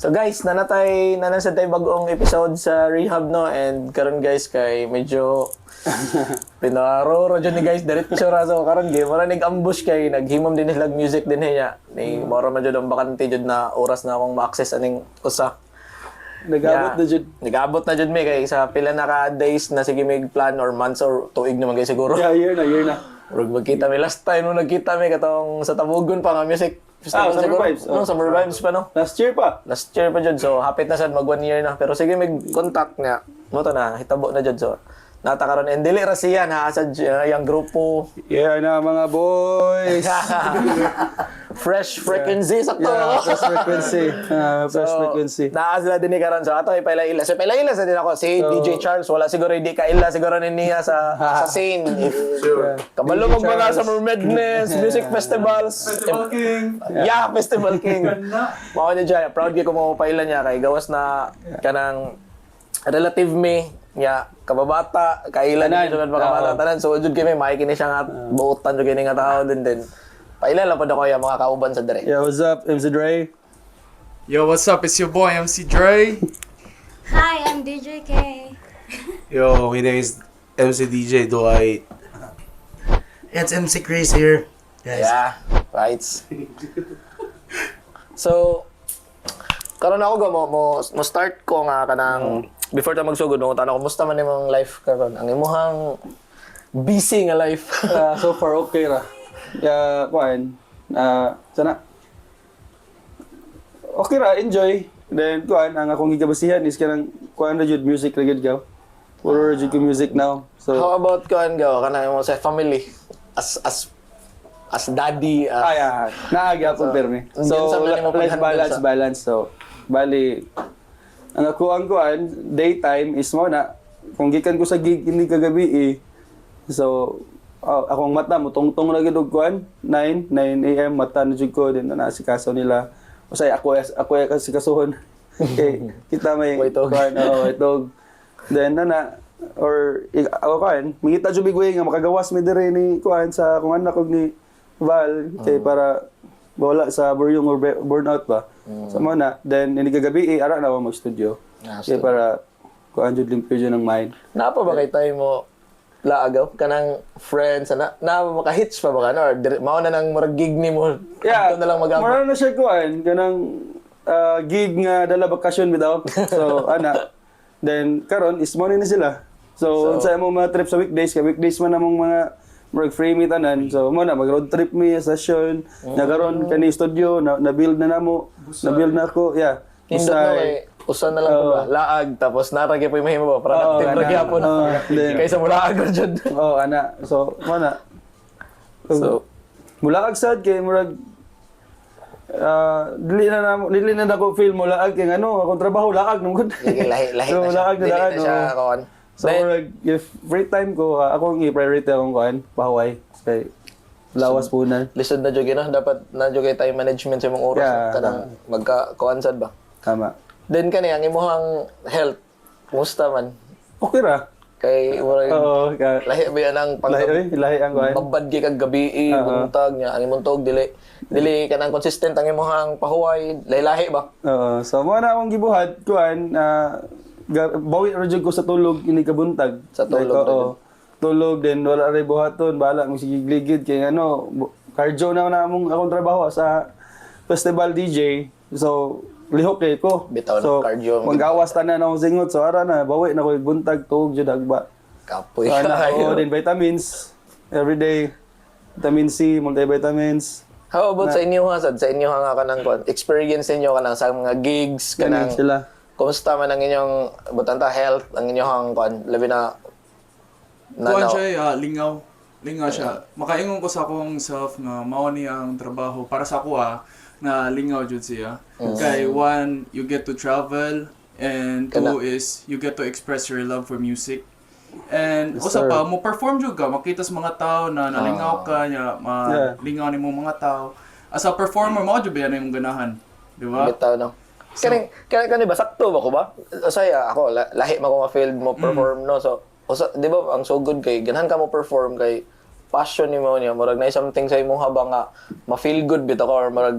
So guys, nanasa tayo bagong episode sa Rehab no, and karon guys kay medyo pinaro dyan ni guys diretso sa raso karon game mara nag-ambush kay naghimom din nila music din niya ni mara man jud ang bakante jud na oras na akong ma-access aning usa. Nag-abot na jud. Nag-abot na jud mi kay sa pila na ka days na sige mig plan or months or tuig naman kay siguro. Yeah, year na. Urog magkita mi last time nung nagkita mi katong sa Tabugon pa nga music festival Summer siguro. Vibes. No, Summer Vibes pa no. Last year pa. Last year pa jud so hapit na sad mag 1 year na pero sige mig contact niya. Mo to na hitabo na jud so nata karon and dili ra siya na sa yang grupo. Yeah na mga boys. Fresh frequency sakto. Yeah, fresh frequency. Fresh frequency. Naasla din ni karon so ato ipaila-ila. So ipaila-ila sa din ako si DJ Charles wala siguro hindi ka ila siguro ni niya sa scene if Sure. kabalo mo mga Summer Madness, music festivals. Festival King. Yeah, Festival King. Mao ni Jaya, proud gyud ko mo paila niya kay gawas na kanang relative me nya kababata kailan Tanan. jud makabata tanan so jud kami makikini siya nga buotan jud kini nga tao din. Paila lang pod ako yung mga kauban sa dire. Yeah, what's up, MC Dre? Yo, what's up? It's your boy MC Dre. Hi, I'm DJ K. Yo, my name is MC DJ Dwight. It's MC Chris here. Guys. Yeah, right. So karon ako mo start ko nga kanang before ta magsugod no tanong kumusta man imong life karon ang imong busy nga life. So far okay ra. Yeah, kuan. Sana. Okay ra, enjoy. Then kuan ang akong gigabasihan is kanang kuan ra jud music ra jud gaw. Puro jud ko music now. So How about kuan gaw kanang imong sa family as daddy yeah. Naaga po permi. Diyan sa So mga mo life paghandle balance. So bali ang ako ang kuan daytime is mo na kung gikan ko sa gig ini kagabi so akong mata mo tungtong ra gid og kuan 9 AM mata na jud ko din na nasikaso nila usay ako kasi kasuhon okay kita may Waitog. kuan itog then na or ako kuan mingita jud bigway nga makagawas mi dire ni kuan sa kung anak og ni Val kay para wala sa buryong or burnout ba. So mo na then ini kagabi ara na mo studio. Kay para kuan jud limpyo jud ng mind. Napa ba kay tayo mo laagaw kanang friends na maka-hits pa ba kana or mao na nang murag gig ni mo Yeah, na lang mag-abot. mara na siya kuan kanang gig nga dala bakasyon bitaw. So ana then karon is morning na sila. So unsa imong mga trip sa weekdays kay weekdays man namong mga murag free mi tanan. So mo na mag road trip mi session. Nagaron kani studio na build na namo. Na build na ako. Yeah. Nindot na kay usan na lang po ba laag tapos naragay po yung mahimo ba productive ra gyapon kaysa mo laag ra jud. Ana. So mo na. So Mula sad kay murag dili na ako feel mo laag kay ano akong trabaho laag nung good. lahi So, na siya. laag na Dili laag, na siya oo. kawan. So murag if free time ko ako ang i-priority akong kuan pahuway kay lawas punan. Lisod na jud no dapat na jud kay time management sa imong oras Yeah, kanang magka kuan sad ba. Tama. Then kani ang imong health kumusta man Okay ra. kay murag Oo, lahi ba yan ang lahi ang kuan. babad gi kag gabi buntag nya ang imong tuog dili kanang consistent ang imong pahuway lahi ba. Oo. So mo na akong gibuhat kuan bawi ra jud ko sa tulog ini kabuntag. Sa tulog Like, ra oo. Tulog din wala ra buhaton bala mo sige gligid kay ano cardio na among akong trabaho sa festival DJ. So lihok kay ko. Bitaw na So cardio. magawas tanan akong singot so ara na bawi na ko buntag tuog jud agba. Kapoy Ana kayo. din vitamins every day. Vitamin C, multivitamins. How about sa inyo ha sa inyo nga kanang kuan experience ninyo kanang sa mga gigs Kanang kanang sila. kumusta man ang inyong butanta health ang inyong kuan labi na Kuan siya, lingaw. Lingaw siya. Makaingon ko sa akong self nga mao ni ang trabaho para sa ako na lingaw jud siya. Kay one, you get to travel and two is you get to express your love for music. And Yes, usa sir. pa mo perform jud ka, makita sa mga tao na nalingaw ka nya, lingaw nimo mga tao. As a performer mo jud ba yan imong ganahan, di ba? bitaw no. Kani ba sakto ba ko ba? Saya ako lahi man ko nga field mo perform no so di ba ang so good kay ganahan ka mo perform kay passion nimo niya murag na something sa imong habang nga ma-feel good bitaw ka or murag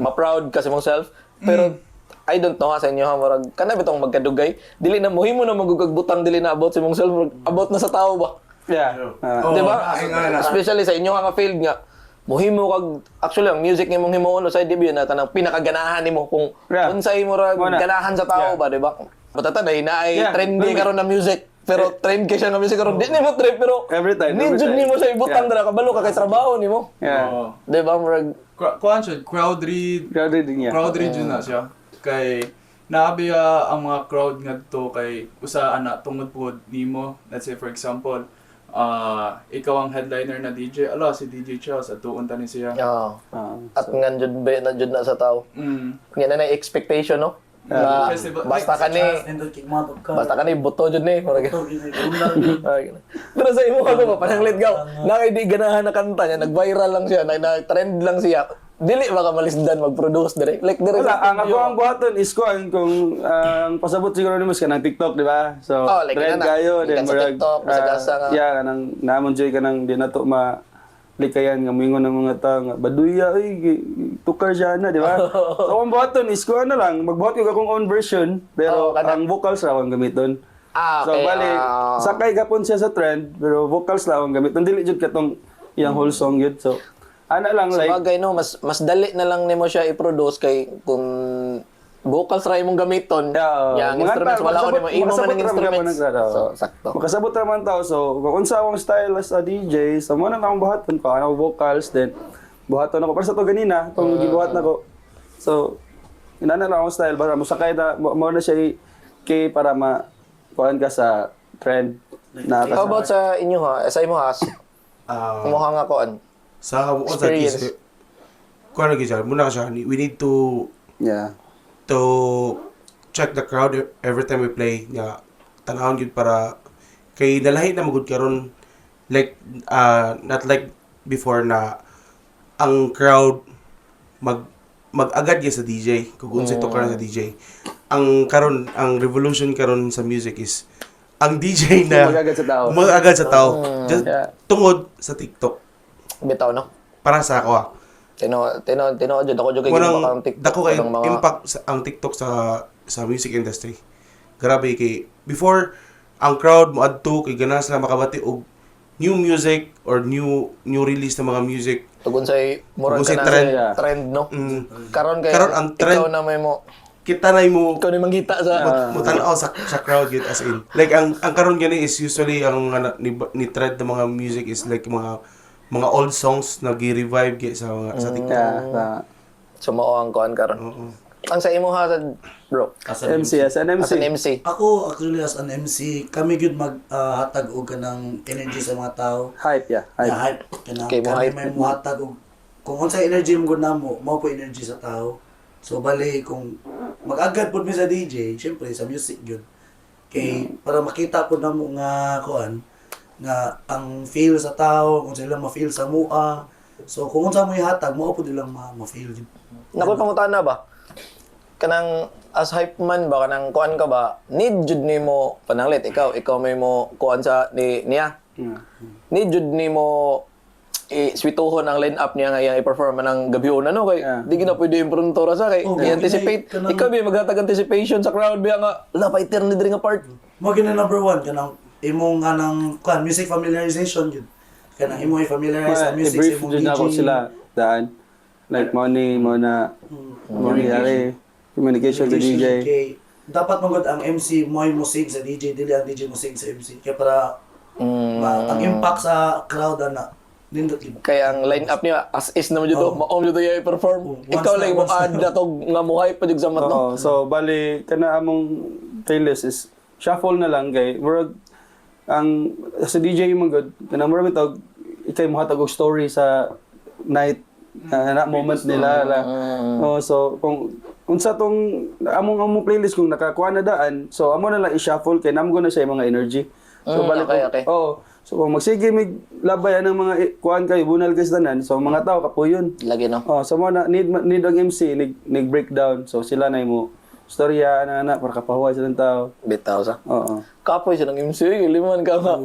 ma-proud ka sa imong self pero I don't know ha sa inyo ha murag kana bitong magkadugay dili na mohimo na magugagbutang dili na about sa imong self murag about na sa tao ba. Yeah. Oh, Di ba? ay nga na. Especially sa inyo nga field nga mohimo kag actually ang music nimong himuon sa debut na tanang pinakaganahan nimo kung Yeah. unsay mo ra Muna. ganahan sa tao Yeah. ba di ba? Matata na ay Yeah. trendy karon na music pero trend kay siya nga music karon di nimo trip pero Every time, need every jud time. nimo sa ibutang Yeah. dira kabalo ka kay trabaho nimo. Yeah. Oo. Di ba murag Kuan siya, crowd read. Crowded din niya. Crowd read yun na siya. Kay naabiya ang mga crowd ngadto kay usa ana tungod pod nimo. Let's say for example, ikaw ang headliner na DJ. Ala si DJ Charles atuon tani siya. ah, Ah, at ngan jud be na jud na sa tao. Nga na expectation no. Na Festival- basta ka ni basta ka ni buto jud ni murag. Ay, ganun. Pero sa imo ako ba pananglit gaw. Na di ganahan na kanta niya, nag-viral lang siya, na-trend lang siya. Dili ba ka malisdan mag-produce dire? Like dire. Wala, ang ako ang buhaton is kuan kung ang pasabot siguro nimo ka ng TikTok, di ba? So, Oh, like trend yun na. kayo, Ikan then sa murag, TikTok, masagasa nga. yeah, kanang naamon joy ka nang di na to likayan nga moingon ng mga tao nga baduya ay tukar siya na, di ba? So, ang buhaton is kuan na lang, magbuhat ko akong own version, pero Oh, kana- ang vocals ra akong gamiton. Ah, So, okay. bali, sakay gapon siya sa trend, pero vocals lang akong gamiton. Dili jud katong iyang whole song yun. So, ana lang like, Sabagay no, mas dali na lang nimo siya i-produce kay kung vocals ra imong gamiton. Yeah, Yang instruments wala ko nimo imo man ang instruments. So sakto. Makasabot naman tao. So, kung unsa akong style as a DJ, so mo na akong buhaton ko, ano vocals, then buhaton ako. Para sa to ganina, itong gibuhat na ko. So, inana lang akong style, para musakay na, mo na siya kay para kuhaan ka sa trend. Na How about sa inyo ha? Sa imo ha? Kumuha nga koan. Sa ako sa Experience. case, kung ano siya, muna siya, we need to Yeah. check the crowd every time we play. Nga, tanahon yun para kay nalahi na magud karon like not like before na ang crowd mag-agad ya sa DJ kung unsay to karon sa DJ. Ang karon ang revolution karon sa music is ang DJ na Mag-agad sa tao. mag-agad sa tao. Just Yeah. tungod sa TikTok. Bitaw no. Para sa ako Tino jud ako jud kay Walang ginawa ang TikTok. dako kay kanang mga- impact ang TikTok sa music industry. Grabe kay before ang crowd mo adto kay ganahan sila makabati og new music or new release na mga music. Tugon say murag Tugon say ka na trend. sa trend no. Mm, Karon kay Karon ang trend- ikaw na may mo kita na mo ikaw na mangita sa mutanaw sa crowd yun as in. Like ang karon gani is usually ang ni trend ng mga music is like mga old songs na gi-revive sa TikTok. Yeah. sumao ang koan karon. Ang sa imo ha bro. As an MC, as an MC. As an MC. Ako, actually, as an MC, kami gyud maghatag og kanang energy sa mga tao. Hype, yeah. Yeah, Hype. hype. Kanang Okay, mo kami hype. may muhatag og kung unsa energy mo gud namo, mao po energy sa tao. So bali kung mag-agad pud mi sa DJ, syempre sa music gyud. Kay para makita pud namo nga kuan nga ang feel sa tao, kung sila ma-feel sa mua. So kung unsa mo ihatag, mao pud ilang ma-feel gyud. Nakoy pangutana ba? Kanang as hype man ba kanang kuan ka ba? Need jud nimo pananglit ikaw may mo kuan sa niya. Need jud nimo i-swituhon ang line-up niya nga iyang i-perform ng gabion no kay Yeah. di gina pwede improntora sa kay Oh, i-anticipate kanang- ikaw ba maghatag anticipation sa crowd ba nga la fighter ni diri nga part. Mo gina number 1 kanang imong kanang kuan music familiarization gyud. Kanang imong i-familiarize sa music sa I-brief imong din DJ. ako sila daan. Like money, mo na mangyari. Communication to DJ. Kay dapat magod ang MC mo ay musig sa DJ dili ang DJ musig sa MC kaya para ang impact sa crowd na nindot gyud. Kay ang line-up niya as is naman jud Oh. maom jud iya i-perform. Once Ikaw na, lang mo once na. add na to nga muhay pa jud sa mat no. Oo, so bali kana among playlist is shuffle na lang kay murag ang sa DJ man good kana murag ito ikay mo hatag og story sa night na moment nila la. Oh, so kung unsa tong among playlist kung nakakuha na daan, so amo na lang i-shuffle kay namo na siya yung mga energy. So bali okay. Oh, so kung magsige mig labay ang mga kuan kay bunal kay tanan, so mga tao kapuyon. Lagi no. Oh, so mo na need ang MC nig breakdown. So sila na mo storya ana para kapahuway sa tao. Bitaw sa. Oo. Kapoy siya ng MC, liman ka nga.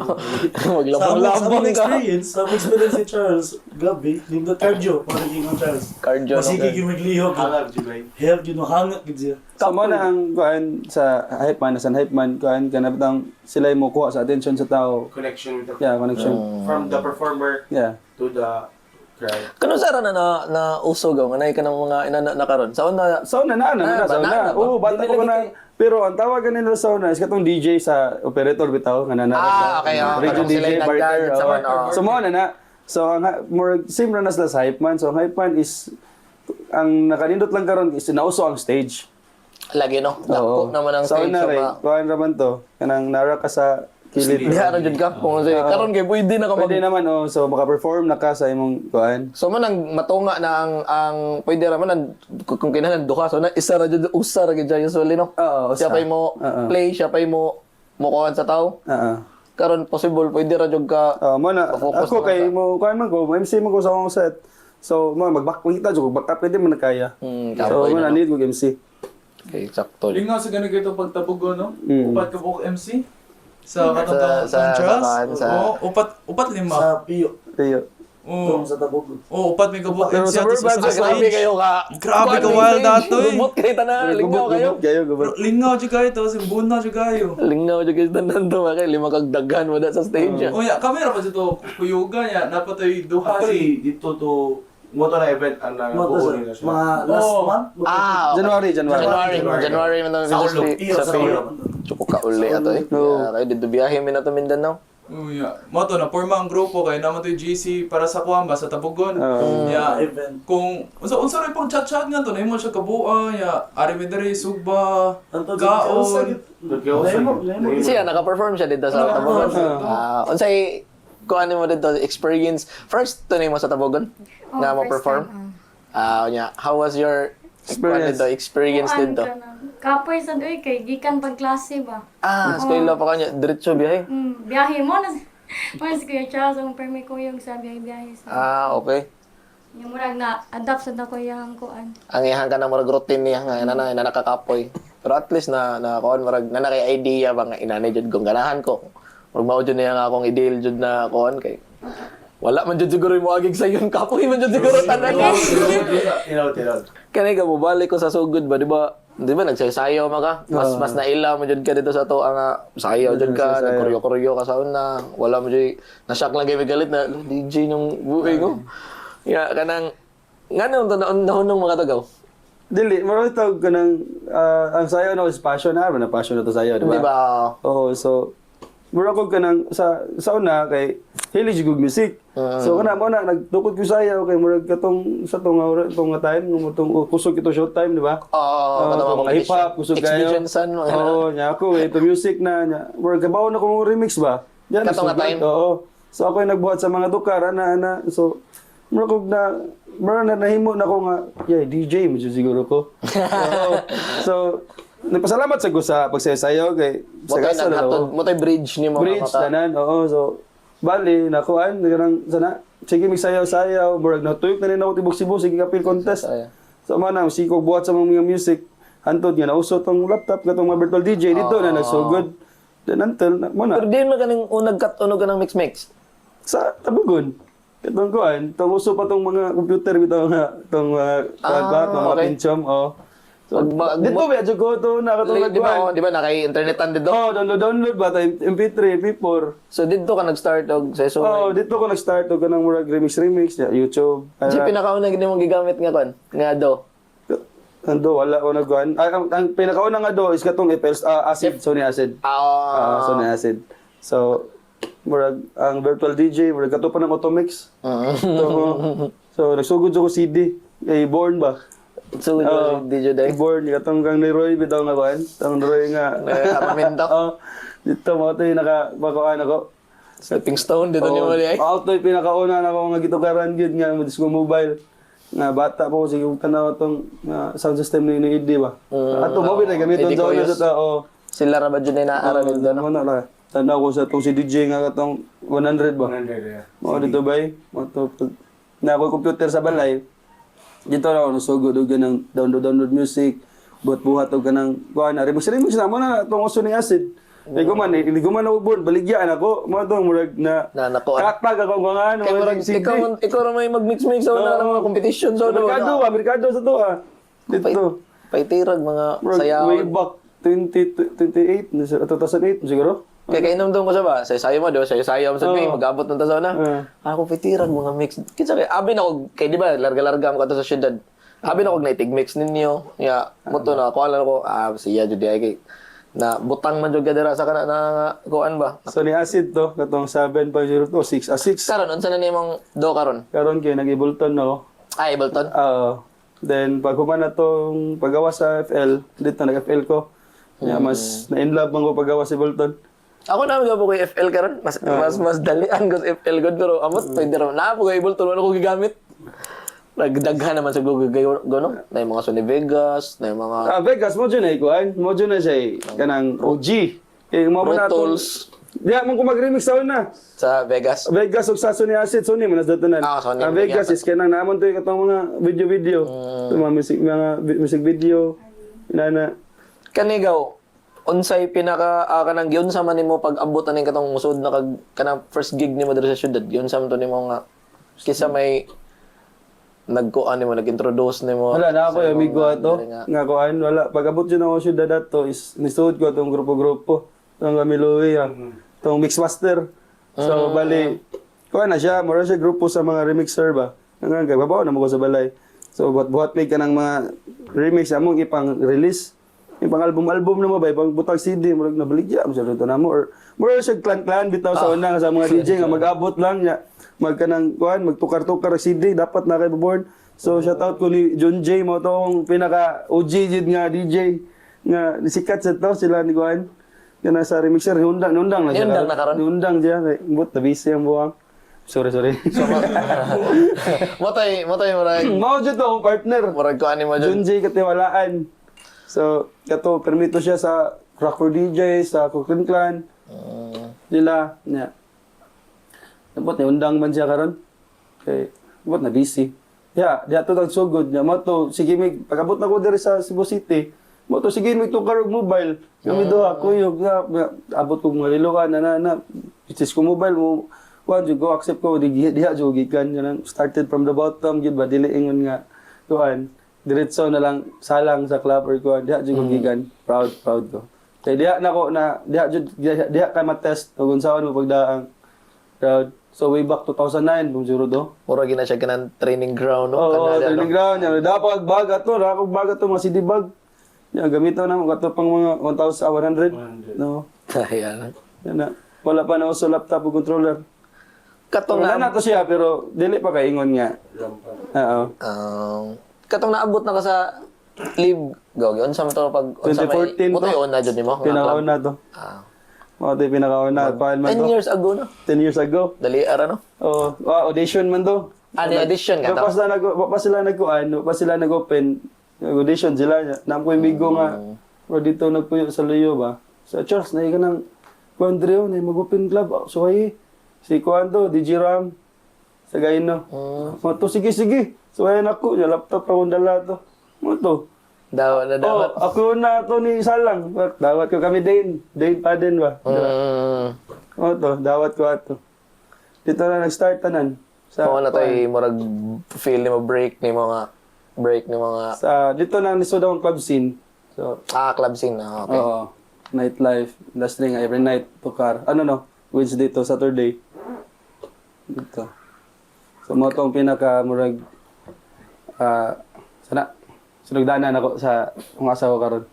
Sa Maglabang-labang ka. sa experience si Charles, gabi, nindot cardio, parang gingon Charles. Cardio, no? Masige yung maglihok. Hangar, Jibay. Help yun, hangat gid siya. So mo na ang kuan sa hype man, sa hype man kuan kanabtang sila mo kuha sa attention sa tao. Connection with the Yeah, connection. from the performer Yeah. to the crowd. Kano sara na usog nga nay ka ng mga inana na karon. Sa una Sauna na Ah, sauna. banana ba? Oo, bata Di ko nilagay na. kay- Pero ang tawagan nila sa sauna is katong DJ sa operator bitaw nga nanara. okay. Radio Parang sila DJ, yung barter. nag-guide sa oo. man. So mo na. So ang more same ra na sila sa hype man. So ang hype man is ang nakanindot lang karon is nauso ang stage. lagi no. Dako naman ang stage Sauna sa rin. Kuhan raman to. Kanang nara ka sa kilid. Diha ra jud ka kung say karon kay pwede na ka Pwede mag. naman so maka-perform na ka sa imong kuhan. So man ang matunga na ang pwede ra man ang kung kinahanglan duha so na isa ra jud usa ra gid usually no. Oo, Siya usa. pay mo Oo. play, siya pay mo kuhan sa tao. Oo. Karon possible pwede ra jud ka. Mo na Focus ako na kay ka. mo kuhan man ko, MC mo ko sa akong set. So mo mag-back kita jud back up pwede man na kaya. So kapoy mo na, na no? need ko MC. Okay, sakto. Lingaw sa ganun kito pagtabugo, no? Mm. Upat ka buok MC? Sa katong sa- Charles? sa- Oo, upat lima. Sa Piyo, Tiyo. Oo, sa Tabog. upat may kabuok Pero MC sa at Urban, sa sa Grabe stage. kayo ka. Grabe ka, Kuan, wild stage. dato, eh. Gubot kayo tanan, lingaw kayo. Kayo Bro, gubot. lingaw dyan kayo to, simbuna dyan kayo. Lingaw jud guys tanan to kay lima kag daghan mo da sa stage. O ya, kamera pa dito, kuyuga niya, napatay duha Actually, dito to moto na event ang nabuo nila siya. Mga last Oo. month. January. January man Sa sa ulo. Iyo, sa Piyo. ulo. Chuko ka uli ato eh. Oo. Kaya kayo dito biyahe mi na to Mindanao. Oh, yeah. Mo to na forma ang grupo kay naman to yung GC para sa Kuamba sa Tabugon. Yeah. Event. Kung unsa rin pang chat-chat nga to, nahimo siya kabuo, ya ari mi diri sugba, Anto gaon. Siya naka-perform siya dito sa Tabogon. Unsay kuan mo dito experience first to nimo sa Tabogon nga mo first perform? time, Nya, how was your Experience. experience dito? Kapoy sa doy kay gikan pag klase ba. Eskwela pa kanya diretso biyahe. Biyahe mo na. Mo si Kuya Charles ang permi ko yung sa biyahe sa. Okay. Yung murag na adapt sa ko yung kuan. Ang ihang ka na murag routine niya nga na nakakapoy. Pero at least na kuan murag na kay idea ba nga inani jud kung ganahan ko. Murag mao jud niya nga akong ideal jud na kuan kay wala man jud siguro mo agig sa yun kapoy man jud siguro tanan. Kani ka mo balik ko sa sugod ba di ba? Di ba nagsayaw maka? Mas naila mo jud ka dito sa to nga sayaw jud ka, nagkoryo-koryo ka sa una. Wala mo jud na-shock lang kay galit na DJ nung buhay ko. Ya kanang ngano nahunong mga tagaw. Dili, marami tawag ka ng, ang sayo na is passion na, na passion na to sayo, di ba? Di ba? Oo, so, mura ko ka ng, sa una, kay, hilig yung music. So, kana mo na, nagtukod ko sayo, kay mura katong, sa tong time, itong kusog ito short time, di ba? Oo, mga hip-hop, kusog kayo. Exhibition sun, mga Oo, nya ako, ito music na, nya, mura kabaw na kong remix ba? Yan, Katong nga sugod. time? Oo. So, ako yung nagbuhat sa mga dukar, so, mura ko na nahimo na ko nga, yeah, DJ mo siguro ko. Oo. So, nagpasalamat sa ko sa pagsayaw kay sa gasa na ako. mo tay bridge ni mo Bridge tanan, oo. So, bali nakuan kanang sana sige magsayaw-sayaw, murag natuyok na rin ako tibok Cebu sige kapil contest. So man sikog buhat sa mga music. Hantod nga nausot tong laptop katong mga virtual DJ dito na nagsugod. Then until mo na Pero di mo kaning unag cut unog ka ng mix. sa Tabugon. Katong kuan, tong uso pa tong mga computer bitaw nga tong mga mga okay. pinchom oh. So, Mag- dito ba jud ko to na katong Di ba, nagkuan. di ba naka-internetan dito? Oh, download ba ta MP3, MP4. So dito ka nag-start og sa Oh, dito ko nag-start og kanang murag remix ya, YouTube. Di pinakauna gid mo gigamit nga kon, nga do. Ando wala ko nagkuan. Ang pinakauna nga do is katong FL acid, Sony acid. Sony acid. So murag ang virtual DJ murag kato pa ng Automix. So nagsugod ko CD, born ba? So di jud ay. Born katong kang ni Roy bitaw nga kuan. Tang Roy nga. Armamento. Dito mo to yung nakabakuan ako. Stepping stone dito ni mo di ay. Auto yung pinakauna na ako nga gitukaran gyud nga mo disco mobile. Nga bata pa ko sige tanaw tong sound system ni ID ba. Ato mo binay gamiton ID sa una Koyos. sa tao. Sila ra ba jud na naaral dito no? Ano na la. Tanaw ko sa tong si DJ nga katong 100 ba. 100, yeah. Mo dito bay. Mo to na ako computer sa balay. Dito na ako nasugod og ng download music. buhat-buhat og kanang kuan na remix na mo na tong uso ni acid. Hindi ko man ako born, baligyan ako. Mga itong murag na nakuan. kakag ako kung ano. Kaya murag, ikaw ra may mag-mix-mix sa mga competition sa Amerikado sa to Dito. Paitirag mga Murag, sayaw. way back 2008, 2008 siguro. Kaya kainom doon ko sa ba? Sayo mo, di ba? Sayo mo sa game, mag-abot ng tasaw na. Ako paitirag mga mix. Kinsa kay abi na ko kay di ba larga-larga mo ka to sa syudad. Abi na ko naitig mix ninyo. Ya, moto na ko alam ko, siya jud ay kay na butang man jud gadera sa kana na kuan ba? So ni acid to, katong 7.02, 6 Karon unsa na nimong do karon? Karon kay nag-Ableton no. Ableton. Then pag human na tong paggawa sa FL, dito nag-FL ko. Mas na in love man ko paggawa sa Ableton. Ako na mga po kay FL karon, mas dalian ko sa FL god pero amot pwede ra na po kay Ableton wala ko gigamit. Nagdaghan naman sa Google gono, na yung mga Sony Vegas, na yung mga Vegas mo dyan mo dyan na siya kanang OG. Mo Pro na Tools Diya mo ko mag-remix sa una. sa Vegas. Vegas ug sa Sony Acid, Sony manas datonan. Sony. Vegas is kanang naamon to katong mga video. Mga music video. Inana. Kanigaw, unsay pinaka kanang giunsa man nimo pag ambot aning katong musud na kanang first gig nimo diri sa syudad. Giunsa man to nimo nga kisa may nagkuan nimo nag-introduce nimo. Wala na ako sa yung amigo mga ato. diri nga. Nga kuan wala pag-abot yun ako syudad ato is nisuod ko atong grupo-grupo. Tong Gamiloy tong Mixmaster. So bali kuan na siya, mura siya grupo sa mga remixer ba. Nga babaw na mo ko sa balay. So buhat may kanang mga remix among ipang release. Ipang album na mo ba ipang butang CD murag nabaligya mo sa dito na mo or mura siya clan bitaw sa una sa mga DJ nga mag-abot lang niya. Magkanang kuan magtukar-tukar og CD dapat na kay born. So shout out ko ni John J mo tong pinaka OG jud nga DJ nga sikat sa to sila ni kuan. Kana sa remixer nundang na siya. Nundang na karon? Nundang siya kay but na busy ang buwang. Sorry. Motay murag Mao jud to partner. murag kuan nimo jud. John J katiwalaan. So kato permito siya sa Cracker DJ sa Cookin Clan. Nila nya. Dapat na undang man siya karon. Kay dapat na busy. Diha to tag sugod nya mo to sige mig pagabot na ko diri sa Cebu City. Mo to sige mig tukar og mobile. Kami duha kuyog abot ko mga lilokan na itis ko mobile mo kuan jud go accept ko diha jud gikan kanang started from the bottom gid ba dili ingon nga kuan diretso na lang salang sa club or kuan diha jud gikan proud ko. Kay diha nako na diha kay matest ug unsaon mo pagdaang proud. So way back 2009, bumjuro do. Murag gina siya kanang training ground no. Oo, Kanada, training ground. Yan. Dapat bag ato, rakog bag ato, mga CD bag. Yan, gamiton na mo kato pang mga 1,100. No. Ayan. Yan na. Wala pa na uso laptop o controller. Katong Wala na to siya, pero dili pa kaingon nga. Oo. katong naabot na ka sa live go unsa man to pag unsa 2014 mo to on na jud nimo Pinakaon na to. Mga ito pinakaon na. Paano man 10 to? years ago na 10 years ago. dali ara no Oh, audition man to. ano edition ka Pa sila nag-open. Audition sila niya. Naam ko yung migo nga. Pero dito nagpuyo sa Leo ba? Sa Charles, na ka ng Kuandreo, na mag-open club. So ay, si Kuando, DJ Ram, sa Gaino. Mga to, sige. So ayan ako, yung laptop ra kong dala to. Mga to. daw na dapat Ako na to ni Salang. Dawat ko kami Dane pa din ba? Mga to, dawat ko ato. Dito na nag-start tanan. Kung ano to'y murag feel ni mo break ni mga Sa dito na nisod akong club scene. So, club scene na okay. oo. Nightlife, industry nga every night tukar. Wednesday to Saturday. Dito. So mo tong pinaka murag sana sunugdanan ako sa akong asawa karon.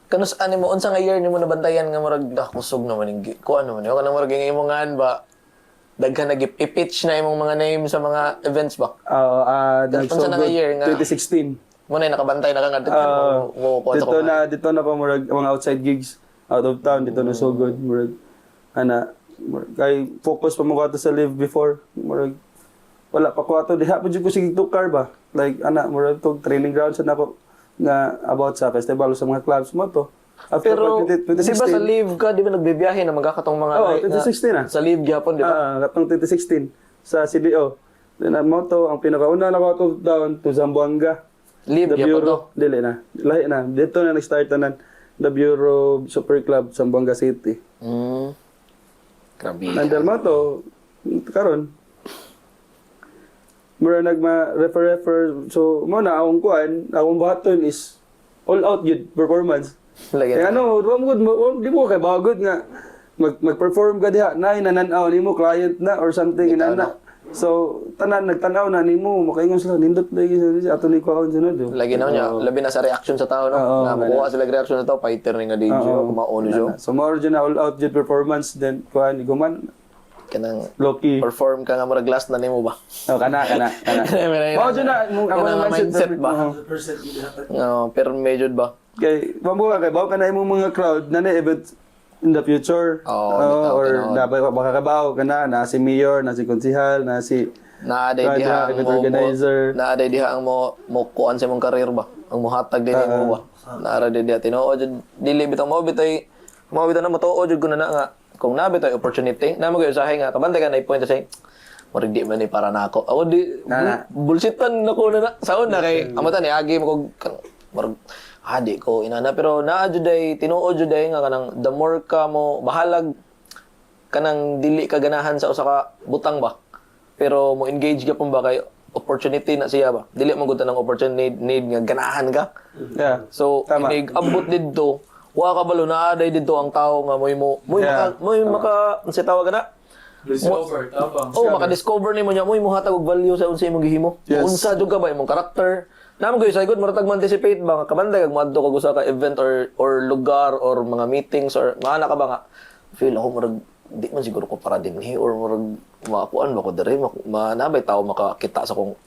Kanus ani mo unsa nga year nimo nabantayan nga murag kusog naman ning ko ano man yo kana murag nga imongan ba daghan nag-i-pitch na imong mga name sa mga events ba? Unsa na nga year nga 2016. mo na nakabantay na ka nga mo Dito na ko murag mga outside gigs out of town dito na so good murag kay focus pa mo ko ato sa live before murag wala pa ko ato diha pa jud ko sige tukar ba like murag to training ground sa nako nga about sa festival sa mga clubs mo to after pero 2016 di ba sa live ka di ba nagbibiyahe na magkakatong mga 2016 na sa live gyapon di ba katong 2016 sa CDO then mo to ang pinakauna na ko to down to Zamboanga Live, The yapon to. Bureau, dili na. Lahi na. Dito na nag-start tanan. The Bureau Super Club sa Zamboanga City. Grabe. Nandal mo to, karon. Mura nagma-refer. So, mo na, akong kuhan, akong buhaton is all out good performance. Lagi Kaya na. ano, di mo kay bagod nga mag-perform ka diha, na inananaw nimo client na or something inana. So, nagtanaw na nimo, makaingon sila, nindot lagi sa ato ni kuhaon sunod. Lagi na niya. Labi na sa reaction sa tao, no? Oo, Na makuha sila reaction sa tao, fighter rin nga DJ, kumaon siya. So, more dyan na all out good performance, then kuhan, guman, Kanang Loki. perform ka nga mura glass na nimo ba? Oh, kana. Mao dyan na, ako Kanang naman mindset ba? 100% yun hatag. No, pero medyo ba? Kay, mabuha kay, bawa ka na imong mga crowd na event in the future. Oo, bitaw, or tinood. makakabaw ka na si mayor, na si konsihal, na si Naaday diha ang event mo organizer. naaday diha ang mo kuan sa imong career ba? Ang muhatag din mo ba? Naara din diha tinuod jud dili bitang mo bitay na matuod jud ko na nga kung nabi tayo opportunity na mo gyud usahay nga kabantay ka na point say Murag di man ni para nako. Ako di bullshitan nako na saon na kay amatan ni agi mo kog murag di ko inana pero naa jud day tinuod jud day nga kanang the more ka mo bahalag kanang dili ka ganahan sa usa ka butang ba. Pero mo engage ka pun ba kay opportunity na siya ba. Dili man gud tanang opportunity need nga ganahan ka. Yeah. So inig ambot didto wa ka balo naa day didto ang tao nga mo maka unsa tawag na Discover, tabang. oh, maka-discover nimo nya mo hatag og value sa unsa imong gihimo. Yes. Unsa jud ka ba imong karakter? Namo gyud sa good maratag anticipate ba nga kabantay kag moadto kag usa ka event or lugar or mga meetings or maana ka ba nga feel ako murag di man siguro ko para dinhi or murag makuan ba ko dere manabay tao makakita sa kong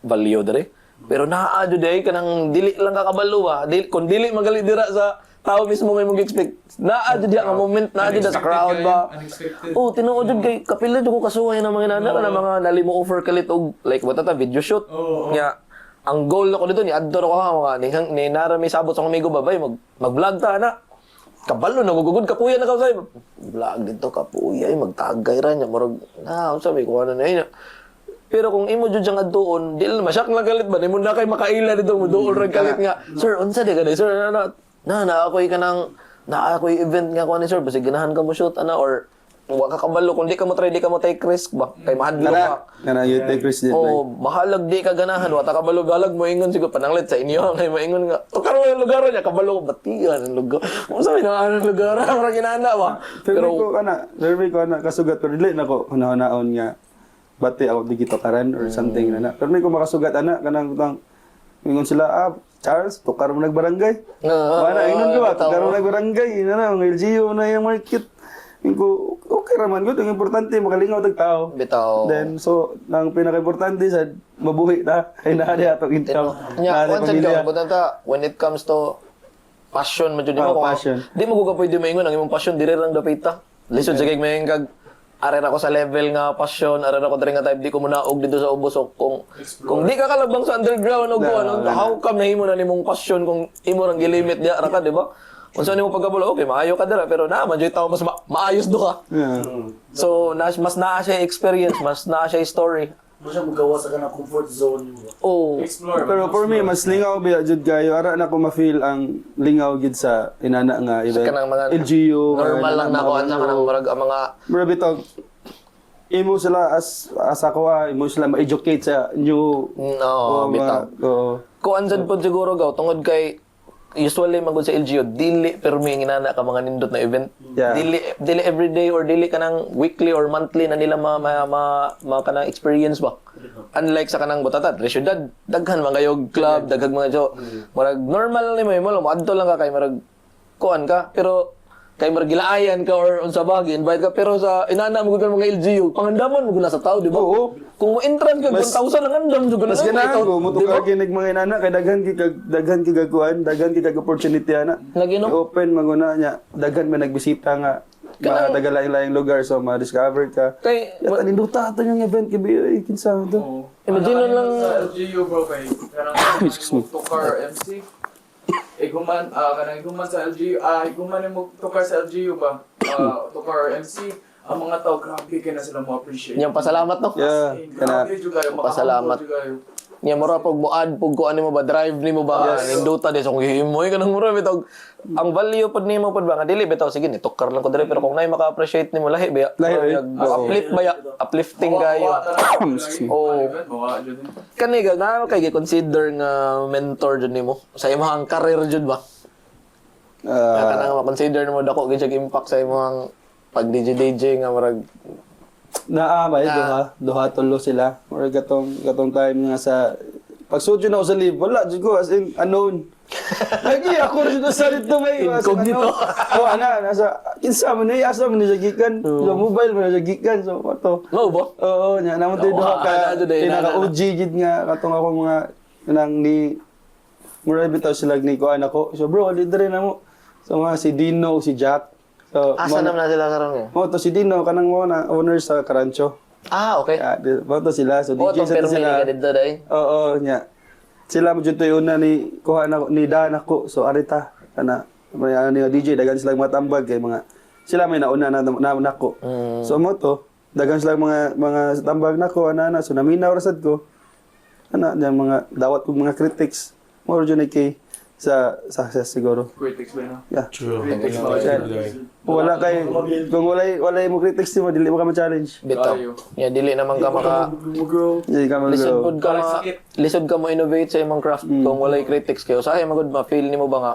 value dere. Pero naa jud ay kanang dili lang ka kabalo ba. Kun dili magali dira sa tao mismo nga imong expect. Naa jud ang moment naa jud sa crowd ba. Unexpected. Oh, tinuod jud kay kapila jud ko kasuway na mga inana na mga nalimo offer kalit og like what ta video shoot. Nya ang goal nako dito ni adto ko ha mga ni narami sabot sa amigo babay mag-vlog ta na. Kabalo na gugugod kapuya na kausay. Vlog dito kapuya magtagay ra nya murag na sabi ko ano na yun. Pero kung imo jud jang adtuon, dili masyak lang kalit ba nimo na kay makaila dito mo duol ra kalit nga. Sir, unsa di ka sir? Na ako'y kanang ako'y event nga ko ni sir basig ganahan ka mo shoot ana or wa ka kabalo kung di ka mo try di ka mo take risk ba kay mahadlok ka. Kana you take risk din. Oh, bahalag di ka ganahan wa ta kabalo galag mo ingon siguro pananglit sa inyo kay maingon nga to karon yung lugar niya kabalo ko batian ang lugar. Unsa may nang lugar ra ginana ba. Pero survey ko na kasugat pero dili nako hunahon nga bati ako digito karan or something na. Pero may ko makasugat ana kanang ingon sila Charles, tukar mo nagbarangay. Wala, ingon ko ba? Tukar mo nagbarangay. Ang LGU na yung market. Ko okay raman ko. Ang importante, makalingaw tag tao. Bitaw. Then, so, ang pinaka-importante sa mabuhi na, ay naari atong income. Nya, naari once pamilya. ka butanta when it comes to passion mo jud mo kung passion. di mo ko pwede maingon ang imong passion dire lang dapita. Lisod sa kay mayon kag arer ako sa level nga passion, arer ako diri nga type di ko munaog dito sa ubos o kung di ka kalabang sa underground og ano, how come nahimo na nimong passion kung imo rang gilimit diha ra ka, di ba? Unsa nimo pagkabulo, okay, maayo ka dira pero na man jud tawo mas maayos do ka. Yeah. So mas naa siya experience, mas naa siya story. Mo siya magawa sa kanang comfort zone mo. Oh, Explore. Pero for me, mas lingaw ba jud kayo. Ara na ko ma-feel ang lingaw gid sa inana nga event. kanang mga LGU. normal lang na ko sa kanang murag ang mga Bro, bitog, imo sila as ako imo sila ma-educate sa new bitaw. Kuan sad pod siguro gaw tungod kay usually magud sa LGU dili pero may ginana ka mga nindot na event. Yeah. Dili everyday or dili kanang weekly or monthly na nila kanang experience ba. Unlike sa kanang butata, syudad daghan mga yog club, daghang mga jo. Murag normal ni mo adto lang ka kay murag kuan ka pero kay margilaayan ka or unsa ba invite ka pero sa inana mo gud mga LGU pangandaman mo gud na sa tao di ba? Oo. Kung mo entrance ka 1,000 ang andam jud Mas ganahan ko, mutukar kinig mga inana, kay daghan kay kuan, daghan kay opportunity ana. Lagi no? Open maguna niya, daghan may nagbisita nga. Mga taga-laing lugar, so ma-discover ka. Kay Yata ninduta ata yung event kay Biyo, kinsa to. imagine lang Sa LGU bro kay kanang tukar MC. Iguman kanang sa LGU iguman mo tukar sa LGU ba? Tukar MC ang mga tao grabe kay na sila mo appreciate. yung pasalamat no. Yeah, kana Grabe jud kayo Pasalamat. makakabuo jud kayo. Nya mura pag buad pug ko ano mo ba drive nimo ba induta di so kung himoy ka nang mura bitog ang value pud nimo pud ba nga dili bitaw sige ni tukar lang ko diri pero kung nay maka-appreciate nimo lahi ba Lahi, uplift ba ya uplifting kayo oh Bawa jud. kani ga na kay consider nga mentor jud nimo sa imong career jud ba kana nga consider nimo dako gyud impact sa imong pag DJ nga marag Naamay, duha tulo sila. Or gatong time nga sa pagsudyo na ako sa live, wala jud ko as in unknown. Lagi ako rin sa dito may Incognito. Oh, nasa kinsa man ni asa man ni gikan. Sa mobile man ni gikan. So ato. no ba Oo, nya naman tayo duha ka. Pinaka OG gid nga katong ako mga nang ni mura bitaw sila ni ko anak ko. So bro, leader na mo. So mga si Dino, si Jack. So asa naman na sila karon nga mo to si Dino kanang mo na owner sa Karancho. okay Mo to sila so o DJ tong sa permi sila. ka dito dai Oo, nya. Sila mo jud una ni kuha na ni Dan ako. So arita kana may ano ni DJ dagan sila matambag kay mga sila may nauna na nako. So mo to dagan sila mga tambag nako ana so naminaw rasad ko. Ana yang mga dawat kog mga critics. Mo jud ni kay sa success siguro. Critics ba na? Yeah. True. Critics Yan. ba? Kung wala kay kung walay mo critics mo dili mo ka ma-challenge. bitaw Kayo. ya dili naman ka maka Mag-grow. Dili ka lisod mag pud ka Parang ma sakit. lisod ka mo innovate sa imong craft kung walay critics kayo sa magud ma feel nimo ba nga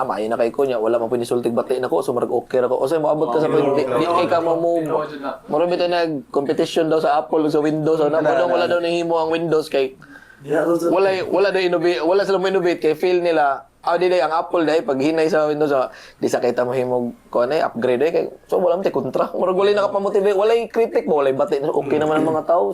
may na kay ko nya wala man pud sultig bati nako so marag okay ra ko o say moabot ka sa point di kay ka mo move Tinood jud na. mura bitaw nag competition daw sa Apple sa Windows so na wala daw nahimo ang Windows kay wala daw innovate wala sila mo innovate kay feel nila di day ang Apple day pag hinay sa Windows di sa kita mo himog ko na upgrade kay so wala man tay kontra murag wala nakapamotivate wala critic mo wala bati okay naman ang mga tao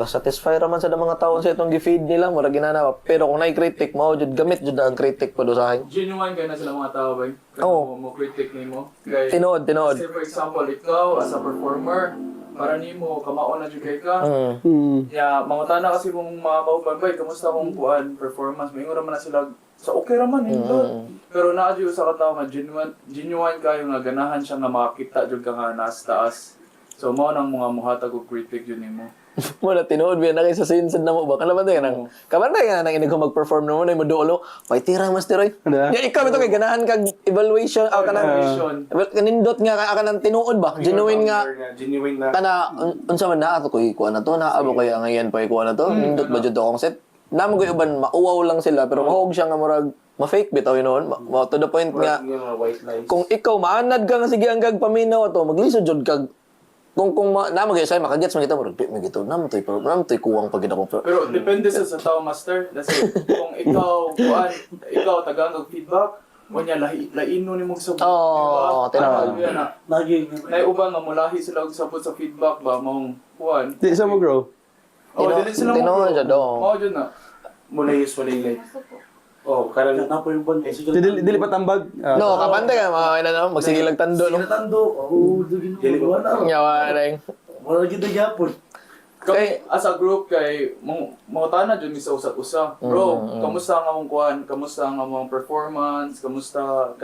satisfy raman sa mga tao sa itong gi-feed nila murag ginana pero kung nay critic mo jud gamit jud ang critic pa do sa akin Genuine kayo na sila mga tao ba? Oo. Mo critic nimo. Kay tinood say for example ikaw as a performer para nimo kamaon na jud kay ka. Ya, mangutana kasi kung mga kauban bay, kamusta kung kuan performance? May ra man na sila sa okay raman hindot. Pero naa jud sa katawo nga genuine kayo nga ganahan siya nga makita jud ka nga nas taas. So mao nang mga muhatag og critic jud nimo. mo na tinood biya na kay sa sinsid na mo ba kana ba tayo nang kabantay nga nang inig mag-perform no mo na mo duolo pay tira master oy Ano? ya ikaw ito kay ganahan kag evaluation Evaluation. kanindot nga ka nang tinuod ba genuine nga Genuine na. kana unsa man naa to koy kuan na to naa ba kaya ngayon pa kuan na to nindot ba jud akong set namo koy uban mauwaw lang sila pero mahog siya nga murag ma-fake bitaw yun to the point nga White lies. kung ikaw maanad ka nga sige ang gagpaminaw ato maglisod jud kag kung na magay makagets man kita murag may gito nam toy kuwang pag ako Pero depende sa tao master. Kasi kung ikaw tagang feedback, kunya laino nimo sa Oo, tinaw. Lagi. Naiuban nga mulahi sila og sabot sa feedback ba maong kuan. Di sa mo grow. Dili sila Tinood jud do. Mao jud na. Muna usually like, oh, karan Na po yung ban. Sige. Dili pa tambag. No, kapante ka mga ina na magsigilag tando no. Tando. Oo, dili ko na. Nyawa ring. Wala gid gyapon. Kay as a group kay mo tana jud mi sa usat-usa. Bro, kamusta nga mong kuan? Kamusta nga mong performance? Kamusta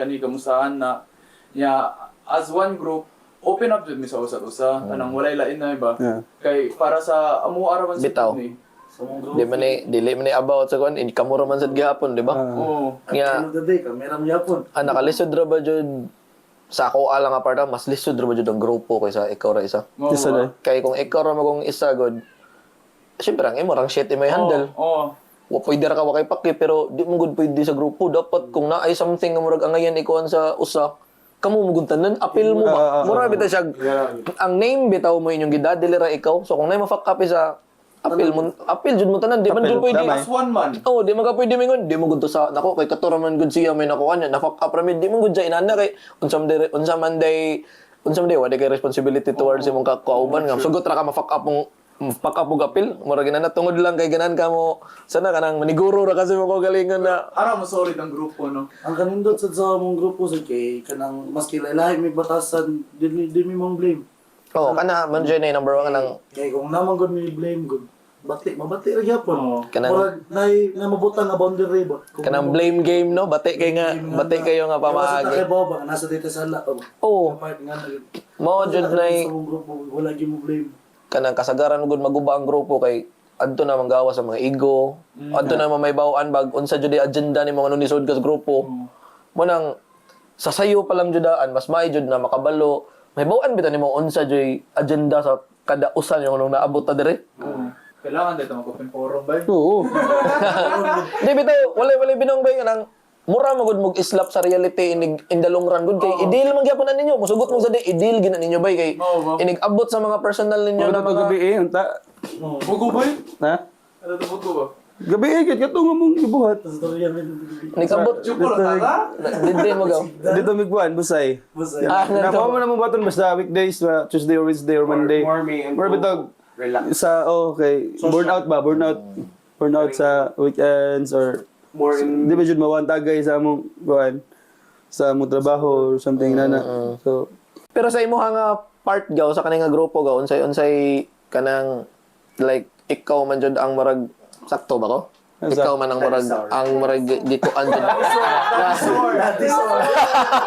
na? Ya as one group open up jud mi sa usat-usa. Kanang walay lain na ba? Yeah. Kay para sa amo araman sa Bitaw. ni. Sa mong group. Dili man ni about sa kon in kamura man sad gihapon, di ba? Oo. Nya End of the day, kamera mo gyapon. nakalisod ra ba jud sa ako alang aparta mas lisod ra ba jud ang grupo kaysa ikaw ra isa. Mao Isa ba? na. Kay kung ikaw ra magong isa god syempre ang imo rang shit imay handle. Oo. Wa pwede ra ka wa kay paki pero di mo gud pwede sa grupo dapat kung naay something nga murag angayan ikuan sa usa kamo muguntanan apil mo ba mura bitaw siya ang name bitaw mo inyong gidadili ra ikaw so kung nay ma-fuck up sa apil jud mo tanan di man jud pwede damay. As one man. oh di man ka pwede mingon di mo gud to sa nako kay katura man gud siya may nakuha niya na fuck up ra mi di man gud siya inana kay unsa man day wa kay responsibility towards imong kauban nga sugot ra ka ma-fuck up mong og apil mura ginana tungod lang kay ganan ka mo sana kanang maniguro ra kasi mo ko galingon na Ara mo solid ang grupo no. Ang kanindot sa mong grupo sa kay kanang maski lahi may batasan dili mi mong blame. oh kana man dyan number 1 kanang Kay kung naman gud mi blame gud mabati ra gyapon. Oo. Kanang- Murag na mabutang nga boundary ba. Kung- kanang blame game no bati kayo nga Kaya sa pamaagi takibaw ba nasa dito sa la. oh Part nga na. mao jud nay Sa mong grupo wala gyud mo blame. kanang kasagaran gud maguba ang grupo kay adto na manggawa sa mga ego, adto na may bawaan bag unsa jud agenda ni mga nunisod ka sa grupo. Mo nang sa sayo pa lang judaan mas may jud na makabalo. May bawaan bitaw nimo unsa jud agenda sa kada usan yung nung naabot ta dire. Kailangan dito mag-open forum ba? Oo. Di bitaw wala binong bay nang mura magud mog islap sa reality in the long run good kay i-deal man gyapon na ninyo musugot mo sa di i-deal gina ninyo bay kay inig abot sa mga personal ninyo na Wala pa mga gabi unta. Bugo ba yun? Ha? Ano ito bugo ba? Gabi kit kato nga mong ibuhat. inig abot dindi mo gaw. Dito migbuan busay. Ah, Nakuha mo na mong baton basta weekdays, Tuesday or Wednesday or Monday. Or bitog sa okay, burnout ba? Burnout sa weekends or di ba jud mawang tagay sa among buwan sa among trabaho or something nana. So Pero sa imo nga part gaw sa kaning nga grupo gaw unsay kanang like ikaw man jud ang marag sakto ba ko? Ikaw man ang marag gikuan jud.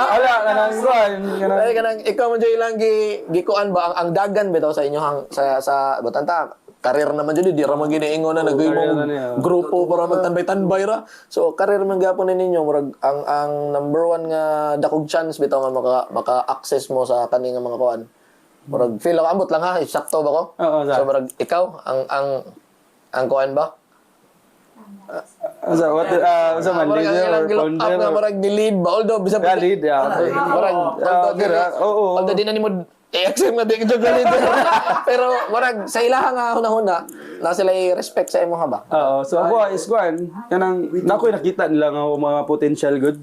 wala kanang kuan kanang Ay kanang ikaw man jud ilang gikuan ba ang dagan bitaw sa inyo sa butanta karir naman jud di ra man giniingon na nagimong grupo para magtanbay-tanbay ra. So karir man gyapon ninyo murag ang number one nga dakog chance bitaw nga maka-access mo sa kani nga mga kuan. Murag feel ako ambot lang ha, sakto ba ko? Oo, So murag ikaw ang kuan ba? sa what sa man Murag ang leader ilang or look up founder nga or murag ni-lead ba although bisa yeah, lead yeah. murag Oo. although di na nimo i-accept na di ka jud lead. Pero murag sa ilaha nga hunahuna na sila i-respect sa imo ha ba? Oo, so ako is kuan kanang nakoy nakita nila nga ako mga potential good.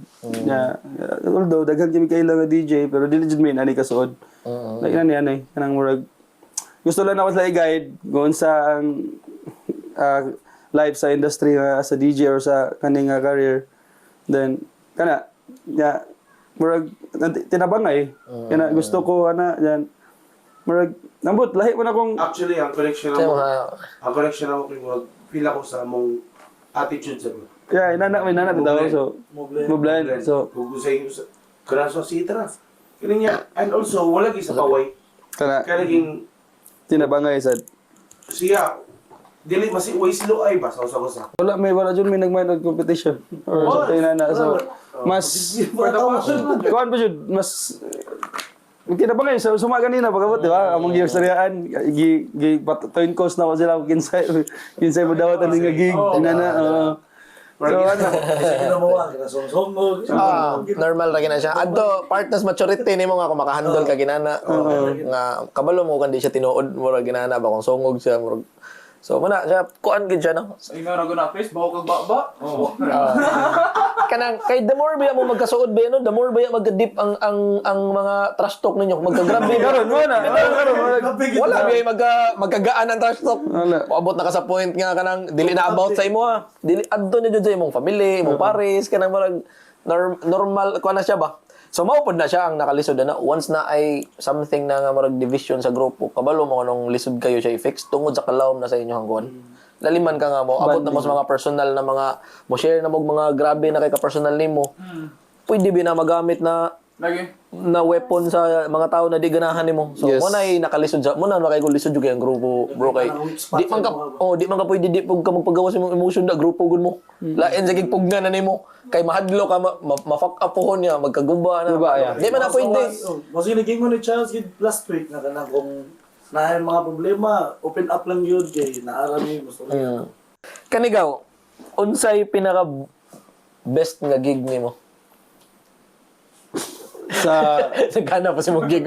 Although daghan kami kay nga DJ pero dili jud min ani kasuod. Like ani kanang murag gusto lang ako sa i-guide kung sa ang life sa industry sa DJ or sa kaning nga career. Then kana murag tinabangay. Kana gusto ko yan. Murag nambot lahi man akong Actually, ang connection Sa ako, mga feel ako sa mong attitude sa mga. yeah, inana daw so mo-blend. So Kung sa iyo, karang sa sitra. Kaya niya, and also, wala sa kaway. kana Kaya naging tinabangay sad. siya, dili masi slow ay ba sa usa. Wala jud may nagmayad og competition or something na so mas kuan pa jud mas kinabangay sa suma kanina pagabot di ba among years riyaan gi patuin cost na ko sila kinsay mo dawat ang nga gig nana so ano Normal ra gina siya. Adto partners maturity nimo nga kung makahandle ka ginana nga kabalo mo kan di siya tinuod mo ra ginana ba kung sungog siya murag. So muna siya kuan gid siya no. Ay nga rago na face, baho kag baba. Kanang kay the more ba mo magkasuod ba no, the more ba magka-deep ang mga trash talk ninyo. Magka-grabe karon mo na wala ba magkagaan ang trash talk. Abot na ka sa point nga kanang dili na about sa imo ha. Dili adto na jud sa imong family, imong pares kanang marag normal kuan na siya ba. So maupod na siya ang nakalisod na once na ay something na nga marag division sa grupo. Kabalo mo anong lisod kayo siya i-fix tungod sa kalawom na sa inyong hangguan. Laliman ka nga mo, abot na mo sa mga personal na mga mo share na mo mga grabe na kay ka personal nimo. Pwede ba na magamit na Lagi. weapon sa mga tao na di ganahan nimo. So mo na ay nakalisod sa mo na kay lisod jud kay ang grupo bro kay di man ka pwede di pug ka magpagawa sa imong emotion da grupo gud mo. Lain sa gigpugna na nimo kay mahadlo ka ma-fuck up pohon niya magkaguba na. Di man na pwede. Mas giniging mo ni Charles last week na kanang kung na mga problema, open up lang yun kay naarami gusto ko. Kanigaw, unsay pinaka best nga gig nimo? sa Nagana pa si mong gig.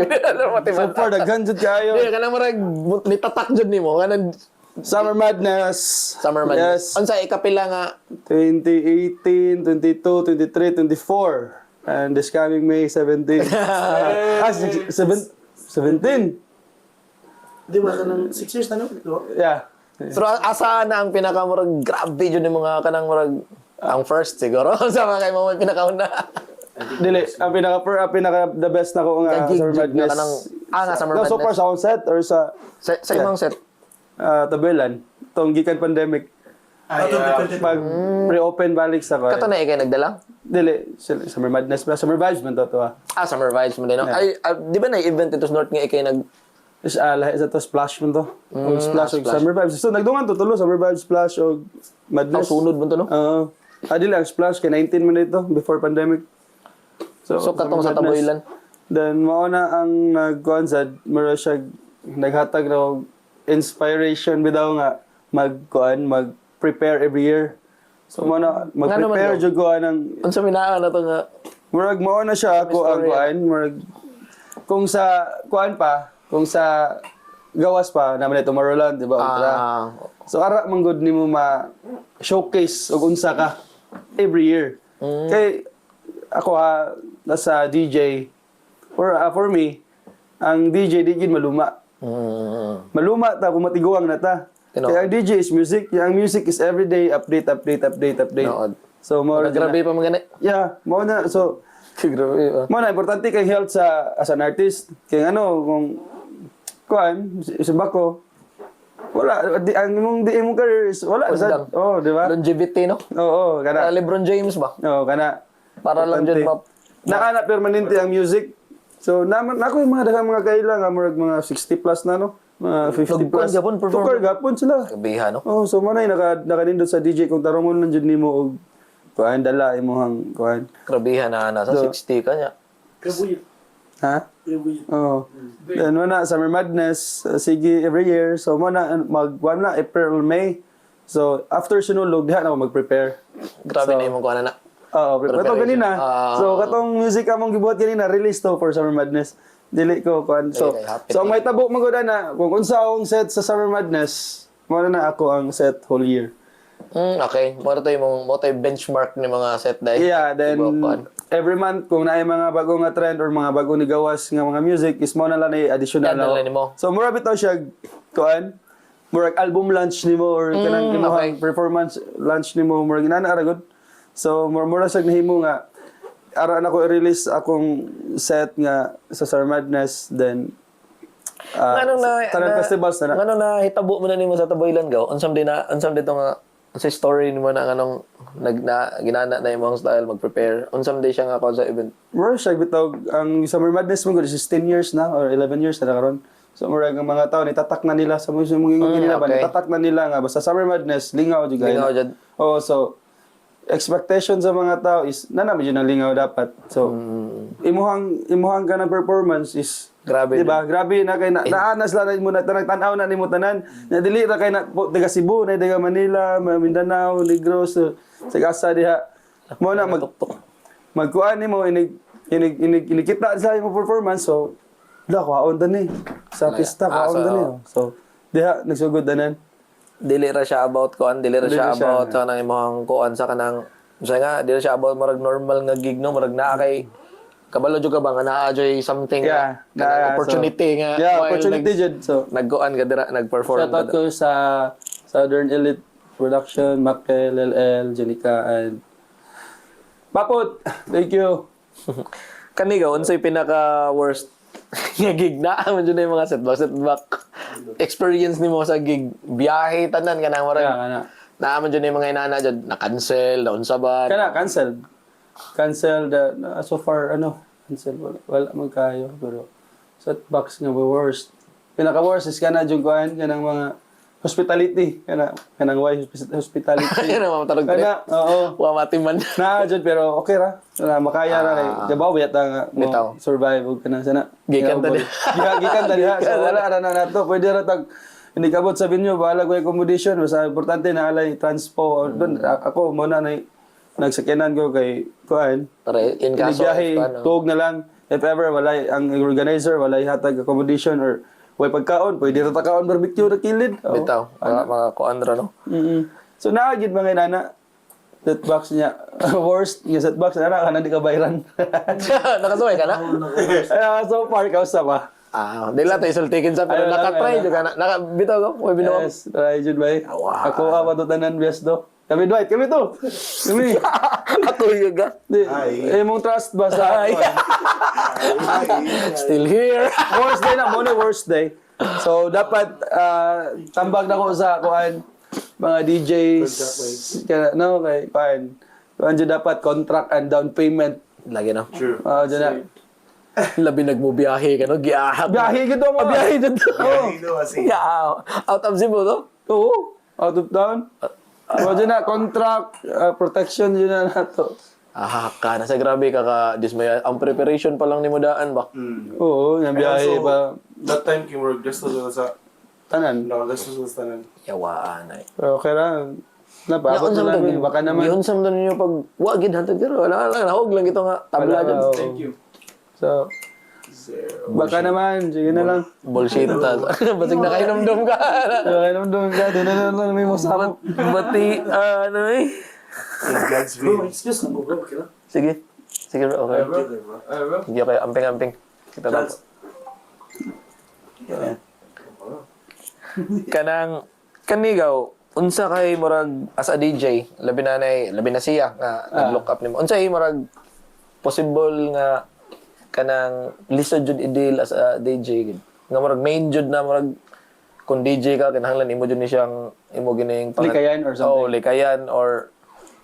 so far daghan jud kayo Di kanang marag nitatak jud nimo kanang Summer Madness Summer Madness. yes Unsay ikapila nga 2018 22 23 24 and this coming May 17 17 Di ba kanang 6 years na no? Di ba? yeah pero asa na ang pinaka murag grabe jud ni mga kanang murag ang first siguro sa mga kay mo pinakauna. dili ang pinaka the best na ko nga Gig Summer jud nga Madness kanang nga Summer no, so far Madness. sa akong set or sa Sa imong set. tabelan tong gikan pandemic pag reopen balik sa ko Kato na ikay nagdala? dili Summer Madness ba Summer Vibes man to ah Summer Vibes mo din. No? Ay, di ba na-event ito sa North nga ikay lahi sa to splash mo to. O splash og summer vibes. So nagdungan to tulo summer vibes splash og Ang madness. sunod mo to, no? Oo. Adili ang splash kay 19 man ito before pandemic. So, katong sa Summer Madness. Taboylan. Then mao na ang nagkuan sa mura siya naghatag na og inspiration bitaw nga mag-prepare every year. So mao na mag-prepare naman jud ko ang Unsa minaan na to nga murag mao na siya ako ang Storya. kuan murag kung sa kuan pa kung sa gawas pa naman ito Tomorrowland di ba ultra. So ara man gud nimo ma showcase og unsa ka every year. Kay ako nasa DJ for me ang DJ di gid maluma. Maluma ta kung matiguang na ta. Tino. Kaya ang DJ is music. Ang music is everyday update. Nood. So mo Grabe pa mga Yeah, mo na so Grabe. mo na importante kay health sa as an artist. Kay ano kung kuan sa bako wala ang imong di imong career is wala sa Undang. di ba? Longevity, no? Oo, kana. LeBron James ba? Kana. Para lang dyan Nakana permanente ang music. So naman ako yung mga daghang mga kaila nga murag mga 60 plus na no. Mga 50 plus. Gapon, perform. Tukar gapon sila. Gabiha, no? Oh, so mo na nakanindot sa DJ kung tarongon lang jud nimo og kuan dala imong kuan. Grabiha na nasa 60 ka niya. Ha? Oh. Then wala Summer Madness, sige every year. So mo na na April, May. So after sinulog diha na ako mag-prepare. Grabe So, na yung mga na. Oo, pero ito Preparation. ganina. So katong music among gibuhat ganina release to for Summer Madness. Dili ko kuan. So Okay, happy so may tabo man gud na kung unsa akong set sa Summer Madness, mo na ako ang set whole year. Okay. Mo to yung benchmark ni mga set dahil. Yeah, then every month kung naay mga bagong nga trend or mga bagong nigawas nga mga music is mo na lang ay additional Yan na lang nimo. So mura bitaw siya kuan murag album launch nimo or kanang imong performance launch nimo murag inana ra gud. So mura sa nahimo nga ara na ko i-release akong set nga sa Summer Madness then Tanan festivals na Ngano na hitabo mo na nimo sa Taboylan gaw? Unsam dito nga sa story nimo na nganong ginana na imong style mag-prepare. Unsam di siya nga ako sa event. Mura siya bitaw ang Summer Madness mo gud is 10 years na or 11 years na karon. So mura ang mga tao nitatak na nila sa mga nila ba okay. nitatak na nila nga basta Summer Madness lingaw jud gaya. Lingaw jud. Oh, so expectation sa mga tao is nanami jud ang lingaw dapat. So imuhang ka ng performance is Grabe. diba? Grabe na kay naanas lang mo na tan-aw na nimo tanan. Na dili ra kay na taga Cebu, na taga Manila, Mindanao, Negros, Sagasa diha. Mo na magkuan nimo inikita sa imong performance so da ko haon tani sa pista ko haon tani. So diha nagsugod tanan. Dili ra siya about kuan, dili ra siya Dili siya, about sa nang imong kuan sa kanang nga dili siya about marag normal nga gig no, marag naa kay kabalo jud ka ba nga naa joy something Yeah, kanang opportunity nga Yeah, while opportunity jud. So nagkuan ka dira, nagperform shout out ka. ko sa Southern Elite Production, Makel, LL, Jenica, and Papot. Thank you. Kani gaw unsay pinaka worst nga gig na man jud na yung mga setback experience nimo sa gig biyahe tanan kanang marag Kana. naaman dyan yung mga inana dyan, na-cancel, na-unsa ba? Kana cancel. Cancel so far cancel wala man kayo pero setbacks nga worst. Pinaka worst is kana jud kuan kanang mga hospitality kanang why hospitality. Yan ang mamatulog Kana oo. Wa matiman. Na jud pero okay ra. Na makaya ra kay dabaw yata nga Bitaw. survive og kanang sana. Gikan ta di. Gikan ta diha. So wala ra na nato pwede ra tag hindi kabot sabi niyo bahala ko accommodation basta importante na alay transpo doon ako mo na nagsakyanan ko kay kuan. Tara, in kaso, Biyahe, paano? tuog na lang. If ever, walay, ang organizer, walay hatag accommodation or way pagkaon, pwede ra kaon barbecue na kilid. Oo. Bitaw, mga kuandra, no? So, naagid mga inana, setbacks niya. Worst, yung setbacks na ka na di ka bayran. Nakasuway ka na? So far, kausa pa. Dila tayo sultikin sa pero Ayun lang, nakatry ayun dyan ka na. Nakabitaw ko, may binuwang. Yes, try jud bay. Ako matutanan bias do. Kami Dwight, kami to. Kami. Ako yung ga. Mong trust ba sa ako? Still here. Worst day na, muna worst day. So, dapat tambag na ko sa kuan mga DJs. Kaya, no, kay kuan. Kuan dyan dapat contract and down payment. Lagi, no? Dyan na. Labi nagmubiyahe ka, no? Giahap. Biyahe gito mo. Biyahe dyan to. Yeah. Out of Cebu, no? Oo. Out of town. Imagine na, contract, protection yun na nato. Ka na sa grabe dismaya. Ang preparation pa lang ni mo daan ba? Oo, yung biyahe Also, pa. that time king work gusto sa Tanan. gusto sa tanan. Yawaan ay. Pero kaya napaabot na namin. Baka naman. Gihon sa mga ninyo pag wagid hantod pero wala lang nahog lang ito nga tabla Wala, dyan. oo. Thank you. So, baka naman. Sige na lang. Bullshit ta. Basig na kayo namdom ka. Kaya naman doon ka. Doon na lang may masama. Bati, ano eh. In God's Bro, will. excuse na bro, okay lang. Sige. Sige bro, okay. Bro. Sige okay, amping-amping. Kita lang. Kanigaw, unsa kay murag as a DJ, labi na siya nga nag-look up nimo. Unsa kay murag possible nga kanang lisod jud ideal as a DJ gid. Nga murag main jud na murag kung DJ ka kinahanglan imo jud ni siyang imo gining Likayan or something. Oh, likayan or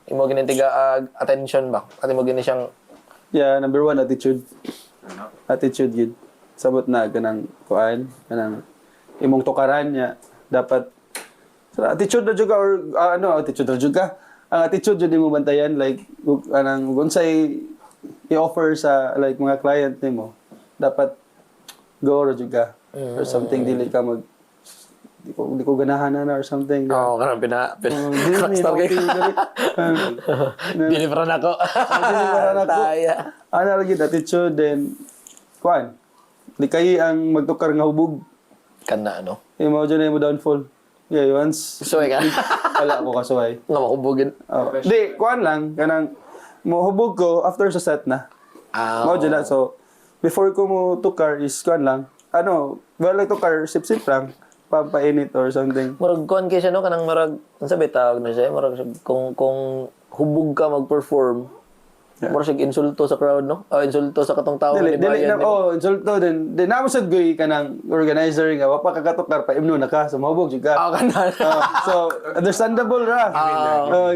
imo gining tigaag attention ba? At imo gini siyang Yeah, number 1, attitude. Attitude yun. Sabot na, kanang kuan, kanang imong tukaran niya, dapat, attitude na dyan ka, or attitude na dyan ka. Ang attitude yun mo bantayan, like, kanang, kung sa'y i-offer sa, like, mga client mo, dapat, go na dyan ka. Or something, dili ka di ko ganahan na or something. oh, kanang rockstar kay. Dili pa rin ako. Taya. Ano lagi attitude then kuan. Di kay ang magtukar nga hubog. Kana ano? Imo dyan na mo downfall. Yeah, once Suway ka. wala ko kasuway. Nga makubugin. Oh. Di, kuan lang kanang mo hubog ko after sa set na. Mao dyan na. So before ko mo tukar is kuan lang. Wala tukar sip-sip lang. Pampainit or something. Murag kuan kay siya no kanang murag unsa ba tawag na siya? Murag kung hubog ka mag-perform. Murag sig insulto sa crowd no? O insulto sa katong tao Dili ni bayan. insulto din. Di na mo sad goy kanang organizer nga wa pa kakatukar pa imno na ka so mahubog jud ka. Kana. So understandable ra.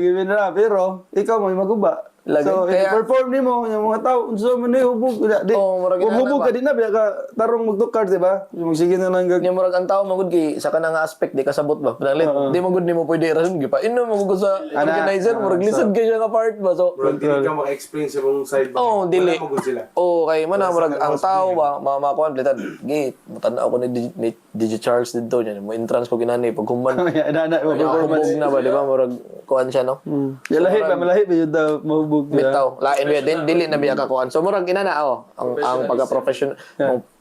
Given ra pero ikaw may maguba. Lagi. So Kaya- i-perform nimo yung mga tao unsa man ni hubog di. Oo, murag Kung hubog inana ka ba? di na biya ka tarong magtukar di ba? Yung sige na lang gag. Nya murag ang tao magud kay sa kanang aspect di kasabot ba. Pinalit di magud nimo pwede rason gi pa. Inno magud sa organizer murag lisod kay siya nga part ba. So Bro, hindi ka maka-explain sa mong side ba? oh, dili. Wala magod sila. Oh, kay man murag ang tao ba makuan blitan. Git, mutan ako ni DJ Charles dito nya. Mo entrance ko ginani pag human. Ana performance. Hubog na ba di ba murag kuan siya no. Ya lahi ba malahi ba yun daw mahubog diba? Bitaw, lain ba dili na biya ka kuan. So murag inana ang pagka-professional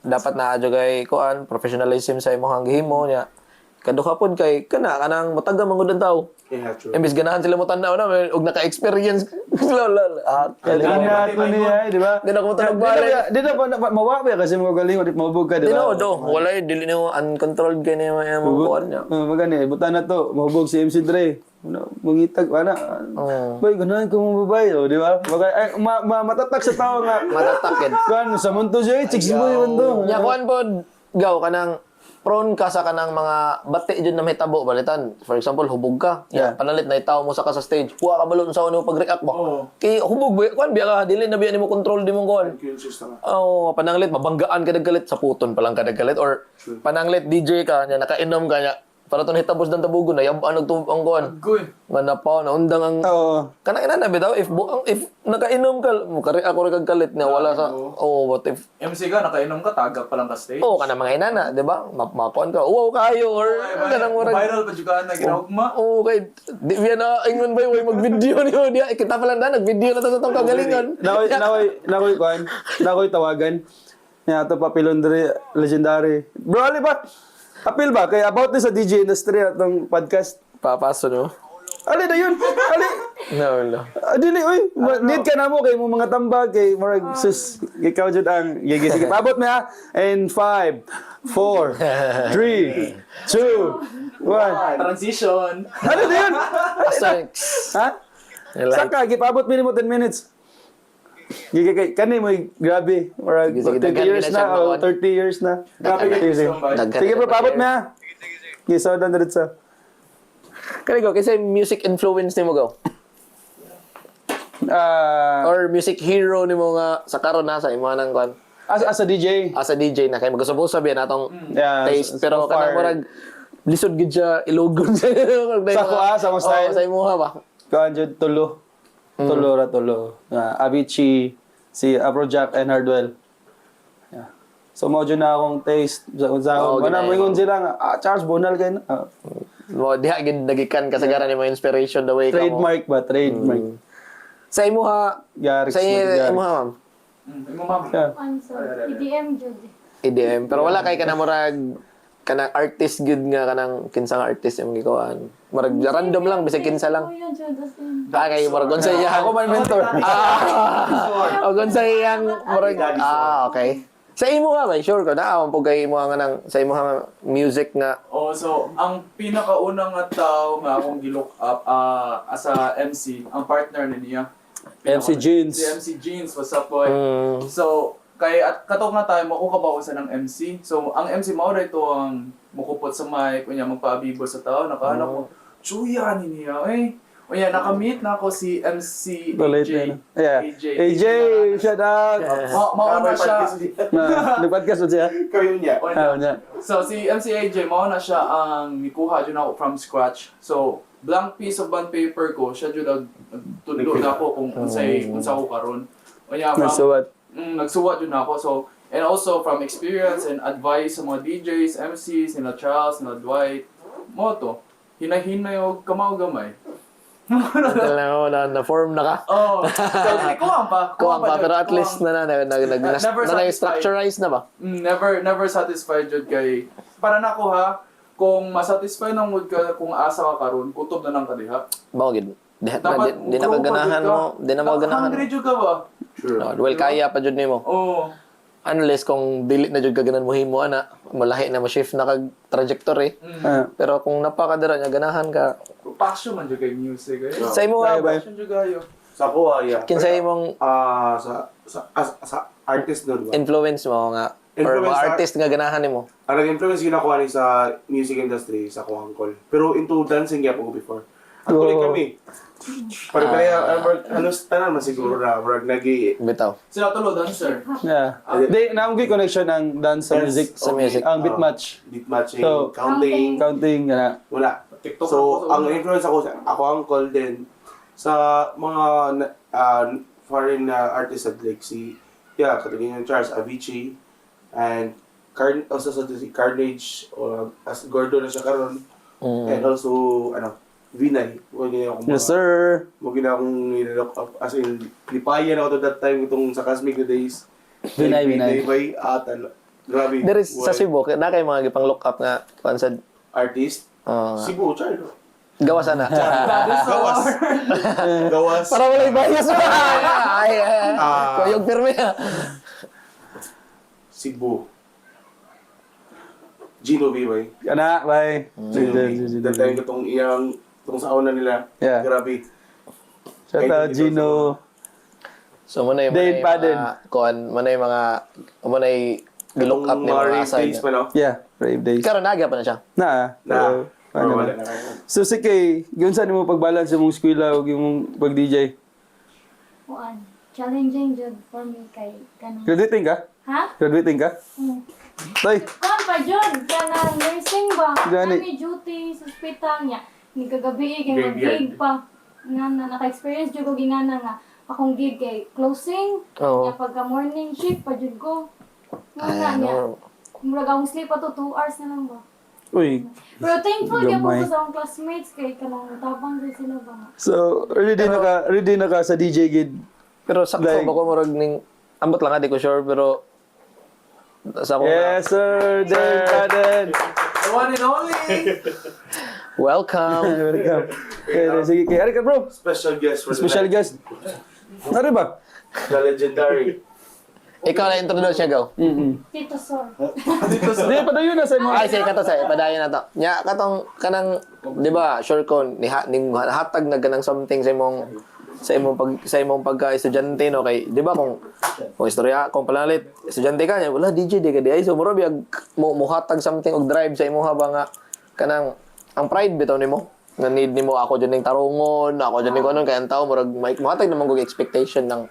dapat na adyo kay kuan, professionalism sa imong gihimo nya. Kaduha pod kay kanang mataga mangud ang tao. Yeah, true. Imbis ganahan sila mo tanaw na og naka-experience. Kaya ko niya, di ba? Di na ko matulog balay. Di na ba mawabi kasi mo galing di mahubog ka, di ba? Tinood walay dili nimo uncontrolled kay niya mga kuan niya. Magani, buta na to, mahubog si MC Dre. Mangitag, Bay, ganahan ko mong babae, di ba? Matatak sa tao nga. Matatakid. Kan, sa munto siya, chicks mo yun to. Nya kuan pod gaw kanang prone ka sa kanang mga bati jud na mahitabo balitan. For example, hubog ka. Yeah. Panalit na itaw mo sa ka sa stage. Kuha ka balon sa ano pag-react ba. Oo. Kay hubog ba kuan biya ka dili na biya nimo control di mo kuan. Conscious na nga. Oh, pananglit mabanggaan ka daggalit sa puton pa lang ka daggalit or pananglit DJ ka nya nakainom ka nya para ton hitabos dan tabugon na yabaan nagtubang kuan. Goy. Manapaw na undang ang Oo. kana ina na bitaw if nakainom ka mo kari ako rin kalit na wala sa what if MC ka, nakainom ka, tagak pa lang ka stage. kana mga inana di ba makuan ka wow kayo or kanang murag Viral pa juga na ginahugma. okay di biya na ingon ba way mag-video niyo dia kita pa lang nag-video na ta sa tong kagalingan Nakoy kuan, nakoy tawagan. Nya to Papilon Dre, legendary. Bro, ali ba? Apil ba? Kaya about this sa DJ industry atong podcast. papaso no Ali na yun. Ali. no Dili, uy. Need ka na mo kay mo mga tambag kay Marag sus. Ikaw jud ang sige paabot mi ha. And 5, 4, 3, 2, 1. Transition. Ano na yun? thanks Ha? Saka gipabot minimum 10 minutes. Gigi kay kani mo grabe. Marag Sige, 20 daghan years gina siya na o makuha. 30 years na. Grabe Sige, kayo. sige. Daghan Sige na bro, siya. paabot mi ha. Sige, so done sa. kani ko kasi music influence nimo go or music hero nimo nga sa karon na sa imo nang kuan As a DJ. as a DJ na kay magsubo sabihan atong Yeah, taste so pero far- kanang murag lisod gid siya ilogon sa Sa mo style? sa imuha ba. Kuan jud tulo. Tulo ra tulo. Avicii, si Afrojack and Hardwell. Yeah. So mo jud na akong taste sa Oo, akong ginaya ingon mo. sila nga Charles Bonal kay na. Mo diha gid nagikan kasagaran nimo inspiration the way ka mo. Trademark ba? Trademark. Sa imuha Garix sa Garix. imuha ma'am. Imo ma'am. Yeah. Ano sa EDM jud. EDM pero wala kay kanang murag kanang artist good nga kanang kinsang artist imong gikuan. Murag random lang bisag kinsa lang. Kuya jud as in. Kay murag unsa iya. Ako man mentor. O unsa iyang murag okay. Sa imo nga ba sure ko na po kay imo nga nang sa imo nga music nga Oh, so ang pinakaunang nga tao nga akong gilook up as a MC, ang partner ni niya. MC Jeans. Si MC Jeans, what's up boy? mm, So, kay at katong nga tayo makukabausan ng MC. So, ang MC mao ra ito ang mukupot sa mic, unya magpaabibo sa tao, nakahanap ko. Chuya ni niya, eh. Unya nakamit na ako si MC Balait AJ. na. Yeah. AJ, shout out. Mauna siya. Nag-podcast mo siya? Kayo niya. Ah, niya. So, si MC AJ, mauna siya ang nikuha dyan ako from scratch. So, blank piece of bond paper ko, siya dyan nagtudlo na ako kung unsa ko karon. Unya, Nagsuwat. nagsuwat yun ako. So, and also from experience and advice sa mga DJs, MCs, nila Charles, nila Dwight, mo to, hinahinay o kamaw gamay. na form na ka. Oh, so, kuwang pa. Kuwang pa pero at kuwang. least na Never satisfied. structureize na ba? Never satisfied jud kay para nako ha kung masatisfy ng mood ka kung asa ka karon kutob na lang ka diha. Mao gid. Di Dapat na kaganahan mo, di na mo ganahan. Hungry jud ka ba? Sure. No, well kaya pa jud nimo. Oo. Unless kung dili na jud kaganan mo himo ana, malahi na mo shift na kag trajectory. Ah. Pero kung napakadara nya ganahan ka, Passion man jud kay music eh. sa imo nga ba? Passion jud kayo. Sa kuha, yeah. Kinsa imong Sa artist no, diba? influence mo nga or Influence mga sa- artist nga ganahan nimo? Ang nag-influence ginakuha ni sa music industry sa kuha uncle. Pero into dancing gyapon ko before. At kulit kami. Pare-pareha, ano, tanan man siguro na, murag nagi Bitaw. Sila tulo dancer. Yeah. Di, naamgoy connection ng dance sa Dance. music. Sa music. Ang beat match. beat matching, So, counting, Counting, gana. wala. TikTok So, ako. ang influence ako uncle din sa mga foreign artists at like katulad ng Charles Avicii and also sa si Carnage as Gordo na siya karon and also Vinay. Wag niya akong Yes, sir. Wag na akong nilook up as in lipayan ako to that time itong sa Cosmic na days. Vinay, Vinay. Vinay grabe. There is sa Well, Cebu, na kay mga gipang look up nga kansad artist. Cebu, Charlo. gawas ana. Gawas. Gawas. Para wala bias. Ay. Kuyog pirmi. Cebu. Gino Vivoy. Kana, bye. That time itong iyang itong sauna nila. Yeah. Grabe. Shout out, Gino. So mo na yung Dane Padden. kuan, mo na yung mga mo na yung look up ni mga mga race aside. days pa, no? Yeah, Brave Days. Karon naga pa na siya. Na. Na. Ano Wala na. na kayo. So, sige, yun saan mo pag-balance yung eskwela o yung pag-DJ? Kuan. Challenging jud for me kay kanang. Graduating ka? Ha? Graduating ka? Tay, Kuan pa jud kanang nursing ba? Gani. Kami duty sa hospital niya. Ni kagabi kay Graveyard. mag-gig pa. Nga na naka-experience jud ko gingana nga akong gig kay closing. Oo. Nya pagka morning shift pa jud ko. Nga Ay, niya. no. Murag akong sleep pa to 2 hours na lang ba. uy. Pero thankful gyud Gamay. ko sa akong classmates kay kanang tabang jud sila ba. So, ready na ka sa DJ gid. Pero sakto Like- ba ko murag ning ambot lang di ko sure pero sa ako Yes, sir. Dave Padden. The one and only. welcome. Welcome. Okay, sige. Kaya ka, bro. Special guest for Special the night. guest. Ano ba? The legendary. Ikaw na introduce niya go. Tito Sor. Hindi, padayon na sa mo. Ay say kato say padayon na to. Nya katong kanang di ba sure ko ni hatag na ganang something sa imong pagka estudyante no kay di ba kung istorya kung palalit estudyante ka nya wala DJ di ka di ay so mura biyag mo hatag something og drive sa imuha ba nga kanang ang pride bitaw nimo nga need nimo ako dyan ning tarungon ako dyan ning kunon kay ang tao murag may hatag naman kog expectation ng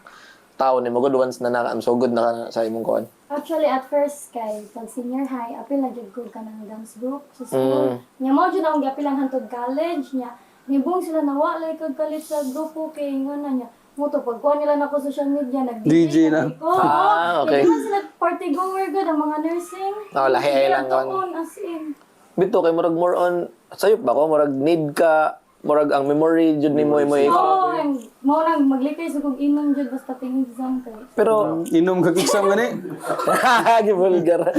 tao ni mo good once na naka so good na ka sa imong kuan. Actually, at first, kay pag senior high, apil na jud ko ka ng dance group sa school. Nya mo jud akong giapilan hantod college nya. Nibong sila nawalay kag kalit sa grupo kay ngana nya. Mo to pag kuha nila na ko social media DJ na. ko. Okay. Hindi man sila party goer good ang mga nursing. Lahi ay lang Kaya kan. tuon, as in. Bito kay murag more on sayop ba ko murag need ka murag ang memory jud nimo imo Oo, and mo nang maglikay sa kong inom jud basta tingin exam kay. pero Inom kag exam gani. gibulgar.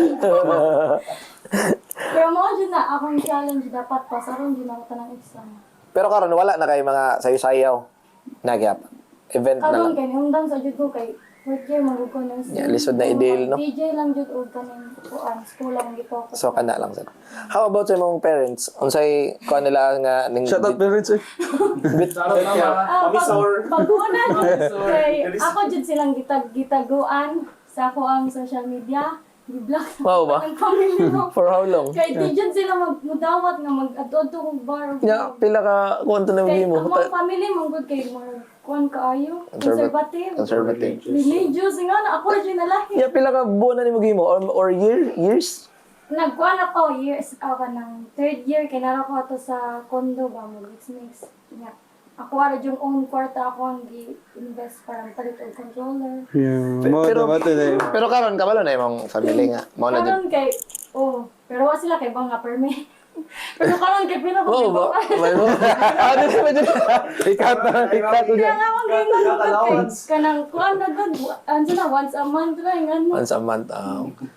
Pero mo jud na akong challenge dapat pasaron jud ako tanang exam. Pero karon wala na kay mga sayo-sayaw. Nagyap. Event na Karon lang. kay hungdan sa jud ko kay fourth year magugko ng Yeah, lisod na ideal, no? DJ lang jud og kaning kuan school lang gito. So kana lang sir. How about sa imong parents? Unsay kuan nila nga ning Shout out parents eh. Pag-una kay ako jud silang gitaguan sa ako ang social media. Gi-block Wow ba? ang family mo. For how long? Kay di jud sila magmudawat nga mag-adto kog bar. Ya, pila ka kuan to nang Kay mo? ang mga family mo good kay mga kuan kaayo, conservative. Conservative. Religious nga na ako jud na lahi. Ya, pila ka buwan na nimo gimo or years? Nagkuhan ako years ako ng third year kay nara ko ato sa condo ba mo mix. Nya. Ako ara yung own kwarta ako ang gi-invest para palit og controller. Yeah, mo dapat eh. Pero karon kabalo na imong family nga. Mao na jud. Karon kay pero wa sila kay bang nga permit. Pero karon kay pila ko. Wow ba? May mo. Ano sa medyo? Ikat Kaya nga akong gingan kanang kuan na gud. Ansa na once a month lang ngano. Once a month.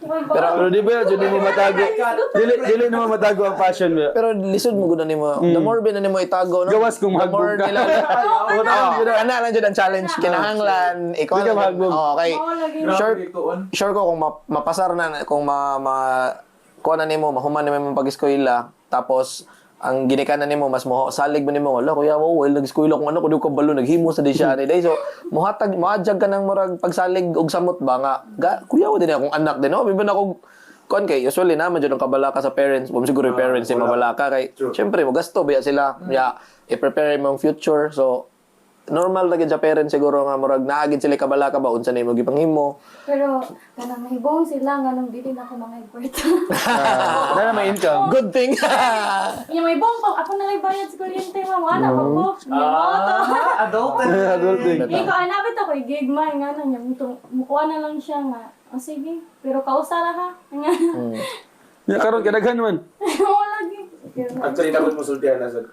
Pero di ba jud mo matago. Dili mo matago ang passion mo. Pero lisod mo gud na nimo. The more ba na nimo itago no? Gawas kung the more magbog ka. nila. Ana lang jud ang challenge kinahanglan. Ikaw Di ka magbog. Okay. Oo lagi. Sure ko kung mapasar na kung kuha na nimo mahuman nimo yung pag-eskwela tapos ang ginikanan nimo mas mo salig mo nimo wala kuya mo well nag-eskwela kung ano kundi ko balo naghimo sa di siya ni day so mohatag ka ng murag pagsalig og samot ba nga kuya mo din akong anak din no biban ako kuan kay usually naman jud ang kabalaka sa parents mo siguro yung parents ni mabalaka kay syempre mo gasto biya sila ya i-prepare mo ang future so normal na gid sa parents siguro nga murag naagid sila kabalaka ba unsa nimo gipanghimo. Pero kanang mahibong sila nga nung dili na ako mga kwarta. Na may income. Good thing. Yung may bong ako na lang bayad sa kuryente mo ana pa ko. Adulting. Ikaw anapit ako gig man nga na niya mukuha na lang siya nga. Sige, pero kausara ha. Nga. Ya karon kadaghan man. Oo lagi. Actually, dapat mo sultihan na sa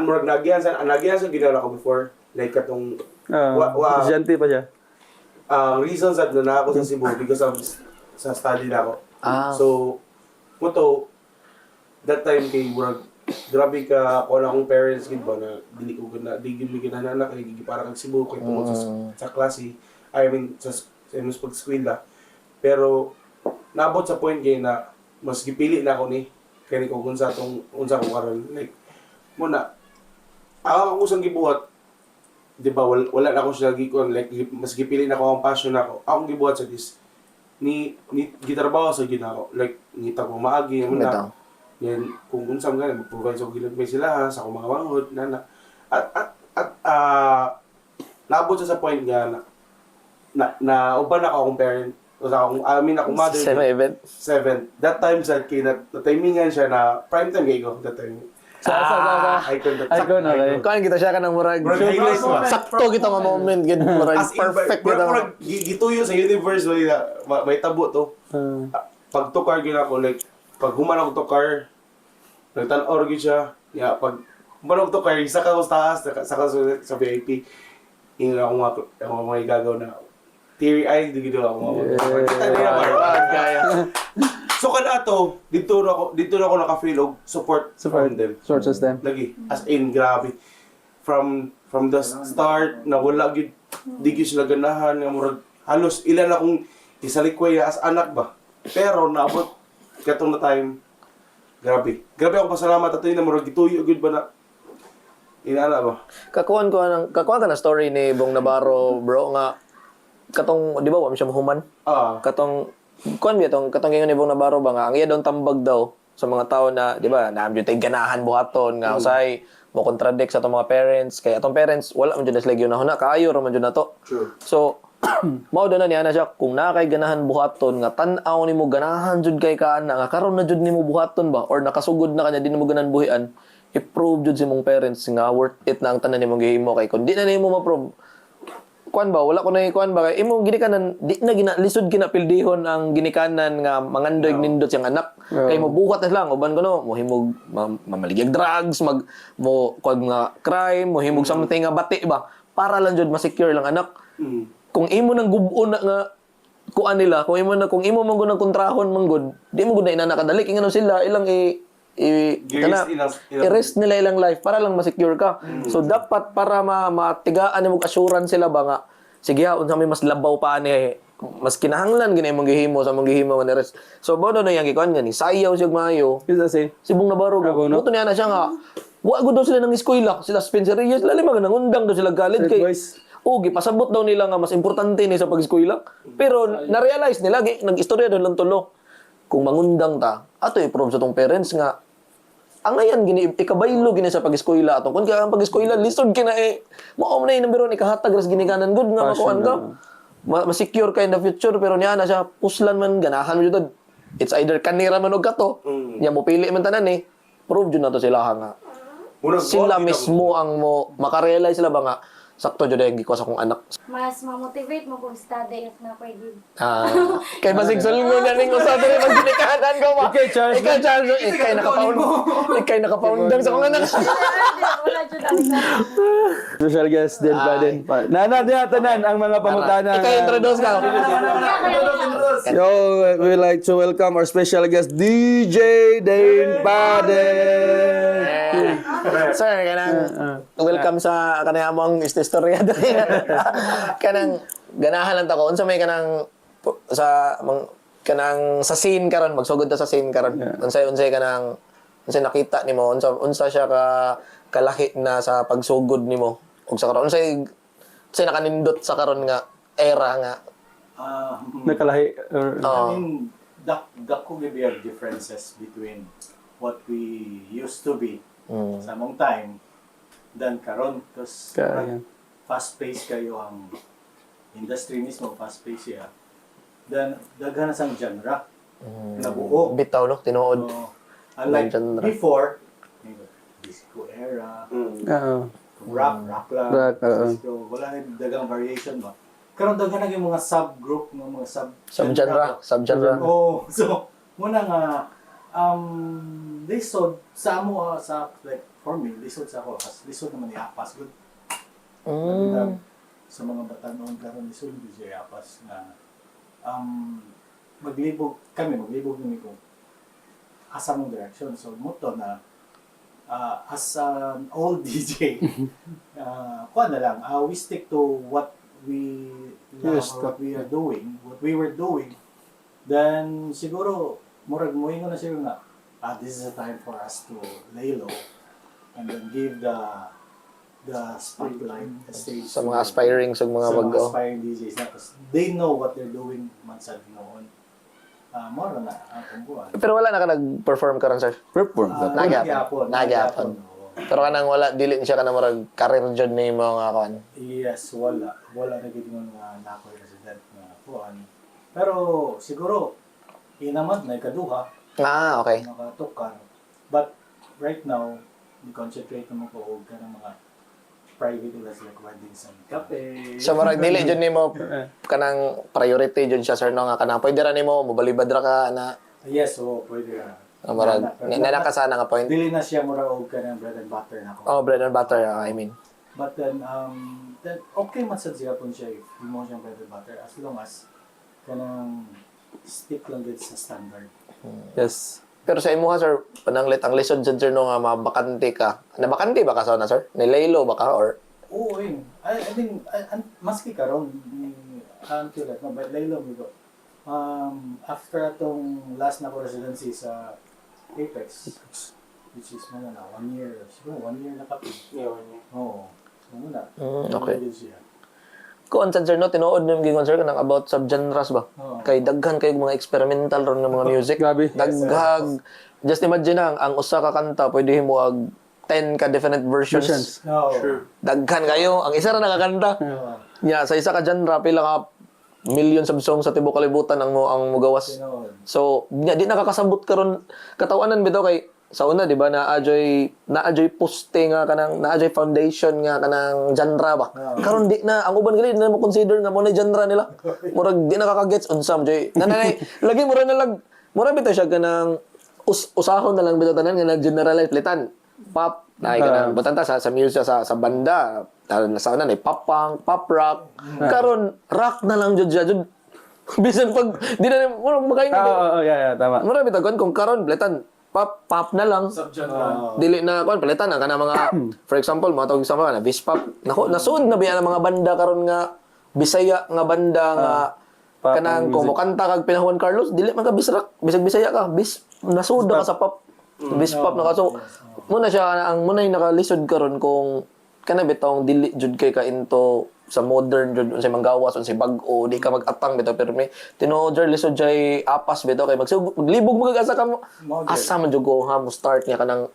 murag nagyan sa ginawa ko before like katong Estudyante pa siya. reasons that na ako sa Cebu because of sa study na ako. So muto that time kay murag grabe ka ako na akong parents gid ba na dili ko na di gid mi ginahana kay para kag Cebu kay tungod sa klase I mean sa mas pag-eskwela. Pero naabot sa point kay na mas gipili na ako ni kani ko unsa ko karon like muna ako usang gibuhat di ba wala na ako siya gikon like mas gipili na ako ang passion nako akong gibuhat sa this ni gitrabaho sa gid ako like ngita ko maagi muna yan kung unsam gani provide sa gilid may sila sa akong mga manghod nana at naabot sa point nga na uban ako akong parent o sa akong akong mother 7 that time sa kina na timingan siya na prime time kay ko that time icon okay. Kuan kita siya kanang murag sakto kita nga moment gid murag perfect kita. Murag gituyo sa universe may tabo to. Pag tukar gyud ako like pag human ako tukar nagtan-or gyud siya. Ya pag human ako tukar isa ka taas saka sa VIP. Ingon ako mga gagaw na teary eye dito ako. Kita nila kaya. So kada ato dito na ako naka-feel og support from them. Support system. Lagi as in grabe from the start na wala gid di gyud sila ganahan nga murag halos ilan akong isalikway as anak ba pero naabot katong na time grabe ako pasalamat ato na murag gituyo gud ba na inana ba Kakuan ka na story ni Bong Navarro bro nga katong di ba wa siya mahuman? Katong kuan biya katong ingon ni Bong Navarro ba nga ang iya daw tambag daw sa mga tao na di ba naam jud tay ganahan buhaton nga usay mo contradict sa atong mga parents kay atong parents wala man jud sila gyud na kaayo ra man jud nato. True. So Mao na niya na siya kung na kay ganahan buhaton nga tan-aw nimo ganahan jud kay kaana nga karon na jud nimo buhaton ba or nakasugod na kanya di nimo ganahan buhian i-prove jud sa imong parents nga worth it na ang tanan nimong gihimo kay kun di na nimo ma-prove kuan ba wala ko na kuan ba kay imong ginikanan di na lisod kinapildihon ang ginikanan nga mangandoy nindot siyang anak kay mo buhat na lang uban ko no mo himog mamaligyag drugs mo kuan nga crime mo himog something nga bati ba para lang jud ma-secure lang anak kung imo nang gubo na nga kuan nila kung imo man gud nang kontrahon man gud di mo gud na inanakadali kay ngano sila ilang i-rest nila ilang life para lang ma-secure ka. So, dapat para matigaan mo assurance sila ba nga, sige ha, unsa may mas labaw pa ni, mas kinahanglan gina mong gihimo sa mong gihimo nga rest. So, bono na yung gikuan gani, sayaw siya maayo. Isa say. Sibong nabarog. Buto niya na siya nga, wa gud daw sila ng eskwela, sila Spencer Reyes, lalim nga nangundang daw sila college kay. Gipasabot daw nila nga mas importante ni sa pag-eskwela. Pero na-realize nila, nag-istorya doon lang tulo. Kung mangundang ta, ato i-prove sa tong parents nga, ang ayan gini ikabaylo gini sa pag-eskwela ato kun kaya ang pag-eskwela lisod kina mao na number 1 ikahatag ras ginikanan good nga makuan ka ma-secure ka in the future pero niya na siya puslan man ganahan mo jud it's either kanira man og kato nya mo pili man tanan prove jud nato sila nga sila mismo ang mo makarealize sila ba nga sakto jud ang gikuha sa akong anak Mas ma-motivate mo kung study if na pwede. kay basig sulungon na ning usa diri pag ginikanan ko ba ikay nakapoundang sa akong anak Wala dyan ang Special guest din pa din. Nana niya tanan ang mga pangutana. ikay introduce ka Yo, we like to welcome our special guest DJ Dane Paden. Sir, kanang welcome sa kanang among istorya dali. Kanang ganahan lang ta ko unsa may kanang kanang sa scene karon magsugod ta sa scene karon. Unsay kanang unsay nakita nimo unsa siya kalaki na sa pagsugod nimo ug sa karon unsay nakanindot sa karon nga era nga Nakalahi. I mean, dako gyud are differences between what we used to be sa mong time than karon because fast-paced kayo ang industry mismo, fast-paced siya. Then, daghan na sang genre na buo. bitaw no tinuod. So, unlike genre. before, disco era, rock lang, Rock, disco, wala na dagang variation ba. Karon daghan na yung mga subgroup ng mga Subgenre. so muna nga lisod sa amo sa like for me lisod sa ako kas lisod naman iapas good. Sa mga bata noon karon lisod di siya iapas na maglibog kami kung asa mong direction so moto na as an old DJ kuha na lang we stick to what we love or what we were doing, then siguro murag moingon na siguro nga this is a time for us to lay low and then give the spotlight the stage Sa mga aspiring sa mga sa mga bago. aspiring DJs na kasi they know what they're doing man sa noon. Moro na ang kumbuan. Pero wala na ka nag-perform karon sir. Perform. Nagyapon. Pero kanang wala dili siya kanang murag career jud ni mga kuan. Yes, wala na gid nga nakoy resident nga kuan. Pero siguro inamat na ikaduha Okay. makatukar. But right now, i-concentrate naman ko og kanang mga private events like weddings and cafe. So murag dili jud nimo kanang priority jud siya sir no nga kanang pwede ra nimo mobalibad ra ka na Yes, pwede na. murag nana sana nga point. Dili na siya mura og kanang bread and butter na ko. Bread and butter I mean. But then okay man sad siya pun siya if mo siyang bread and butter as long as kanang stick lang gid sa standard. Yes. Pero sa imo sir pananglit ang lesson jud sir no nga mabakante ka. Nabakante ba ka sa na sir? Nilaylo ba ka or Oo, I mean, maski karon until that, no, but laylo mi ko. After atong last na ko residency sa Apex, which is muna na 1 year, siguro 1 year na kapi. Yeah, 1 year. Oo, so muna. okay. Yun siya. Kuan sir no tinuod nim gingon sir kanang about subgenres ba? Oo. Kay daghan kay mga experimental ron nga mga music. Grabe. Daghag. Just imagine ang usa ka kanta pwede mo ag 10 ka different versions. Oo. Sure. Daghan kayo. Ang isa ra nakakanta. Nya sa isa ka genre pila ka millions of songs sa tibuok kalibutan ang mo gawas. Sino? So, di nakakasabot karon katawanan bitaw kay sa una di ba na-adjoy poste nga kanang na-adjoy foundation nga kanang genre ba. Karon di na ang uban gali di na mo consider nga mo na genre nila. Murag di nakaka-gets unsa mo joy. Nanay lagi mura na lang mura bitaw siya kanang usahon na lang bitaw tanan nga nag-generalize litan. Pop na kanang batanta sa music sa banda sa una ni pop punk, pop rock. Karon rock na lang jud siya jud. Bisan pag di na murag makaingon. Yeah, tama. Mura bitaw kung karon litan pop na lang. Dili na kon palitan ang kana mga for example mga tawag example na Bispop. Nako nasud na biya ang mga banda karon nga Bisaya nga banda nga pop kanang music. kung mukanta kag pinahon Carlos dili man ka bisrak bisag Bisaya ka nasud ka sa pop. Bispop na ka so muna siya ang muna yung nakalisod karon kung kana bitong dili jud kay ka into sa modern jud unsay manggawas unsay bag-o di ka mag-atang bitaw pero may tinuodger lisod jay apas bitaw kay maglibog magasa ka mo asa man jud ko ha mo start niya kanang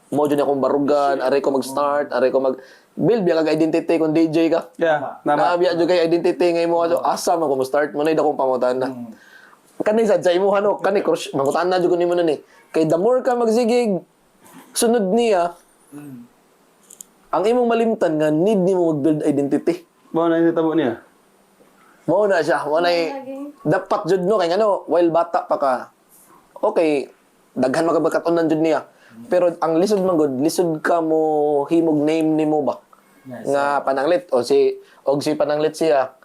mo jud akong barugan are ko mag-start are ko mag build biya kag identity kung DJ ka Yeah, tama. naabiya jud kay identity ngay mo so asa man ko mo start mo na dakong pangutan na kani sa imo hano kani crush mangutan na jud ko nimo ni kay the more ka magsigig sunod niya ang imong malimtan nga need nimo mag-build identity. Mo na nitabo niya. Mao na siya, mo na dapat jud no kay ngano while bata pa ka. Okay, daghan magabakatunan jud niya. Pero ang lisod man gud, lisod ka mo himog name nimo ba? Nga pananglit o si pananglit siya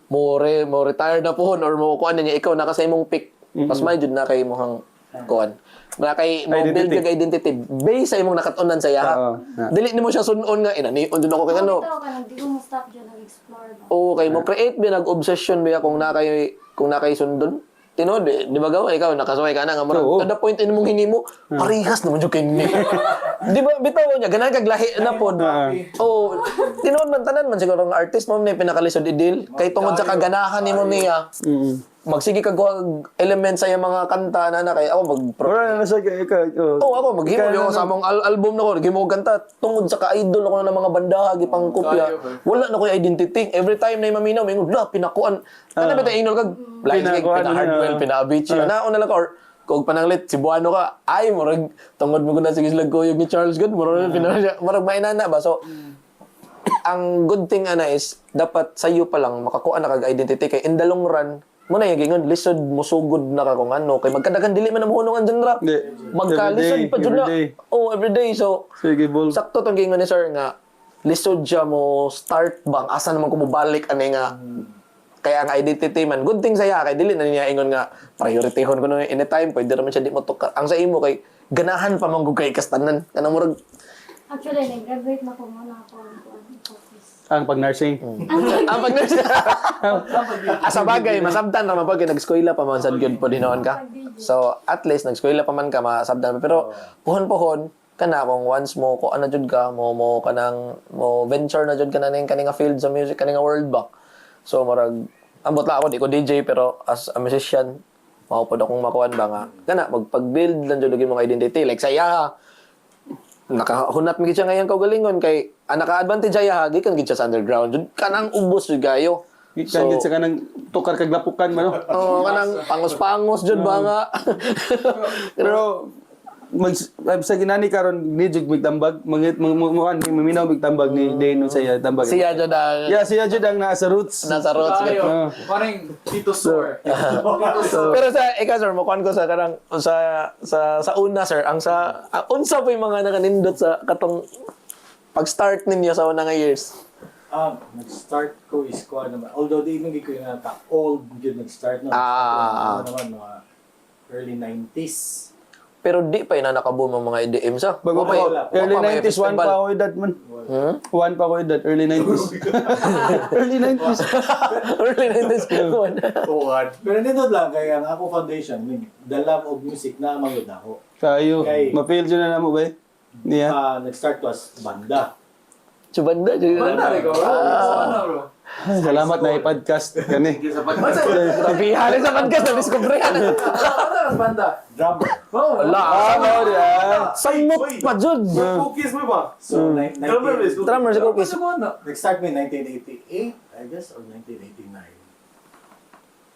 mo retire na pohon or mo kuan niya ikaw naka sa imong pick. Pas may jud na kay imong kuan. Na kay mo build Identity. kag identity based sa imong nakatunan sa iya. Oo. Dili nimo siya sunon nga inanion jud ako kay ano. Bitaw ka nang di ko mo stop dyan nag-explore ba. Oo, kay mo create ba nag-obsession ba kung nakay sundon? Tinod, di ba gawa ikaw nakasuway ka na nga Oo. to the point in mong hinimo, parehas naman jud kay ni. Di ba bitaw niya ganan kag lahi na pod. Oo, tinod man tanan man siguro nga artist mo ni pinakalisod idil kay tungod sa kaganahan nimo niya. Magsige kag element sa iyang mga kanta na kay ako Wala na sa ikaw. ako maghimo yung sa among album nako naghimo og kanta tungod sa ka-idol ako ng mga banda gipang kopya. Wala na ko yung identity. Every time na maminaw mingon la pinakuan. Kana ba inol kag like hardwell pina-Avicii. Nauna lang ka or kung pananglit si Buano ka ay murag tungod mo na sige sila kuyog ni Charles Good murag murag mainana ba so ang good thing ana is dapat sa iyo pa lang makakuha na kag identity kay in the long run mo na yung gingon lisod musugod na ka kung ano kay magkadagan dili man namuhunong ang genre Di. magkalisod pa jud na Everyday. everyday so Sige, bol. sakto tong gingon ni sir nga lisod siya mo start bang asa naman ko mobalik ani nga kaya ang identity man good thing saya kay dili na niya ingon nga priorityhon ko no anytime pwede raman siya di mo tukar ang sa imo kay ganahan pa man gud kay kastanan kanang murag Actually, nag-graduate na ko muna ako ng office. Ang pag-nursing. ang pag asa bagay masabtan ra man pag nag-eskwela pa man sad gyud po dinoon ka so at least nag-eskwela pa man ka masabtan pero puhon kana kung once mo ko ana jud ka mo kanang mo venture na jud ka na ning kaninga field sa music kaninga world ba so marag ambot la ako di ko DJ pero as a musician mao pod akong makuan ba nga kana magpag-build lang jud lagi mga identity like saya nakahunat mi gid siya ngayang kaugalingon kay ang naka-advantage ay gikan gid siya sa underground jud kanang ubos jud gayo Kan gid sa kanang tukar kag lapukan man no. kanang pangos-pangos jud ba nga Pero sa ginani karon ni jud magtambag mukan maminaw magtambag ni Dane saya tambag. siya jud ang Yeah, siya jud ang nasa roots. nasa roots Tayo. Parang Tito Sor. pero sa ikaw sir mo ko sa karang sa una sir ang sa unsa po yung mga nakanindot sa katong pag-start ninyo sa una nga years Nag-start ko is ko naman. Although di nung ko yung old yun nag-start no. Naman mga early 90s. pero di pa ina nakaboom ang mga EDM sa Bago pa wala. early Wala pa may 90s one festival. pa ako edad man. One pa ako edad early 90s. Early 90s. early 90s Tuwad. Pero nito lang kaya ang ako foundation, the love of music na magod ako. Kayo, Okay. ma-feel dyan na mo ba? Niya. Nag-start was banda. Subanda jud Bro. Salamat na i-podcast kani. Tabihan sa podcast na diskubrehan Drummer. wala samot pa jud So, drummer sa cookies nag-start mo in 1988, I guess, or 1989.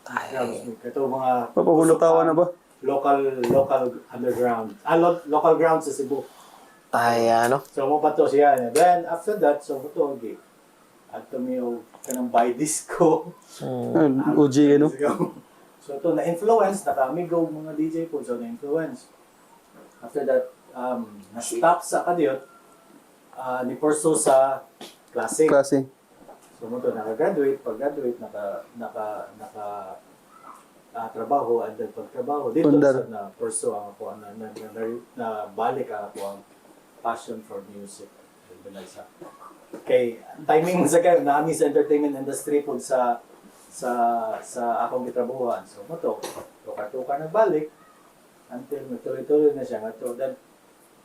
Drums big. Ito mga Papahulatawa na ba? local underground. Local ground sa Cebu. Ay, ano? So mo pa to siya. Then after that, so mo to okay. At tumiyo kanang by disco. OG, ano? So ito na-influence, naka-amigo mga DJ po, so na-influence. After that, na-stop sa kadiyot, ni pursue sa classic. Klase. So mo to, naka-graduate, pag-graduate, trabaho, and then pag-trabaho, dito Undar. sa na-pursue ang ako, na balik ang ako ang passion for music. Kay timing mo sa kayo, naami sa entertainment industry po sa akong gitrabuhan. So mo to, tukar-tukar na balik until magtuloy-tuloy na siya nga to. Then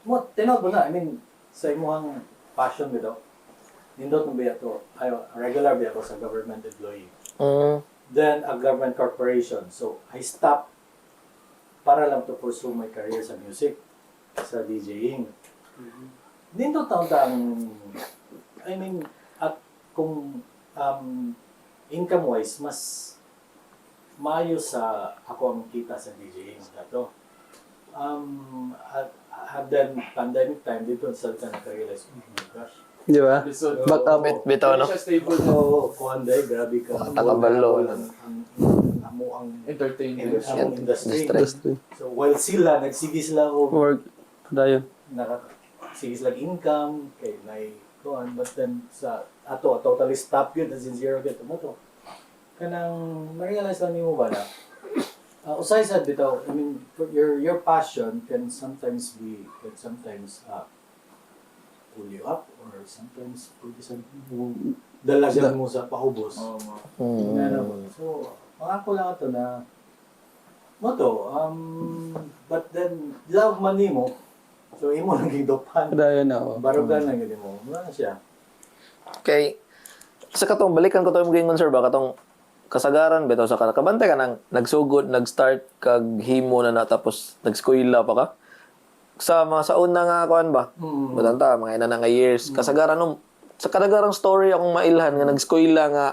mo tinawag mo na, I mean, sa imong passion bitaw. Nindot mo ba to? Ayo, regular ba ako sa government employee. Then a government corporation. So I stopped para lang to pursue my career sa music, sa DJing. Nindot taon I mean, at kung income-wise, mas maayo sa ako ang kita sa DJing dato. At then, pandemic time, dito sa ka nakarealize, oh my gosh. Di ba? Lisod. Back up. Bitaw, no? Hindi siya stable na Oo, kuhanday, grabe ka. Takabalo. Ang entertainment. industry. Industry. So, while sila, nagsige sila o Work. Dayon. sige sila income, kay may kuhan, but then sa ato, totally stop yun, as in zero get mo to. Kanang, ma-realize lang niyo ba na, usay sad bitaw, I mean, your passion can sometimes pull you up, or sometimes pwede sa dalagan mo sa paubos. Oo, ma. Ano, so, mga ko lang ito na, mo to, but then, love man mo, so imo naging dopan. Dayon na, oh. Barugan lang yun mo. Wala na siya. Kay, sa katong, balikan ko to yung gingon, sir, ba? Katong, kasagaran, bitaw sa kabantay ka nang nagsugod, nag-start, kag himo na tapos nag-skwela pa ka. Sa mga sa una nga, kuhan ba? Batanta, mga ina na nga years. Kasagaran, sa kadagarang story akong mailhan, nga nag-skwela nga,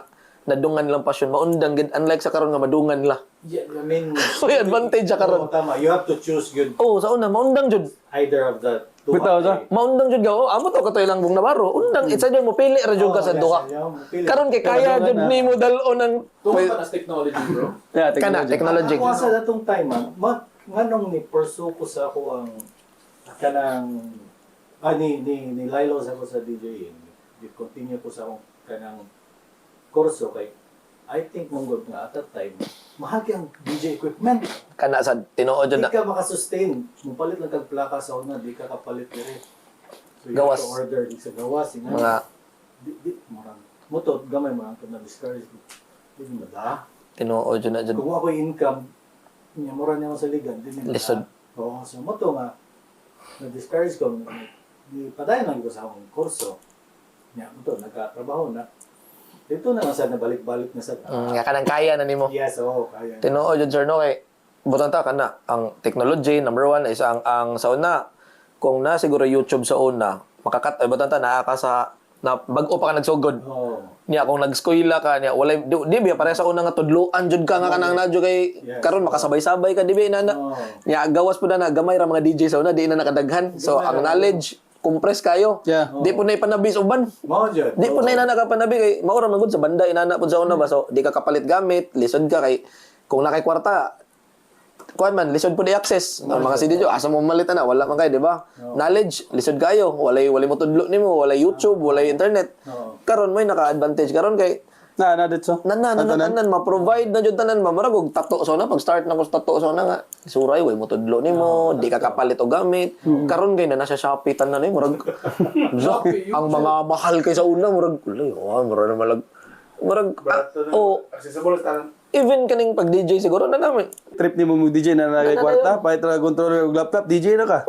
nadungan lang pasyon, maundang, unlike sa karon nga madungan la. Yeah, I mean, May advantage sa karon. tama. You have to choose good Oh, sa una, maundang jud. either of the two. Bitaw sa? Maundang jud ka. Oh, amo to katoy lang bung nabaro. Undang, it's either mo pili ra jud ka sa duha. Karon kay kaya jud nimo dal-o ng Tungkol pa na sa technology, bro. Yeah, kana technology. Ako sa datong time, nganong ni pursue ko sa ako ang kanang ni Lilo sa ko sa DJing. Continue ko sa akong kanang kurso kay I think mong nga at that time mahagi ang DJ equipment. Kana sa tinuod jud Di na. ka makasustain. Mupalit lang kag plaka sa una, di ka kapalit dire. So you Gawas. have to order di sa gawas. Mga di murang mutot gamay mo ang na discourage. Di mo da. tinuod jud na jud. Kung ako income, niya mura niya sa ligan, di mo Lisod. Oo, so mo to nga na-discourage ko. Di padayon lang ko sa akong kurso. Niya mo to nagkatrabaho na. Dito na lang sa nabalik-balik na sa Nga kanang kaya na nimo. yes, oo, kaya. Tinuod jud sir no kay butan ta kana ang technology number 1 is ang sa una kung na siguro YouTube sa una makakat butan ta naa ka sa na bag-o pa ka nagsugod. Oo. Niya kung nag-eskwela ka niya walay di biya pare sa una nga tudloan jud ka nga kanang nadyo kay Yes. karon makasabay-sabay ka di ba na Oo. niya gawas po na gamay ra mga DJ sa una di na nakadaghan so ang knowledge compress kayo Yeah. di po na ipanabis uban Mao jud. di po na inana ka panabi kay maura man gud sa banda inana po sa una ba so di ka kapalit gamit lisod ka kay kung nakay kwarta kuan man lisod po di access ang mga CD jo asa mo malit na wala man kay di ba knowledge lisod kayo walay mo tudlo nimo walay YouTube walay internet Oo. karon may naka-advantage karon kay Na dito. nanan ma-provide na jud tanan marag og tato so na pag start na ko sa tato so na nga suray way mo tudlo nimo di ka kapalit og gamit karon kay na siya Shopee tanan ni murag ang mga mahal kay sa una murag ulay murag na malag murag Accessible sa even kaning pag DJ siguro na namin Trip ni mo DJ na nagay kwarta, pahit na controller og laptop, DJ na ka.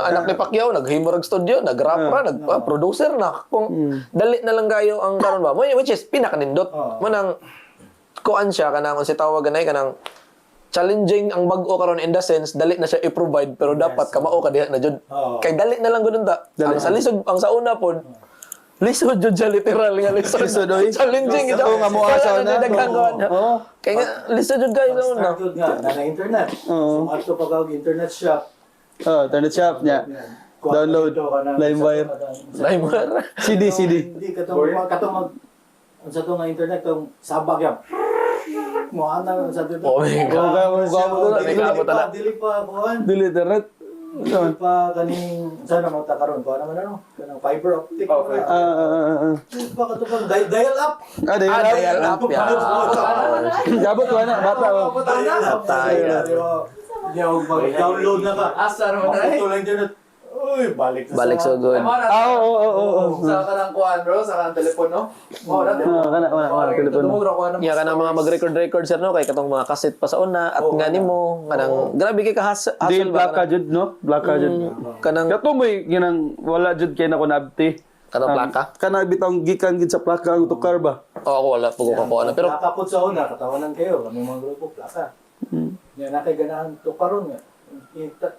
anak ni Pacquiao naghimorag studio nag-rap ra producer na kung dali na lang kayo ang karon ba which is pinakanindot mo nang kuan siya kanang si tawag ganay kanang challenging ang bag-o karon in the sense dali na siya i-provide pero dapat kamao ka diha na jud Oo. kay dali na lang gud ta ang sa lisod ang sa una pod Lisod jud siya literal nga lisod. Lisod, oy. Challenging ito. Oo, nga mo asaw na. Daghang kuan. Oo. Kaya nga lisod jud kayo no. Start yun nga, na internet. Oo. Sumat ko pag internet shop. Oh, internet shop niya. Download. LimeWire. LimeWire. CD. Hindi katong mag unsa to nga internet tong sabag yan. Mo ana sa dito. Oh my God. Dili pa kuan. Dili internet. Dili pa kaning sana mo ta karon kuan naman ano? Kanang fiber optic. Dili pa katong dial up. Dial up ya. Gabot ko na bata. Download na ka. Asa naman na eh. Ito lang dyan. Uy, balik na Balik so good. Oo. Sa kanang kuan bro, sa kanang telepono. Kana Telepono. tumog ra kuan. Iya ka na mga mag-record sir no kay katong mga cassette pa sa una at nga nimo kanang grabe kay ka hassle Di ba plaka jud no? Plaka jud. kanang Kato mo ginang wala jud kay nako nabti. kanang plaka. Kana bitang gikan gid sa plaka ang tukar ba. Ako wala po ko ano pero Plaka po sa una, katawanan kayo. Kami mga grupo, plaka. Yan, nakay ganahan to karon nga.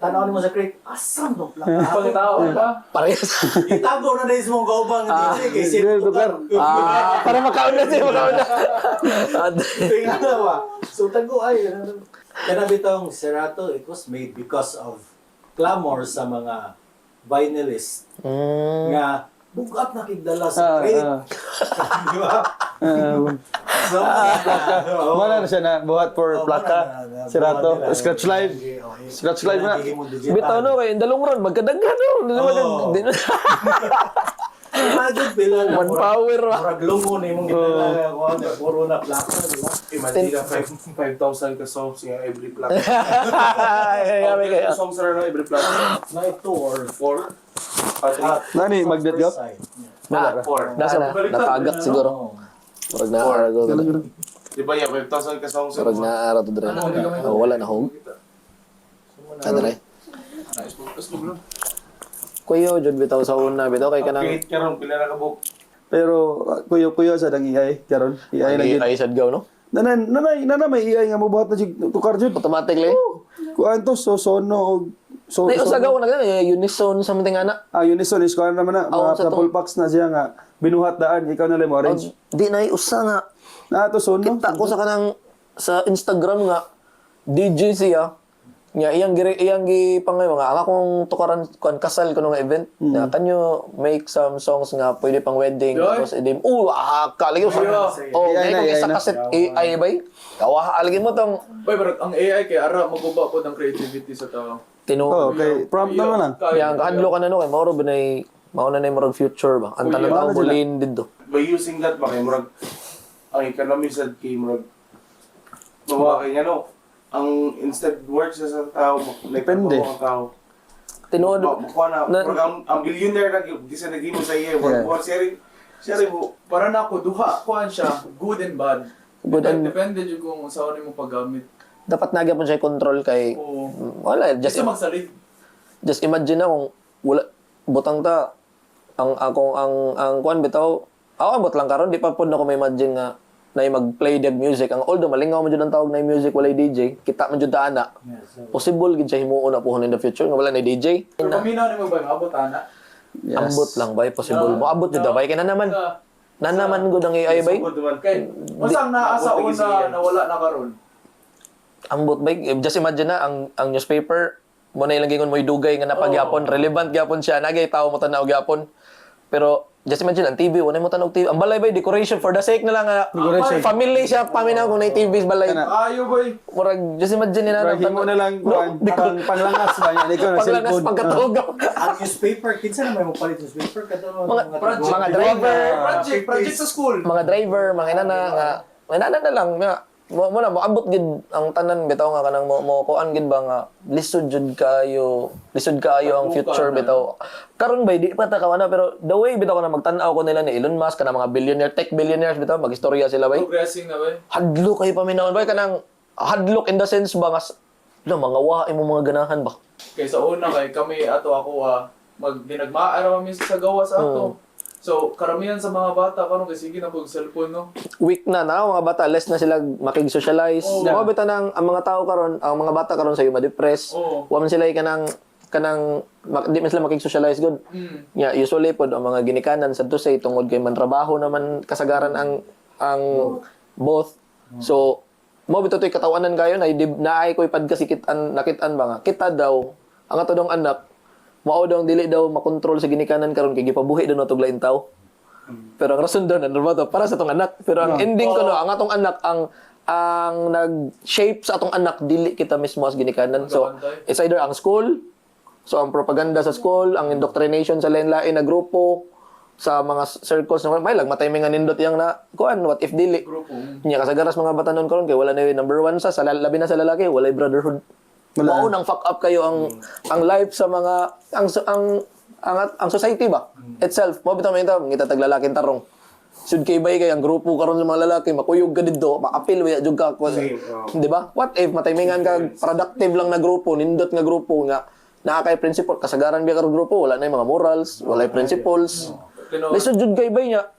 Tanawin mo sa crate, asam no plaka. Pangitaw ba? parehas. Itago na na ismong gaubang DJ kay Sid Tukar. Para makaon na siya makaon na. Tingnan na ba? So tago ay. Kana bitong Serato, it was made because of clamor sa mga vinylists nga bugat na kigdala sa crate. Di ba? So, Wala na siya na buhat for plaka. Serato, Scratch Live. Scratch Live na. Bitaw no kay dalong ron magkadaghan no. Imagine pila na One power ba. murag lungo na imong gitala ko na puro na plaka, di ba? Imagine na 5,000 ka songs nga every plug. Kaya Songs na every plug. Na ito or 4. Nani magnet go? wala. 4. Nasa na nakagat siguro. Murag na ara go. Di ba yan, 5,000 ka songs. Murag na ara to dire. Wala na home. Kadre. Kuyo jud bitaw sa una bitaw kay kanang Update ka ron, pila na ka book. Pero kuyo sa dang AI karon. AI na gid. ay sad gaw no. Nanay may AI nga mo buhat na jig tukar jud. Automatically. Kuan to sono og Nay usagaw na ganun unison something ana. Unison is kuan naman na Oo, sa mga full packs na siya nga binuhat daan ikaw na lang mo orange. Di na usa nga Na to sono. kita ko sa kanang sa Instagram nga DJ siya nga iyang gi pangay mga akong tukaran kuan kasal kuno nga event na kanyo make some songs nga pwede pang wedding tapos edim kalagi sa AI na, kung AI isa na. kaset AI bay kawa alagin mo tong Boy, pero ang AI kay ara maguba po ng creativity sa tao. Oh, okay. Prompt naman lang. yang kahadlo ka na no kay mauro binay mauna na yung future ba ang tanang tao bulin dito By using that, ba kay murag, ang economy sa kay murag, mawa kay ano, ang instead work sa tao, Depende. ang tao. tinuod Bukuha na, murag ang billionaire na, gisa naging mo sa iya, work, siya rin mo, Para na ako duha kuan siya, good and bad. Good and- Depende jud kung sa ano mo paggamit. dapat nagyapon siya control kay Oo. wala Just magsalig. just imagine na kung wala butang ta ang akong ang kuan bitaw ako ambot lang karon di pa pud ako may imagine nga na mag-play the music ang although malingaw man jud ang tawag na music walay DJ kita man jud ta ana possible gid siya himuon na puhon in the future nga wala na DJ Pero paminaw nimo ba maabot ana? ambot lang bay possible mo abot jud bay kay na naman gud ang AI bay sugod naman. Kay masang naa sa Abot lagi siya. una na wala na karon. ambot bay just imagine na ang newspaper mo na ilang gingon mo idugay nga napagyapon relevant gyapon siya nagay tawo mo tanaw gyapon pero just imagine ang TV wala mo tanog TV ang balay bay decoration for the sake na lang nga family siya paminaw kung na TV balay Ayo boy. murag just imagine nila Right, himo na lang kuan panglangas ba yan ikaw na paglangas cellphone. pagkatugaw ang newspaper, kinsa na may mapalit newspaper kato mga driver Project sa school. mga driver mga inana nga inana na lang nga mo na mo abot gid ang tanan bitaw nga kanang mo kuan gid ba nga lisod kayo ang future bitaw karon bay di pa ta kawana pero the way bitaw ko na magtan-aw ko nila ni Elon Musk kana mga billionaire tech billionaires bitaw magistorya sila bay Progressing na ba? hadlok kay paminawon bay kanang hadlok in the sense ba nga mga wae mo mga ganahan ba Kay sa una kay kami ato ako dinagmaara kami sa gawa sa ato. So karamihan sa mga bata karon kay sige na pag cellphone no. weak na mga bata less na sila makig-socialize mo bitaw nang ang mga tao karon ang mga bata karon sayo ma-depress Oo. wa man sila kanang di man sila makig-socialize good. Yeah, usually pod ang mga ginikanan sa say tungod kay man trabaho naman kasagaran ang both. So mo bitoy katawanan kayo naay koy padkasikitan nakitaan ba nga kita daw ang ato dong anak mao daw dili daw makontrol sa ginikanan karon kay gipabuhi daw natog lain tawo. Pero ang rason doon ano ba to para sa atong anak. Pero ang ending ko no ang atong anak ang nag-shape sa atong anak dili kita mismo as ginikanan. So it's either ang school, so ang propaganda sa school, ang indoctrination sa lain-lain na grupo, sa mga circles na may lang matimingan nindot yang na kuan what if dili nya kasagaras mga batanon karon kay wala na yung number one sa labi na sa lalaki wala brotherhood mao nang fuck up kayo ang life sa mga ang society ba itself mo bitaw ngita tag lalaking tarong sud kay bay kay ang grupo karon sa mga lalaki makuyog ka didto maapil wa jud ka di ba what if matimingan ka productive lang na grupo nindot nga grupo nga naa kay principle kasagaran biya ka grupo wala na yung mga morals wala yung principles lisod jud kay bay niya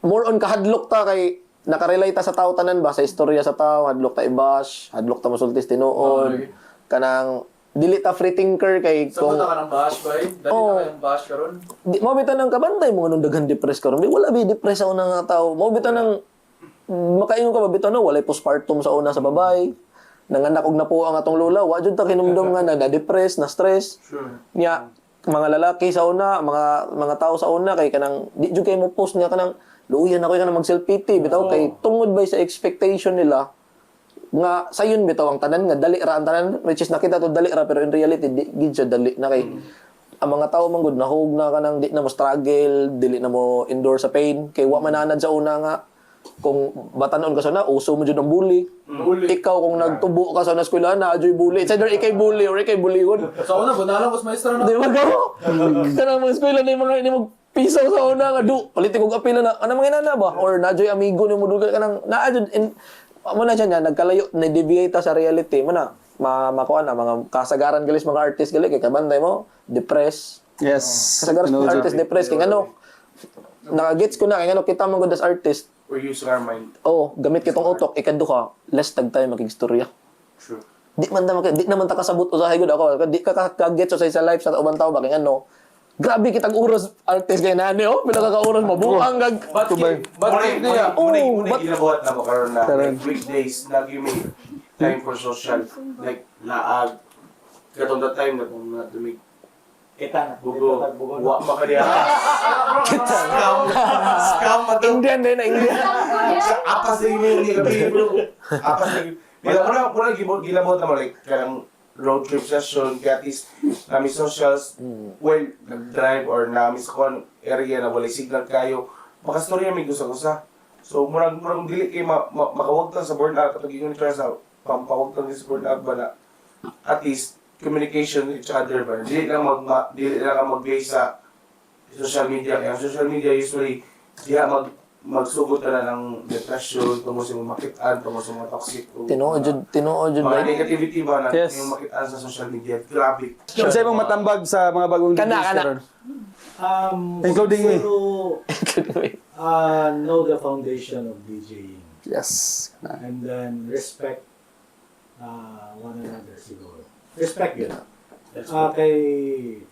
more on kahadlok ta kay nakarelate ta sa tao tanan ba sa istorya sa tao hadlok ta i-bash hadlok ta mosultis tinuon kanang dili ta free thinker kay Kung ka ng bash ba dali na kayong bash karon. Di mo bitan nang kabantay mo nung daghan depressed karon wala bi depressed sa una nga tao mo bitan nang makaingon ka ba bitan no walay postpartum sa una sa babae nanganak og napo ang atong lola wa jud ta kinumdum nga na depressed na stress nya mga lalaki sa una mga tao sa una kay kanang di jud kay mo post nga kanang luyan ako kanang mag self pity bitaw kay tungod ba sa expectation nila nga sayon bitaw ang tanan nga dali ra ang tanan which is nakita to dali ra pero in reality di gid siya dali na kay ang mga tao man gud nahug na kanang di na mo struggle dili na mo endure sa pain kay wa mananad sa una nga kung batanon ka sa na uso mo jud ang bully. Ikaw kung nagtubo ka sa eskwelahan na ajoy bully it's either ikay bully or ikay buligon Sa una bunalang was maestro na. di ba gawo kanang mga eskwela na yung mga ini pisaw sa una nga du palit kog apila na ana mga inana ba or najoy amigo ni mo dugal kanang naa jud mo na siya niya, nagkalayo, na-deviate sa reality mo na, makuha na, mga kasagaran galis mga artist gali, kay kabantay mo, depressed. Yes. Kasagaran mga artist depressed, kaya ano, nakagets ko na, kaya ano, kita mo good as artist. We're using our mind. Oh, gamit kitong utok, ikando ka, less tag tayo makigstorya. True. Di naman ta kasabot usahay gud ako, di ka kagets sa life sa ubang tao ba, kaya ano, grabe kitang uros artist kay nani oh pinakakauros mabuang gag But niya. Muna ginabuhat na mo karon na like, weekdays lagi may time for social like laag katong that time na kung na tumig Kita na. bugo wa makadiya scam mato Indian din na Indian apa sa inyo ni gabi bro apa sa muna ginabuhat na mo like karang road trip session, kaya at least nami socials, well, nag-drive or nami sa kung area na walay signal kayo, makastorya may gusa-gusa. So, murang dili kayo makawag lang sa burnout, kapag yung nito sa pampawag lang sa burnout ba na at least communication with each other ba, dili lang mag-base sa social media. Kaya social media usually, diya magsugod na ng depression, tungo sa mga makitaan, tungo sa mga toxic. tinuod jud Mga ba negativity ba na Yes. yung makitaan sa social media. Grabe. Kasi mong matambag sa mga bagong Kana. karon. Including me. Know the foundation of DJing. Yes. And then respect one another siguro. Respect yun. Kay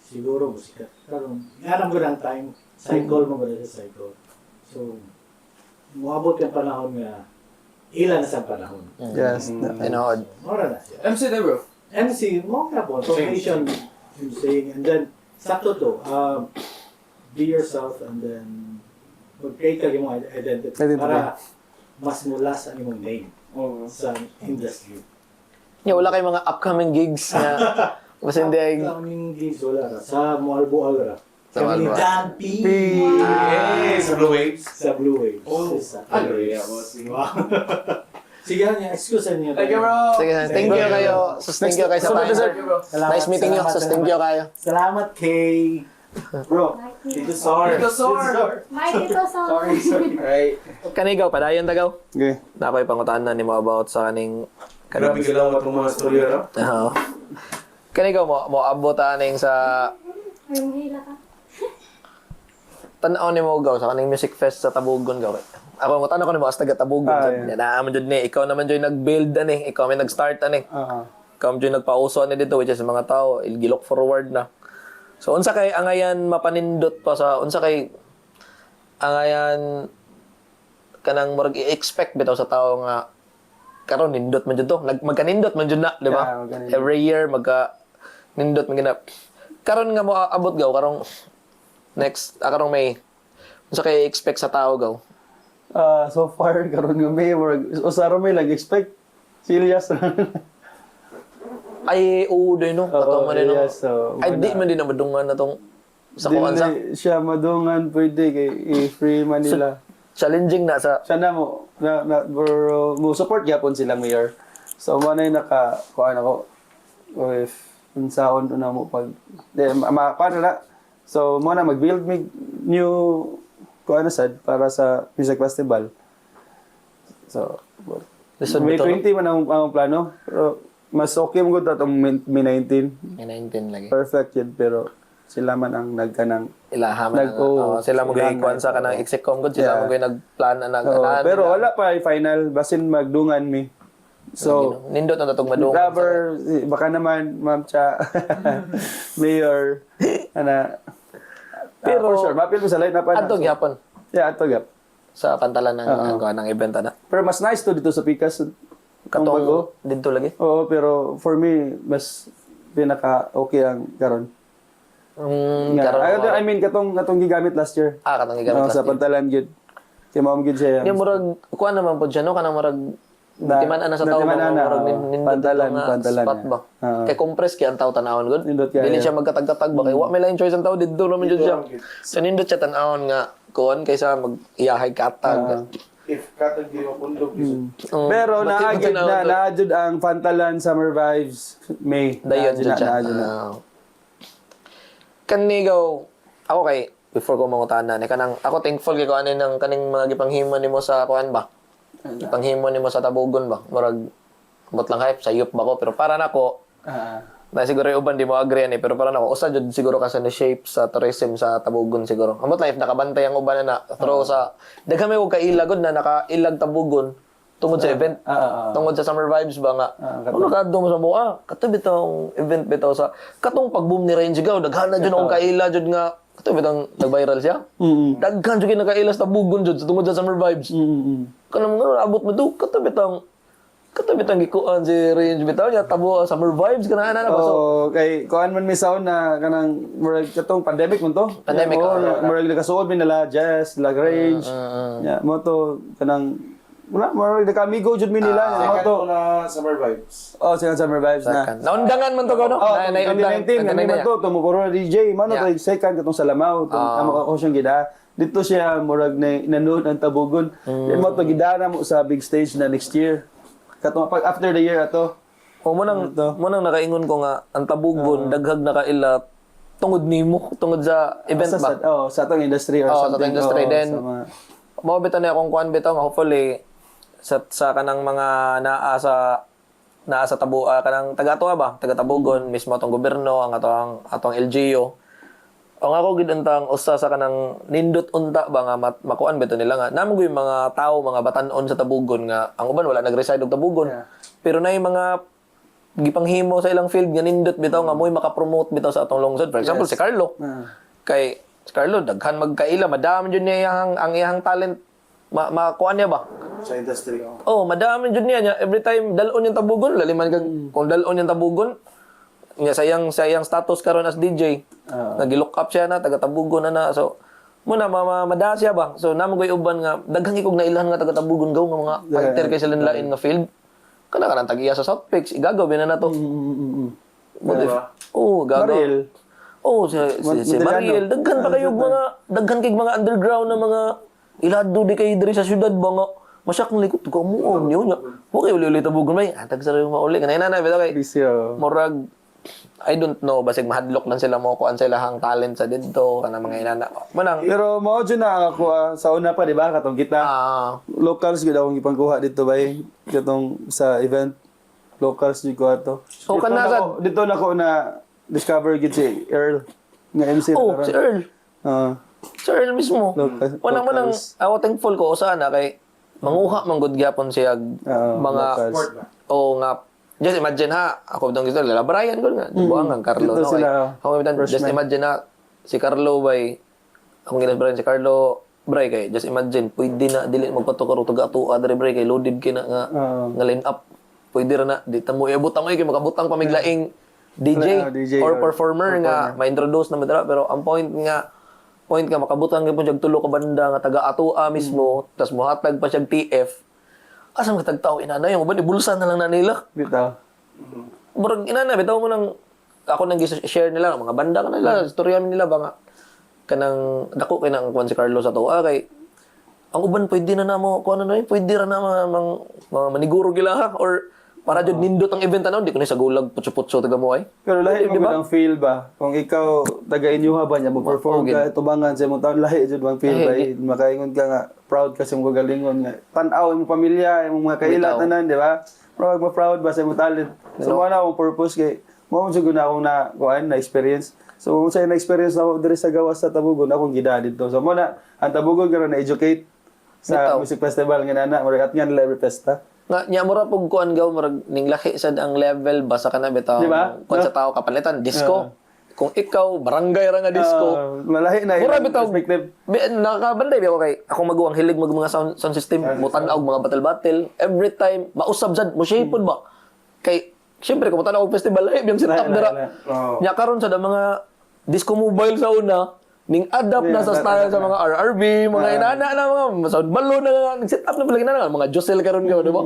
siguro musika. Karon, alam ko ng time, cycle mo ba sa cycle. So, muabot yung panahon nga ilan na sa panahon. Yes. tinuod Mora na siya. MC na bro. MC, mo na po. Foundation, yung saying. And then, sakto to, be yourself and then mag-create ka yung identity para mas mula sa imong name sa industry. nya wala kay mga upcoming gigs na kasi hindi ay Kaming gigs wala na. Sa Moalbo Alra. Sa Kami ni Moalbo. Dan P. Yes, sa Blue Waves. Sa Blue Waves. Sa Sige niya, excuse niya. Thank you bro. sige thank you kayo thank you kayo sa time Thank you bro. nice meeting you thank you kayo Salamat kay Bro. Tito Sor. Tito Sor. May dito sa... Alright. kanigaw padayon tagaw Okay. nakoy pangutanan nimo about sa kaning Grabe ka lang itong mga storya, no? Oo. Kanigaw mo abot aning sa Ay, mahila ka. tan-aw nimo gaw sa kaning music fest sa Tabugon gaw. Ako mo tanong ko nimo as taga Tabugon. Yeah. Naaman jud ni ikaw naman jud nag-build ani, ikaw may nag-start ani. Kam dyan nagpauso na dito, which is mga tao, ilgilok forward na. So, unsa kay angayan mapanindot pa sa, unsa kay angayan kanang murag i-expect bitaw sa tao nga karon nindot man jud to. Magkanindot man jud na, di ba? Yeah, magkanindot. Every year nindot man ginap. Karon nga mo abot gaw karong next karong May. Unsa kay expect sa tao gaw? So far, karon nga may, usaro may nag-expect. Serious. Ay, oo din no. Katong man no. yes, so, Ay di man din na madungan na tong sa kuan sa Dili siya madungan pwede kay i-free man nila. challenging na sa Siya na mo, bro, mo support gyapon sila mayor. So mo na naka kuan ako if unsaon na mo pag paano na. So mo na mag-build me new kuan na sad para sa music festival. So Listen May mo to, 20 man ang plano. Pero mas okay mo gud atong May 19. May 19 lagi. Perfect yun pero sila man ang nagkanang Ilahaman sila mo gay kuan sa kanang execom gud sila Yeah. mo gay nagplan na pero wala pa ay final basin magdungan mi. So nindot na tatong madung. Rubber, baka naman, Ma'am Cha, Mayor, Pero- for sure, mapil mo sa line up. Adto gyapon Yeah, ato gyap. sa pantalan ng event ana. Pero mas nice to dito sa Picas. Katong dito lagi. Oo, pero for me, mas pinaka-okay ang karon. Karon I mean, katong gigamit last year. katong gigamit Sa pantalan, gid. Kaya ma'am gid siya. Yung murag kuan naman po siya no kanang murag timan ana sa tao natiman ana, murag oo. nindot Pantalan, nga pantalan spot niya. ba. Oo. Kay compress kay ang tao tanawon gud. Nindot kaya, Dili yeah. siya magkatag-katag ba kay wa may lain choice ang tao didto naman jud siya. So nindot siya tanawon nga kuan kaysa mag-iyahay katag. If katag di mapundog, Pero Bati- naadjud ang Pantalan Summer Vibes May. Dayon jud siya. Naadjud na. Kanigaw ako kay before ko mangutana ni kanang ako thankful kay ko ani nang kaning mga gipanghimo nimo sa kuan ba. Gipanghimo nimo sa Tabugon ba. Murag bot lang hype sayop ba ko pero para nako na siguro yung uban di mo agree ani pero para nako usa jud siguro kasi ni shape sa tourism sa Tabugon siguro. Amot life nakabantay ang uban na throw sa daghang may og kailagod na nakailag Tabugon tungod sa event. Tungod sa Summer Vibes ba nga. Ano kadto mo sa buha? Kato bitong event bitaw sa katong pag-boom ni Range Gaw daghan na jud ang kaila jud nga kato bitong nag-viral siya. Daghan jud nakaila sa Tabugon jud sa tungod sa Summer Vibes. Kanang nga abot mo do kato bitong gikuan si Range bitaw niya tabo Summer Vibes kana na ba so. Kay kuan man mi sound na kanang murag katong pandemic man to. Pandemic, murag nakasuod mi nala jazz, lag range. Yeah, mo to kanang murag nakamigo jud mi nila. Mo to. na Summer Vibes. Oh, Summer Vibes na. Naundangan man to ko no. Oh, 2019 kami man to tumukuro DJ mano Yeah. to second katong sa Lamaw amo ka ko siyang gida. Dito siya murag na nanood ang Tabugon. Then mo to gidana mo sa big stage na next year. Katong pag after the year ato. O mo nang nakaingon ko nga ang Tabugon daghag nakaila tungod nimo tungod sa event ba. Sa atong industry or Sa something. atong industry. Oo, Then, sa mga- mao bitan na akong kuan bitaw nga hopefully sa kanang mga naa sa kanang taga Atoa ba, taga Tabugon mismo atong gobyerno ang atong LGU. Ang ako gid antang usa sa kanang nindot unta ba nga makuan bitaw nila nga namo yung mga tao, mga batan-on sa Tabugon nga ang uban wala nag-reside og Tabugon. Pero nay mga gipanghimo sa ilang field nga nindot bitaw nga mo'y makapromote bitaw sa atong lungsod. For example, si Carlo. Kay si Carlo daghan magkaila, madami jud niya ang iyang talent makuan niya ba? Sa industry. Oh, madami jud niya every time dalon yung Tabugon, laliman kag kung dalon yung Tabugon. Nya sayang status karon as DJ. Nagi-look up siya na taga Tabugon na. So muna mada siya ba. So namo goy uban nga daghang ikog nailhan nga taga Tabugon gaw nga mga fighter kay sila lain nga field. Kana tagiya sa South Peaks, igagaw na to. Oh, gagaw. Mariel. Oh, si Mariel, daghan pa kayo daghan kay mga underground na mga ilado di kay diri sa syudad ba nga masyak ng likod ko mo niyo nya. Okay uli Tabugon may atag sa yung mauli kanay na bitaw kay Bisyo. murag I don't know basig mahadlok lang sila mo kuan sila hang talent sa didto kana mga inana. Manang Pero mao jud na ako sa una pa di ba katong kita. Locals gid akong ipangkuha dito bay katong sa event. Locals jud ko ato. So, Dito na ko na discover gid si Earl nga MC oh, si Earl. Si Earl mismo. Manang ako thankful ko sana kay manguha man gud gyapon siya mga locals. nga just imagine ha, ako itong gusto, lala Brian ko nga, buwangang Carlo. Dito No, sila, ako just imagine ha, si Carlo bay, akong ginas Brian, si Carlo, Bray kay, just imagine, pwede na, dili magpatukaro, taga-atua, dali Bray kay, loaded kina nga line up. Pwede ra na, di ta mo iabutang mo, makabutang pamiglaing DJ, DJ or or performer nga, ma-introduce na madara, pero ang point nga, makabutang nga po siya tulo ka banda nga taga-atua mismo, tas muhatag pa siya TF, asang katagtao inanay, mo ba, ibulsan na lang na nila. Bitaw. Murag inana, bitaw mo nang, ako nang share nila, mga banda ka nila, storya nila ba nga, kanang dako kay nang kuan si Carlos sa to kay ang uban pwede na namo kuan na pwede ra na mga maniguro gila ha or para jud nindot ang event ano di ko ni sa gulag putso-putso taga mo ay. Pero lahi mo Diba? ang feel ba? Kung ikaw taga-inyuha ba niya, mag-perform ka, tubangan sa imong taon, lahi jud bang feel ba? Makaingon ka nga, proud ka sa imong kagalingon nga. Tan-aw imong pamilya, imong mga kaila tanan, di ba? Proud ba sa imong talent? So, mo na akong purpose kay, mo siguro na akong na experience. So, kung sa'yo na-experience na ako diri sa gawas sa Tabugon, akong gida dito. So, mo na, ang Tabugon ka na-educate sa Bitaw. music festival nga nana, at nga nila every festa. Nga nya mura pug kuan gaw murag ning lahi sad ang level basa kana bitaw. Diba? Kuan sa tao kapalitan disco. Kung ikaw barangay ra nga disco. Malahi na Mura yung bitaw. perspective. Nakabanday ako kay ako maguwang hilig mga sound system, mutan-og mga battle every time mausab sad mo shapon ba. Kay syempre kung mutan-og festival lahi yung setup Lahi, dira. lahi. Nya karon sa mga disco mobile sa una ning adapt na sa style sa mga RRB, mga inana na mga sound balloon na set up na pala inana mga Josel karon gaw, di ba?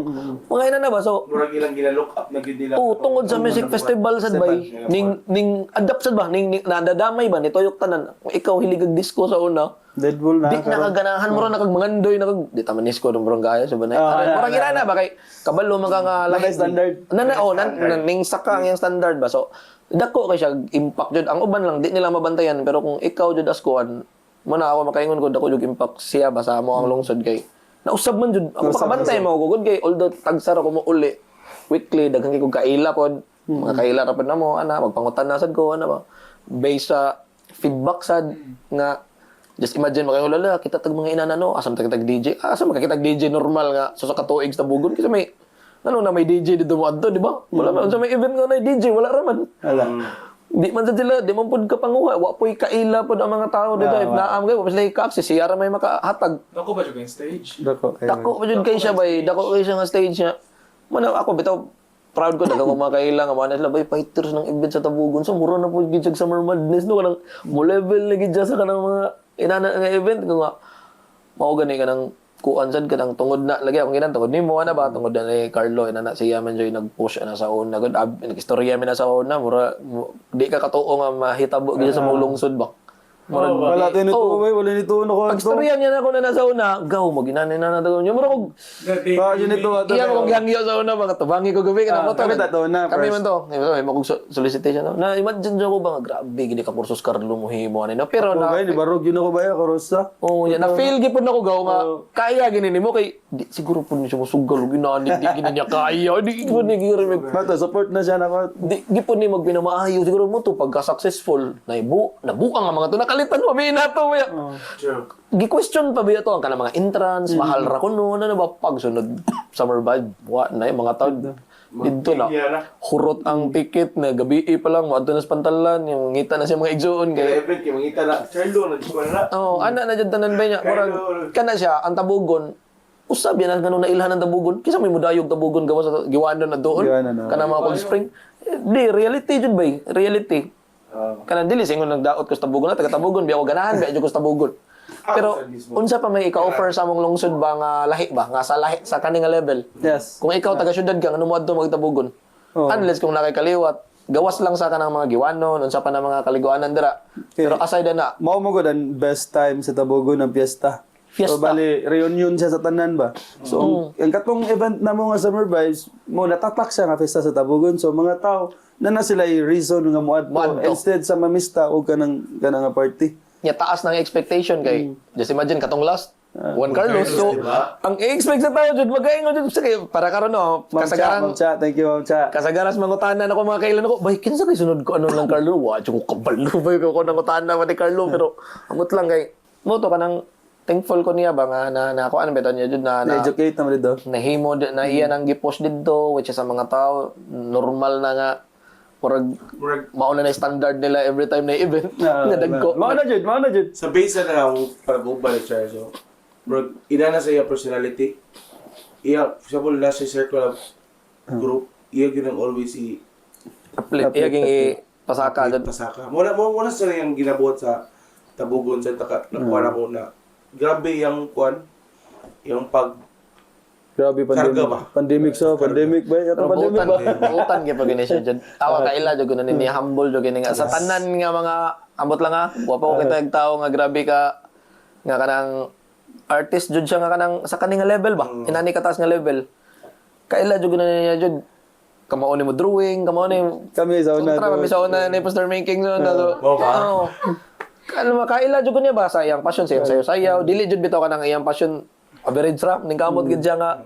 Mga inana ba so Murag ilang gina-look up na gid nila. tungod sa music festival sad bay ning adapt sad ba ning nadadamay ba ni tuyok tanan kung ikaw hilig og disco sa una Deadpool na. di nakaganahan mo ra nakag mangandoy nakag di ta man disco dong barangay sa banay murag inana ba kay kabalo man ka nga lahi standard. ning saka ang standard ba so dako kay siya impact jud ang uban lang di nila mabantayan pero kung ikaw jud as kuan mo na ako makaingon ko dako jud impact siya ba sa mo ang lungsod kay nausab man jud ako makabantay mo gugod kay although tagsara ko mo uli weekly daghang kay kog kaila pod mga kaila ra pod namo ana magpangutan na sad ko ana ba based sa feedback sad nga just imagine makahulala kita tag mga inana no asam tag DJ asam makakita DJ normal nga so sa katuig sa bugon kasi may ano na may DJ dito mo adto di ba wala man sa may event nga na DJ wala ra man Wala. di man sa sila di man pud ka panguha wa poy kaila pud ang mga tao dito if naam kay wa sila ka-access siya ra may makahatag Ako ba yung stage? Dako. dako pa jud kay siya bay dako kay siya nga stage niya man ako bitaw proud ko dagang mga kaila nga man sila bay fighters ng event sa Tabugon so mura na pud gid sa Summer Madness no kanang mo level na gid sa kanang mga inana nga event ko nga mao gani kanang kuan sad kanang tungod na lagi akong ginan tungod nimo ana ba tungod na ni Carlo inana siya man joy nag-push ana sa una gud nagistorya mi na sa una mura di ka katuo nga mahitabo gid sa mulungsod ba mura Wala tayo nito, wala nito no ko. pagstorya niya na ako na nasa una gaw mo ginani na daw niya mura kog Yun ito ato. iya ko gihangyo sa una mga tubangi ko gabi kana mo kami tato na, kami first. man to may mo kog solicitation na imagine ko ba nga grabe gini ka kursus Carlo mo himo ani no pero na Okay, di barog yun ako ba ya karosa? oh ya na feel gipon ako gaw nga kaya gini nimo kay di, siguro pud ni siya musugal og ginani di gini niya kaya di gipon ni giri Mata, support na siya nako. di gipon ni magpinamaayo siguro mo to pagka successful nabuka nga mga to nakalitan mo mi nato ya gi-question pa ba ito ang kanang mga entrance mahal ra kuno ano ba pagsunod summer vibe wa na yung mga taon dito na hurot ang ticket na gabi pa lang mo na sa pantalan yung ngita na siya mga igsuon kay Event kay mangita na Charlo na di ko na. oh ana na jud tanan ba niya murag kana siya ang Tabugon usab yan ang ganung nailhan ng Tabugon kisa may mudayog Tabugon gawa sa giwanan na doon Giwanan, no. kana mga Cold Spring di reality jud ba reality kana dili singon nagdaot ko sa Tabugon na taga Tabugon biya ko ganahan biya jud ko sa Tabugon pero unsa pa may ika-offer sa among lungsod ba nga lahi ba nga sa lahi sa kani nga level Yes. kung ikaw taga syudad ka ano mo adto magtabugon unless kung nakakaliwat gawas lang sa kanang mga giwanon unsa pa na mga kaliguanan dira pero aside na Mao mo gud ang best time sa Tabugon ng piyesta. Fiesta. So bali reunion siya sa tanan ba. So ang katong event na mo nga Summer Vibes mo natatak siya nga fiesta sa Tabugon. So mga tao na sila reason nga moadto Moadto. instead sa mamista og kanang nga party. nya taas ng expectation kay just imagine katong last Juan Carlos so ang i-expect sa tao jud magaingon jud sige para karon no kasagaran Ma'am Cha, thank you Ma'am Cha. kasagaras mangutanan ako mga kailan ako bay kinsa kay sunod ko ano lang Carlo wa jud ko kabalo bay ko nang utanan man ni Carlo pero amot lang kay mo to kanang thankful ko niya ba nga na kuan beton niya jud na Na-educate naman dito. nahimo na iya nang gipost didto which is sa mga tao normal na nga murag mauna na yung standard nila every time na event nga dagko. Mao na jud. Sa base na lang pag-ubal siya. So, bro, ina na sa iya personality. Iya, siya po na sa circle of group. Iya ginang always Iya ging pasaka jud. pasaka. Muna sa yung ginabuhat sa tabugon sa nakuha ko na grabe yung yung Grabe Karga ba? Pandemic ba? Yato pandemic ba? Butan gyud pag ni siya jud. Tawa ka ila jud kuno ni humble jud gini nga sa tanan nga mga ambot lang ha. Wapo ko kita tao nga grabe ka nga kanang artist jud siya nga kanang sa kaning nga level ba. Inani ka taas nga level. Kaila jud na niya jud. Kamao ni mo drawing, kamao ni Kami sa una. kami sa una ni poster making so na do. Oo. Ano makaila jud niya ba sayang passion sayo sayaw dili jud bitaw ka nang iyang passion average rap ning kamot gid siya nga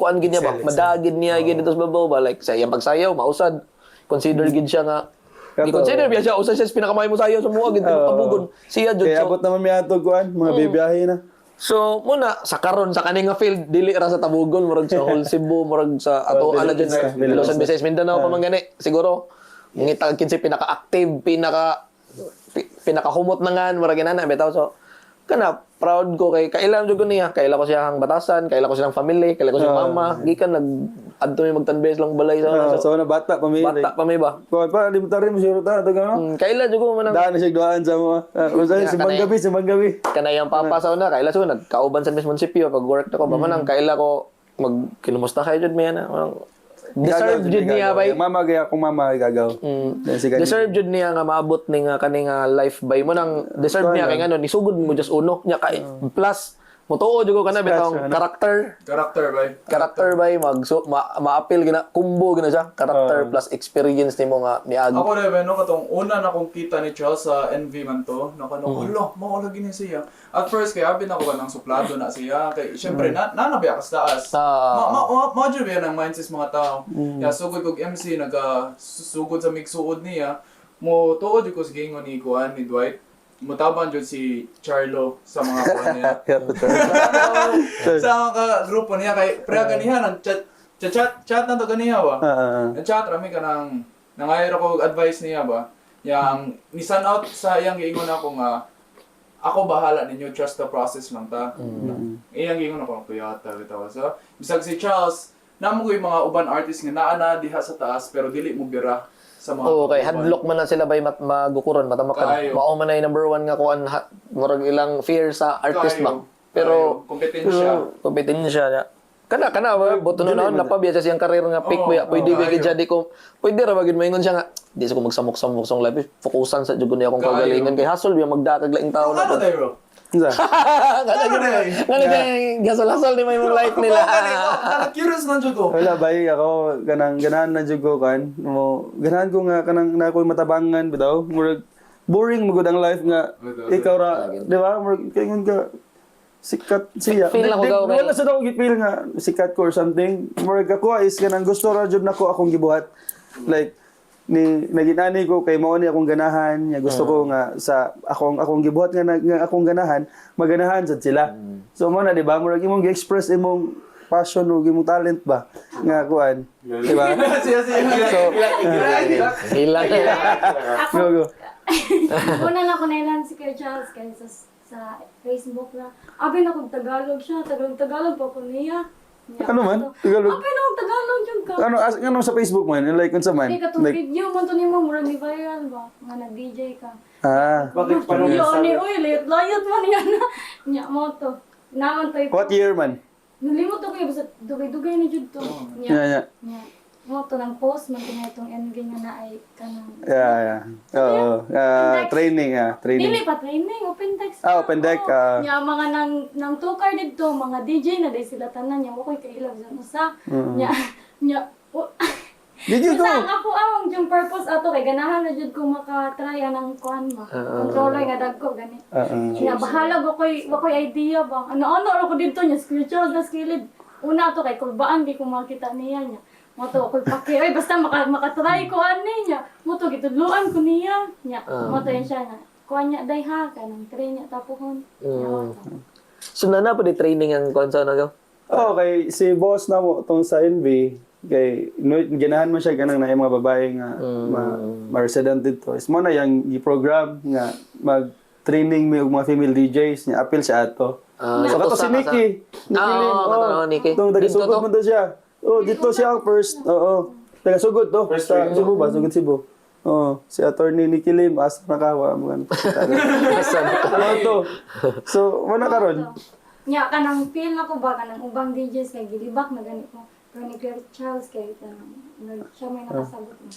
kuan gid niya ba madagid niya gid dito sa babaw ba like sa iyang pagsayaw mausad consider gid siya nga di consider biya siya usad siya sa pinakamay mo sayaw sa mga gid tabugon siya jud Kaya so abot naman mi ato kuan, mga bibiyahe na. so muna sa karon sa kaning nga field dili ra sa tabugon murag sa whole Cebu murag sa ato ala dyan sa Luzon, Visayas, Mindanao pa man gani siguro ngitag kinsa pinaka-active pinaka-humot na nga murag inana bitaw so kana proud ko kay kailan jud ko niya kaila ko siyang batasan kaila ko siyang family kaila ko siyang mama gikan adto mi magtanbes lang balay sa So na bata pa mi. bata pa may ba Kuan pa limutan mo sure ta gano. kaila jud ko man Daan na siya duaan sa mo. Usa simbang gabi. kanayang papa sa una kaila so nagkauban sa munisipyo pag work na ko ba man kaila ko kinumusta kay jud mi na deserve jud niya bay Mama gaya kung mama gagaw. deserve jud niya nga maabot ni nga kani nga life by mo nang deserve niya kay ngano nisugod mo just uno niya kay plus mutuo jud ko kana bitong karakter by ma-appeal gina combo gina siya karakter plus experience nimo nga niagi Ako rin, no, katong una na kong kita ni Charles sa NV man to, hala, maula gini siya. At first, kaya abin ako ka ng suplado na siya. Kaya, syempre, nanabiya ka sa taas. Module ba yan ang mindset mga tao. Kaya, sugod kong MC, sugod sa migsuod niya, mo tuod ko sa gingon ni Kuan, ni Dwight. Mutaban jud si Charlo sa mga kuan niya. Sa mga grupo niya kay pre ganiha nang chat na to ganiha ba. Nag-chat rami ka nang nangayro ko advice niya ba. Yang nisan out sa iyang giingon ako nga ako bahala ninyo, trust the process lang ta. Iyang giingon ako kuyata bitaw. So bisag si Charles namo ko yung mga uban artist nga naa na diha sa taas pero dili mo bira sa mga okay, hadlock man na sila bay magukuron matamakan. Mao man ay number 1 nga kuan murag ilang fear sa artist ba. Pero kompetensya niya. Kana ba buto na napabiya siya siyang career nga pick ba. Pwede ba gid di ko. Pwede ra bagid maingon siya nga di sa ko magsamok-samok song live. Fokusan sa jud ni akong kagalingan kay hustle biya magdakag laing tawo na to. Gasol-gasol ni may mong life nila. Curious man jud ko. Wala bay ako kanang ganahan na jud ko kan. Mo ganahan ko nga kanang na ko matabangan bitaw. Murag boring mo gud ang life nga ikaw ra, di ba? Murag kingon ka sikat siya. Wala sa daw gipil nga sikat ko or something. Murag ako is kanang gusto ra jud nako akong gibuhat. Like naginani ko kay mao ni akong ganahan nya gusto ko nga sa akong gibuhat nga akong ganahan maganahan sad sila so mo na di ba murag imong gi-express imong passion o imong talent ba nga kuan di ba so Hilang. go Una na ko nailan si Kuya Charles kaya sa Facebook na. Abi na kung Tagalog siya, Tagalog pa ko niya. Ano man? Tagalog? Abi na kung Tagalog yung ka. Ano sa Facebook man? Like unsa man? Hindi ka itong video mo to nimo mura ni viral ba? Nga nag-DJ ka. Bakit pa Yo, ni uy, layot man yan na. Nya mo to. Naman to. What year man? Nulimot to kayo, basta dugay-dugay ni Jud to. Yeah. Mo to ng post man kina itong NG nga na ay kanang. Yeah. Oo. Training. Dili pa training, open text. Open deck. Nya mga nang tukar dito, mga DJ na day sila tanan nya mo koy kailaw sa usa. Nya Did you go? Sa ako yung purpose ato kay ganahan na jud ko maka-try anang kuan ba. Controller nga dagko gani. Nya bahala ko koy idea ba. Ano ra ko dito nya spiritual na skilled. Una to kay kulbaan di ko makita niya nya. Mo to ko paki ay basta maka-try ko ani nya. Mo to gitudluan ko niya nya. Mo to yan siya na. kuha niya day ha, kanang train niya tapuhon. Yawa ta. So na po di training ang konsa na gaw. Oh, kay si boss na mo tong sa NB, kay ganahan mo siya kanang na yung mga babae nga ma-resident dito. Is mo na yung i-program nga mag-training mo yung mga female DJs niya appeal siya ato. So kato si Nikki. Nikki. Tong taga-sugod mo to siya. Oh, dito siya ang first. Oo. Taga-sugod to. Sa Cebu ba? Sugod Cebu. Oo. Si attorney Nikki Lim, asa nakawa mo kan. to. So, wala karon. Nya kanang feel na ko ba kanang ubang DJs kay gilibak na gani ko. Pero ni Claire Charles kay siya may nakasagot mo.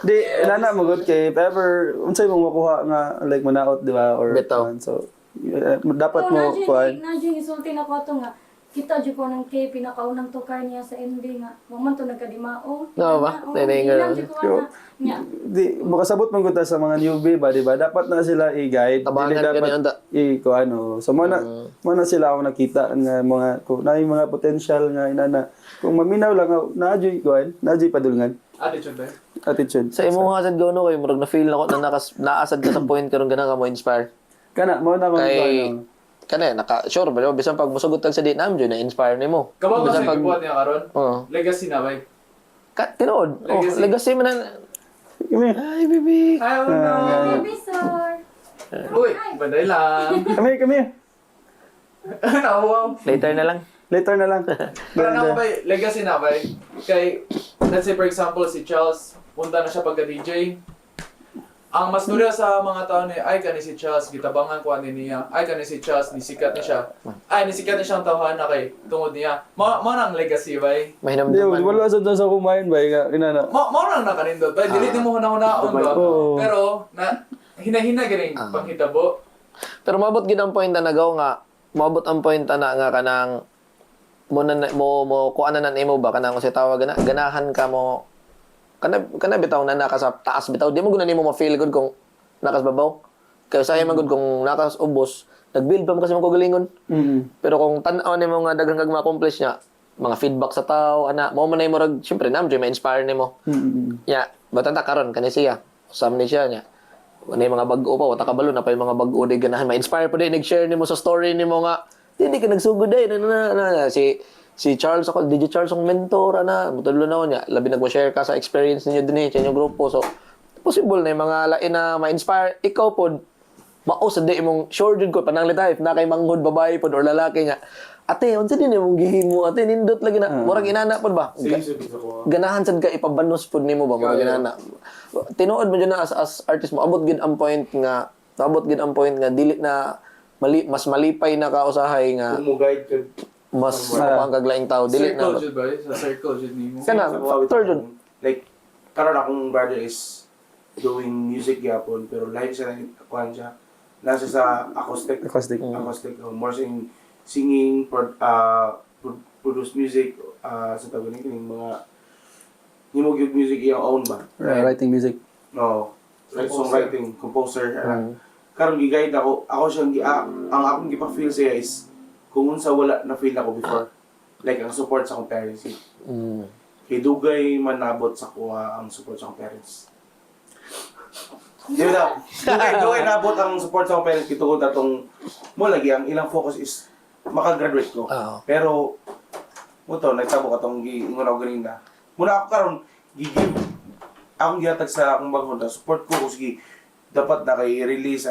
Di nana mo gud kay if ever unsay mo makuha nga like manaot di ba or Bitaw. so dapat mo kuan. Nadyo isulti na ko ato nga kita jud ko nang kay pinakaunang tukar niya sa NB nga. Wa man to nagkadimao. Oo ba? Nenengal. Nya. Di makasabot man gud ta sa mga newbie ba di ba dapat na sila i-guide. Tabangan Dili ka niya, anda. kuan oh. So mo na sila ako nakita nga mga kung na yung mga potential nga inana. Kung maminaw lang naadyoy kuan, naadyoy padulngan. Attitude ba? Attitude. Sa imong hasad gaw no kay murag na feel nako na naasad ka sa point karon gana ka mo inspire. Kana mo na Kay kana naka sure ba bisan pag musugot tag sa di nam na inspire nimo. Kabaw ba Bisan sa gibuhat niya karon? Oo. Legacy na ba? Tinuod. Oh, Legacy. legacy man na. Ay, baby. I don't know. Baby sir. Uy, banday lang. Kami. Nawaw. Later na lang. Later na lang. Pero na ba, legacy na ba? Kay, let's say for example, si Charles, punta na siya pagka-DJ. Ang mas nuriya sa mga tao ni, ay kani si Charles, gitabangan ko ani niya. Ay kani si Charles, nisikat ni siya. Ay, nisikat ni siyang tawhan na kay tungod niya. Mo nang legacy ba? Di, Mahinamdaman. wala sa kumain ba? Inana. Mo nang nakanindot ba? Dili mo hunahunahon ba? Oo. Pero, hina-hina ganing panghitabo. Pero mabot gid ang point na nagaw nga. Mabot ang point na nga kanang mo kuan na nimo ba kanang sa tawag ganahan ka mo kana bitaw na naka sa taas bitaw di mo guna nimo ma-feel good kung nakas babaw kay usahay man good kung nakas ubos nag-build pa mo kasi mo kagalingon pero kung tan-aw nimo nga daghang kag ma-accomplish nya mga feedback sa tao ana mo man ay murag syempre namjoy ma-inspire nimo ya batanta karon kani siya usam ni siya nya ano yung mga bag-o pa wata kabalo na pa yung mga bag-o di ganahan ma-inspire pa din nag-share nimo sa story nimo nga hindi ka nagsugod eh si Charles ako, DJ Charles ang mentor, mutudlo na ko niya. Labi nag-share ka sa experience ninyo din sa inyong grupo. So, possible na yung mga lain na ma-inspire. Ikaw po, mausad din mong sure din ko, pananglit tayo, na kay manghod babae po or lalaki niya. Ate, unsa din yung gihin mo? Ate, nindot lagi na. Murag inana po ba? Ganahan sad ka ipabanos po nimo ba? Murag inana. Tinuod mo dyan na as artist mo, abot gid ang point nga, dili na mas malipay na kausahay nga Guide ka. mas mapang kaglaing tao dili Circle na jud ba? Sa circle jud nimo. kana factor jud Like, karon akong brother is doing music yapon, pero lahi siya kuan siya. Nasa sa acoustic. Acoustic. More singing, produce music, sa tawag ni kining mga himog yung music iyang own ba? Writing music. No. Like songwriting, composer. Karon gi-guide ako siyang ang akong gipa-feel siya is kung unsa wala na feel ako before. Like ang support sa akong parents. Kay dugay man nabot sa kuha ang support sa akong parents. Di ba? Dugay nabot ang support sa akong parents kitungod atong mo lagi ang ilang focus is maka-graduate ko. Pero mo to nagtabo katong giingon ako ganina. Muna ako karon gigib akong gihatag sa akong baghon support ko sige dapat na kay release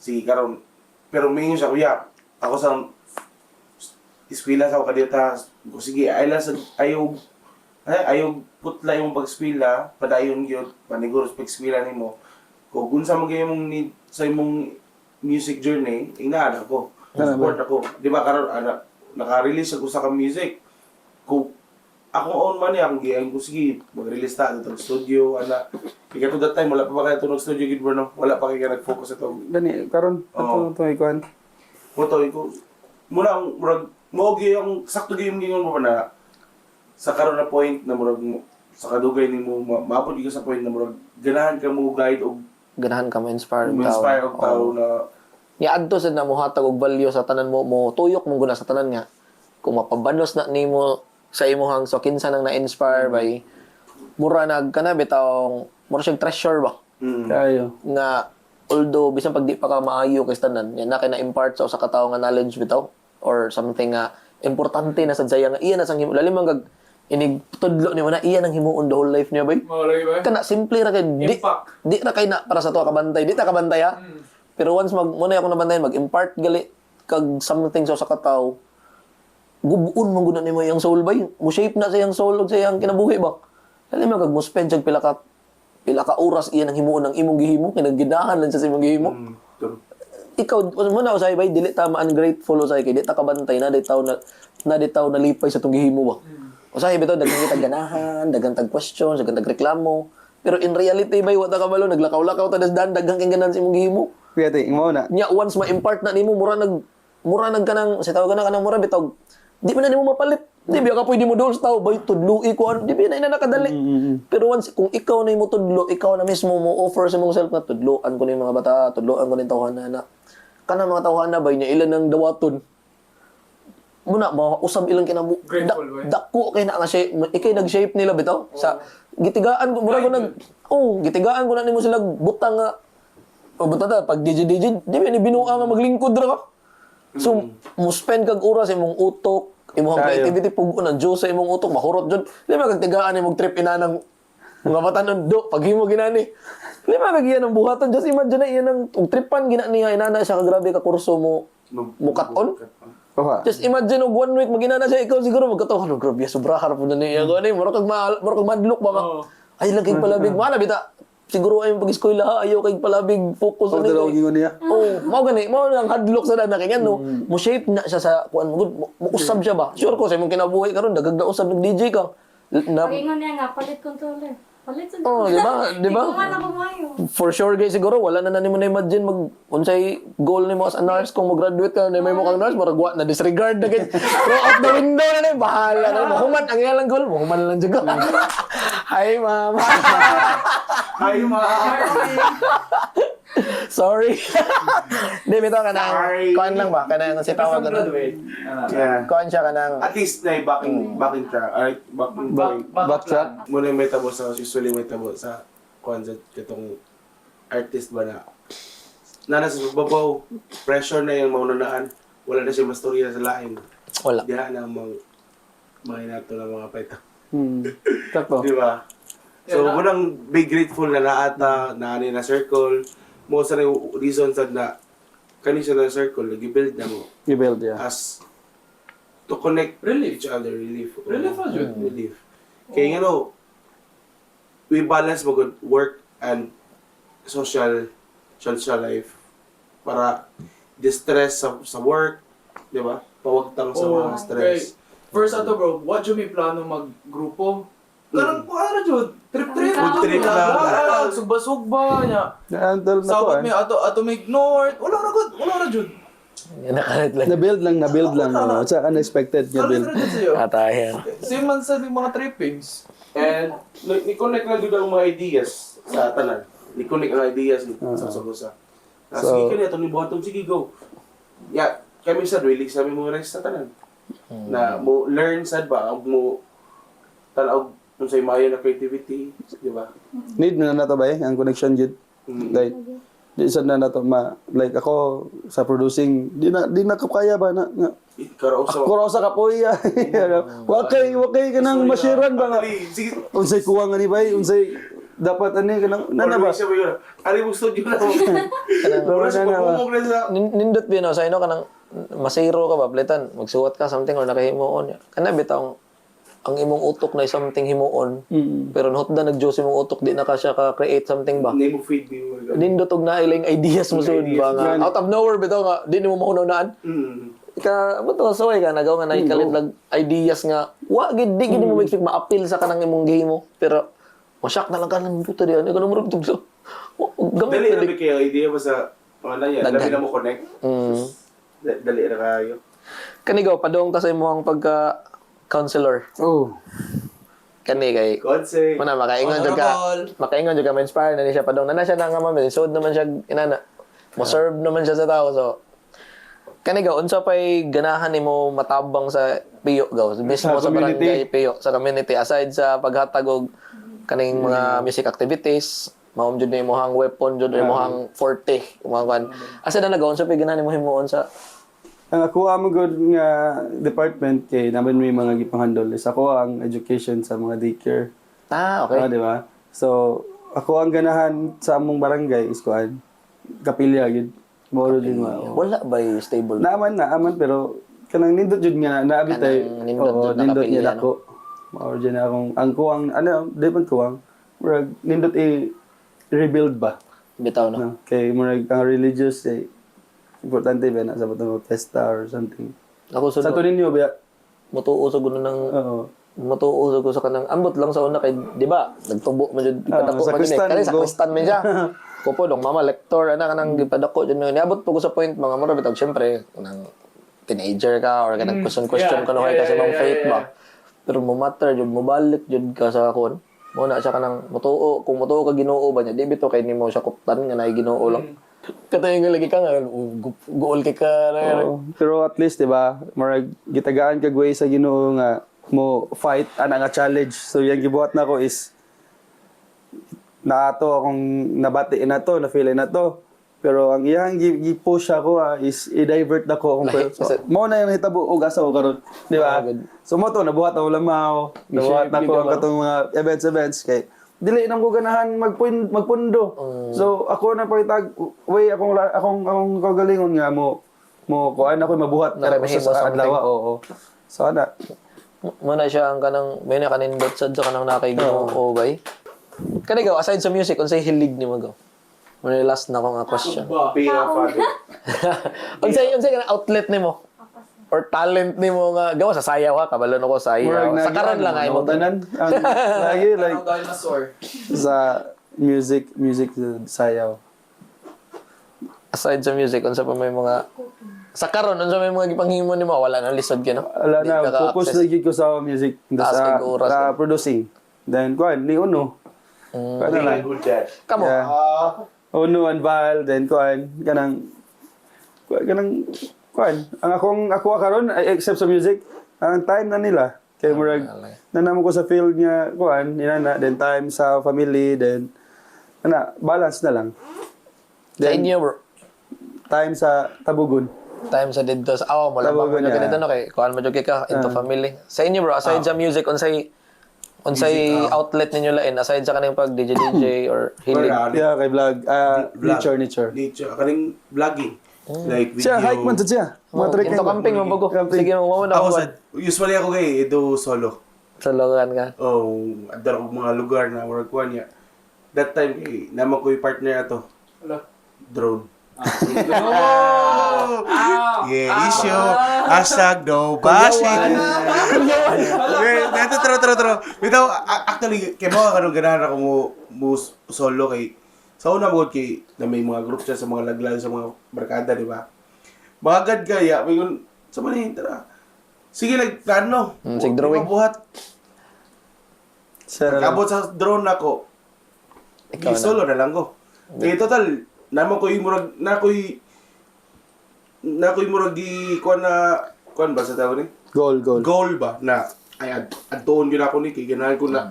sige karon pero mingon siya kuya ako sa eskwela sa kadita ko sige ayaw putla yung pag-eskwela padayon gyud paniguro sa pag-eskwela nimo kung unsa man gyud imong need sa imong music journey inaada ko support ako di ba karon naka-release ako sa music kung akong own man akong giyan ko sige mag-release ta sa studio ikaw that time wala pa ba kayo tunog studio gid no wala pa kayo nag-focus ito Gani karon ato ikuan. Moto ko muna murag mogi ang sakto gyud gingon mo na sa karon na point na murag sa kadugay nimo maapod gyud sa point na murag ganahan ka mo guide og ganahan ka ma-inspire og tao na ya adto sad na mohatag og value sa tanan mo tuyok mo guna sa tanan nga kung mapabanos na nimo sa imuhang so kinsa nang na-inspire by mura nag kana bitawng mura siyang treasure ba Kayo. nga although bisan pag di pa ka maayo kay tanan yan na kay na-impart sa usa ka tawo nga knowledge bitaw or something nga importante na sad saya nga iya na sang himo lalim ang gag inig tudlo ni mo na iya nang himuon the whole life niya bay Malay ba? kana simple ra kay Impact. di ra kay na para sa to kabantay di ta kabantay ha pero once muna ako nabantayan mag-impart gali kag something sa usa ka tawo gubuon man gud nimo yang soul bay mo shape na sa yang soul ug sa yang kinabuhi ba dali man kag mo spend jag pila ka oras iya nang himuon ang imong gihimo kay nagginahan lang sa imong gihimo ikaw mo na usay bay dili ta ungrateful usay kay di ta kabantay na di taw na lipay sa tong gihimo ba usay bitaw daghang kita ganahan daghang tag question daghang tag reklamo pero in reality bay wa ta kabalo naglakaw-lakaw ta dasdan daghang kang ganahan sa imong gihimo Kaya ti, mo na. nya once ma-impart na nimo mura nag kanang sa tawag na kanang mura bitaw di man na nimo mapalit di biya ka pwede mo dol sa tao bay tudloi ko di biya na nakadali pero once kung ikaw na imo tudlo ikaw na mismo mo offer sa imong self na tudloan ko ni mga bata tudloan ko ni tawhana na kana mga tawhana bay nya ilan ang dawaton muna usab ilang kinabu Grateful, boy. dako kay na nga shape ikay nag-shape nila bitaw sa gitigaan ko mura ko gitigaan ko na nimo sila butang nga butang ta pag DJ di ba ni binuha nga maglingkod ra ka so mo spend kag oras imong utok imong creativity pugo ng Diyos sa imong utok mahurot jud lima kag tigaan imong trip ina ng mga batanon do pag himo ginani lima kag iyan ang buhaton just imagine na iyan ang tripan gina niya inana siya kag grabe ka kurso mo mukat-on. Just imagine og 1 week maginana siya ikaw siguro magkataw ano grabe sobra harap na niya ko ani mura kag madlok ba ay lang kay palabig mana bita siguro ay pag-eskwela ha ayaw kay palabig focus Ang dalawang gingon niya. mao lang hadlok sa dana kay ngano mo shape na siya sa kuan mo usab siya ba sure ko sa imong kinabuhi karon dagag na usab nag DJ ka na Pag-ingon niya nga, palit controller. Palit sa di ba Di ko man ako mayo. for sure guys siguro wala na nimo na imagine mag unsay goal nimo as a nurse kung mag-graduate ka na may mo kang nurse murag wa na disregard na gid throw out the window na ni bahala na mahuman ang ilang goal mahuman lang jud hi ma'am Ay, sorry di bitaw ka nang kuan lang ba kanang si tawag na Yeah. kuan siya kanang At least na backing track. Ay, backing Backtrack. muna may tabo sa usually may tabo sa concert katong artist ba na nasa babaw pressure na yung maunanaan wala na siya mastorya sa lain wala diha na mga inato ng mga paita Sakto. di ba so munang be grateful na naata na ani na circle mo sa reason sad na kani siya na circle nag-build na mo I-build, yeah. as to connect Relief. each other relief Relief. kaya nga no we balance mo good work and social life para distress sa work di ba pawagtang sa mga stress First ato bro, what do may plano maggrupo? Karang po ara jud. Trip Food trip lang. Sugba-sugba nya. Na-handle na to, Sabot may ato may ignore. Wala ra jud. nakalit lang Na-build lang. No? It's unexpected nga build. Karang ra jud sayo. atayan Same man sa mga trippings. and ni-connect lang yun ang mga ideas sa tanan ni-connect ang ideas sa usa sige kani atong nibuhaton sige go kami sa really sabi mo rest sa tanan na mo learn sad ba mo tanaw unsay maayo na creativity di ba Need na to ba ang connection yun? Like, di sad na to like ako sa producing di na ko kaya ba na nga karaw sa kuro sa kapoy wakay kanang masiran ba nga sige unsay kuha nga ni bay unsay dapat ani kanang nana ba siya ba ari mo studio na mo oras Nana ba? pagpumog na sa nindot bino sa ino kanang masiro ka ba plitan magsuwat ka something or nakahimuon kana bitaw ang imong utok na something himuon pero hotda nag-Diyos imong utok di na ka siya ka create something ba name of feed mo nindot og nailing ideas mo sud ba nga out of nowhere bitaw nga di nimo mahunahunaan ka mo to soy ka nagaw nga naikalit ideas nga wa gid di gid mo expect ma-appeal sa kanang imong gihimo pero masyak na lang ka ng puta diyan ikaw mo tugso gamit dali na na kaya idea ba sa ano yan dali na mo connect dali na kayo kanigaw padong ta sa imong pagka counselor oh kani kay God say Muna, makaingon jud ka ma-inspire na ni siya padong na siya na nga ma'am sud naman siya inana mo serve naman siya sa tao so kani gaw unsa pay ganahan nimo matabang sa Piyo gaw mismo sa community. barangay Piyo sa community aside sa paghatag og kaning mga music activities Maom jud na imong weapon jud imong forte, mga kan. Asa na nagaon sa piganahan mo himuon sa Ang ako mo good nga department kay naman may mga gipanghandle is ako ang education sa mga daycare. okay. Di ba? So, ako ang ganahan sa among barangay is kuan kapilya gid. Moro din mao. Wala ba stable? Naaman pero kanang nindot jud nga naabi tay. Kanang nindot jud na nindot kapilya, niya dako. Mao jud na akong ang kuwang di man kuwang. Murag nindot rebuild ba? Bitaw no. No? Kay murag ang religious importante ba na sa batong festa or something. Ako Sa sunod. to ninyo ba? Mutuo sa guno ng Oo. matuo sa ko sa kanang ambot lang sa una kay di ba nagtubo man jud ipadako sa man jud Kristan, kani sa go. Kristan man siya ko po dong mama lector ana kanang gipadako jud niabot po ko sa point mga mura bitag syempre kanang teenager ka or kanang question ka no kasi mong faith ba pero mo matter jud mo balik jud ka sa kon mo na siya kanang mutuo kung mutuo ka Ginoo ba niya di bito kay nimo siya kuptan nga nay Ginoo lang katayo nga lagi ka nga goal kay ka Oo. Pero at least, di ba, marag gitagaan kag way sa Ginoo nga mo fight ana nga challenge. So yung gibuhat nako is na ato akong nabati na to, na feel na to. Pero ang iyang gi-push ako is i-divert nako akong so, mo na yung hitabo og asa ko karon, di ba? So mo to nabuhat ako lamaw, nabuhat nako ang katong mga events kay dili nang ko ganahan magpundo. So ako na pagitag way akong kagalingon nga mo kuan ako mabuhat na Naramihin mo sa something. adlaw. Oo. So ana. Muna siya ang kanang may nakanindot sad sa kanang nakay Ginoo bay. Kani gaw aside sa music unsay hilig nimo gaw? Muna last na ko nga question. unsay kanang outlet nimo? Or talent nimo nga gawa sa sayaw ha kabalo ko sayaw. Sa karon lang ay mo tanan. Lagi like Ang dinosaur. sa music sayaw. aside sa music unsa pa may mga sa karon unsa may mga gipanghimo nimo wala nang lisod kino. Ala Di na ka focus ka-access. lagi ko sa music Taas sa kay oras, eh. producing. Then kuan ni Uno. Kuan na lang. Kamo. Yeah. Uno and Val, then kuan kanang ang ako karon except sa music, ang time na nila kay murag nanamo ko sa field nga kuan inana then time sa family then balance na lang. Sa inyo bro. Time sa tabugon. Time sa didto sa mo lang Tawagan mo niya. ganito no kay kuan mo jud kay ka into family. Sa inyo bro aside sa music unsay outlet ninyo lain aside sa kaning pag DJ or hilig. Yeah, kay vlog. Nature. Kaning vlogging. Like video. Siya hike man to siya. Mga trekking. Into camping mo bago. Camping. Sige mo na Ako ako usually ako kay do solo. sa logan ka. Oh, adar og mga lugar na work kuan niya. That time kay naman ko yung partner ato. Drone. Yeah, issue. Hashtag no bashing. Tro. Bitaw, actually, kay mga kanong ganahan ako mo solo kay sa una mo kay na may mga group siya sa mga laglag sa mga barkada, di ba? Magad gaya, may gun sa manihin tara. Sige nagplano. Sige, drawing. Buhat. Siya na lang. Abot sa drone ako. Ikaw na. Solo na lang ko. Eh total, naman ko yung murag na ko'y kuan ba sa tawag ni? Goal. Goal ba na ay adtoon gyud ako ni kay ganahan ko na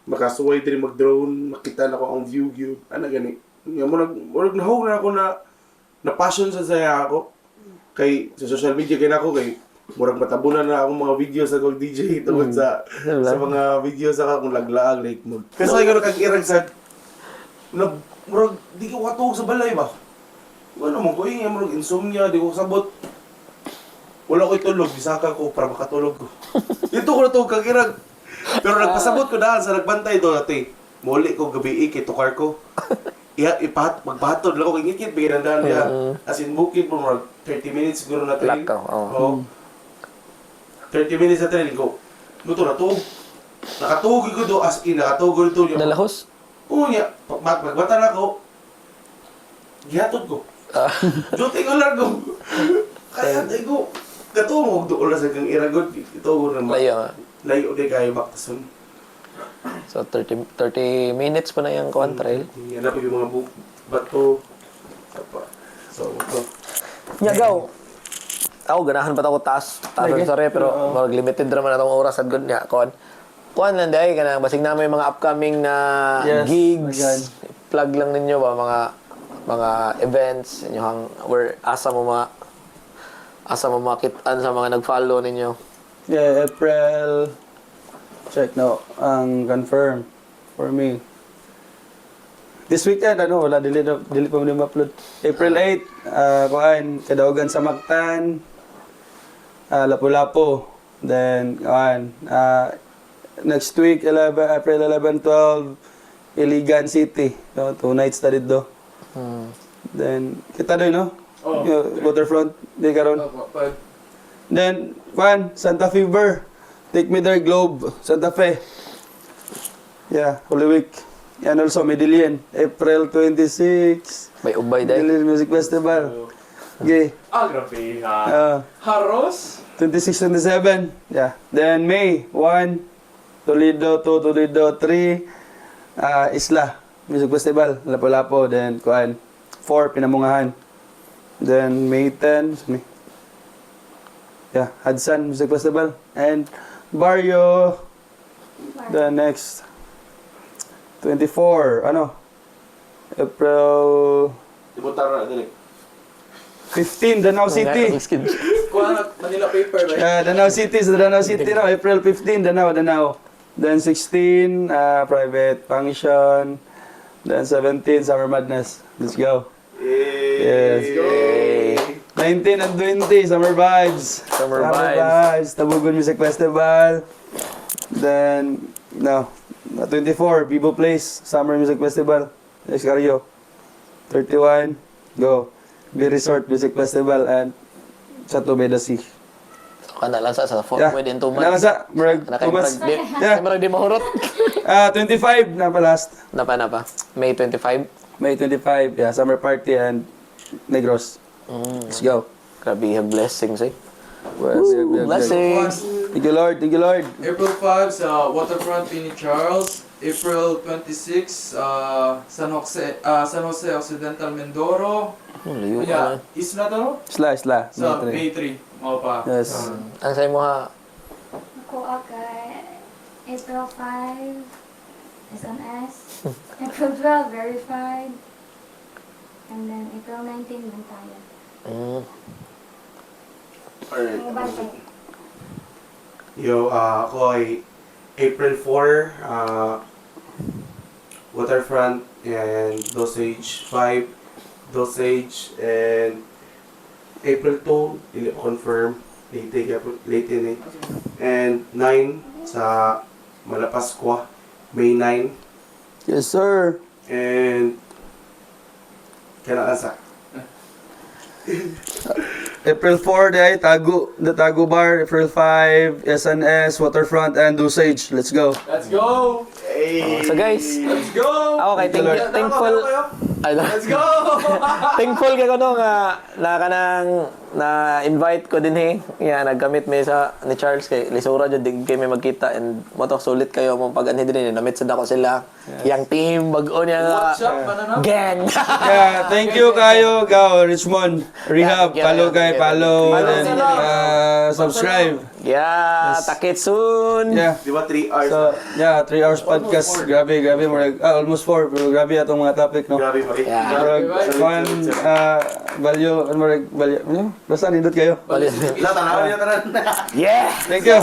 makasuway diri mag-drone, makita na ko ang view ana gani. Nga murag nahog na ako na passion sa saya ako. Kay sa social media kay nako kay murag matabunan na akong mga video sa kong DJ tungod sa mga video sa akong laglaag like mo. Kasi gano kag irag sa murag di ko katog sa balay ba. Wala mo ko yung murag insomnia, di ko sabot. Wala ko'y tulog, bisaka ko para makatulog ko. Dito ko na to kagirag. Pero nagpasabot ko dahil sa nagbantay doon ate. Muli ko gabi kay tukar ko. Magbahatod lang ako ingikit, bigyan ng daan niya. As in bukid mo, 30 minutes siguro na training. Lakaw, oo. Oo. 30 minutes na training ko. Luto na to. Nakatugod ko do, as in, nakatugod to. Dalahos. Oo niya, magbata na ako. Gihatod ko. Duty ko largo. Kaya tayo ko. Katungog doon na sa kang iragod. Ito ko naman. Layo di kayo baktason. So 30 minutes pa na yung kuan trail. Yan na po yung mga bato. So, ito. Nyagaw. Ako ganahan pa ako taas sorry pero mag limited naman atong oras at good niya kuan lang dai kanang basig na may mga upcoming na Yes, gigs, my God. i-plug lang ninyo ba mga events inyong where asa mo makitaan sa mga nag-follow ninyo. Yeah, April. Check no. Ang confirm for me. This weekend, wala, dili pa mo ma-upload. April 8, kuhaan, Kadaugan sa Mactan, Lapu-Lapu. Then, kuhaan, next week, April 11, 12, Iligan City. 2 nights na dito. Then, kita doon, no? Oh. Waterfront, di karon. Pag Then, kuhaan, Santa Fever. Take me there, Globe, Santa Fe. Yeah, Holy Week. And also Medellin, April 26, May ubay dahil. Medellin Music Festival. Okay. grabe ha. Haros? 26, 27. Yeah. Then May 1, Toledo 2, Toledo 3, Isla Music Festival, Lapu-Lapu. Then kuan 4, Pinamungahan. Then May 10, yeah, Hudson Music Festival. And Barrio, the next 24, April Ibutara, dili. 15, Danau City. Kuha Manila paper, right? Danau City, sa Danau City, no? April 15, Danau. Then 16, private function. Then 17, Summer Madness. Let's go. Yes. Yay. 19 and 20, Summer Vibes. Summer Vibes. Tabugon Music Festival. Then, 24, Bibo Place, Summer Music Festival. Escario. 31, go. Be Resort Music Festival and Chateau Beda Sea. So kana lang sa Fort Yeah. within 2 months. Nalasa, Marag, Tumas. Yeah. Marag di mahurot. 25 na pa last. Napa. May 25. May 25, yeah, summer party and Negros. Let's go. Grabe, have blessings eh. Blessings. Blessings. Thank you, Lord. Thank you, Lord. April 5 sa Waterfront Pini Charles. April 26 San Jose Occidental Mindoro. Layo Yeah, ka. isla to no? Isla. Sa May May 3. Mao pa. Yes. Ang sa'yo mo ha? Ako kay April 5, SNS. April 12, Verified. And then April 19, Bantayan. Alright. Ang bantay. Yo, ako ay April 4, Waterfront and Dosage 5, Dosage and April 2, hindi ko confirm, late in it. And 9 sa Malapascua, May 9. Yes, sir. And Kanaasa. April 4, day, the Tago Bar. April 5, SNS, Waterfront, and Dosage. Let's go. Let's go! Hey! So guys, Let's go! ako kay thankful. Let's go! Thankful ka ko no nga na invite ko din Yeah, nagkamit mi sa ni Charles kay Lisura jud dig kay may magkita and motok sulit kayo mo pag anhi din namit sa dako sila. Yang team bag-o niya nga What's up, banana? gang. Yeah, thank you kayo, Gao, Richmond, Rehab, Yeah, follow yeah, follow, Follow and sila. subscribe. Yeah, takit soon. Yeah. Di ba 3 hours? So, yeah, 3 hours podcast. Grabe, almost 4, pero grabe atong mga topic, no? Grabe pa rin. Yeah. Murag, value, basta nindot kayo. Balik. Tanaw niya tanan. Yeah. Thank you.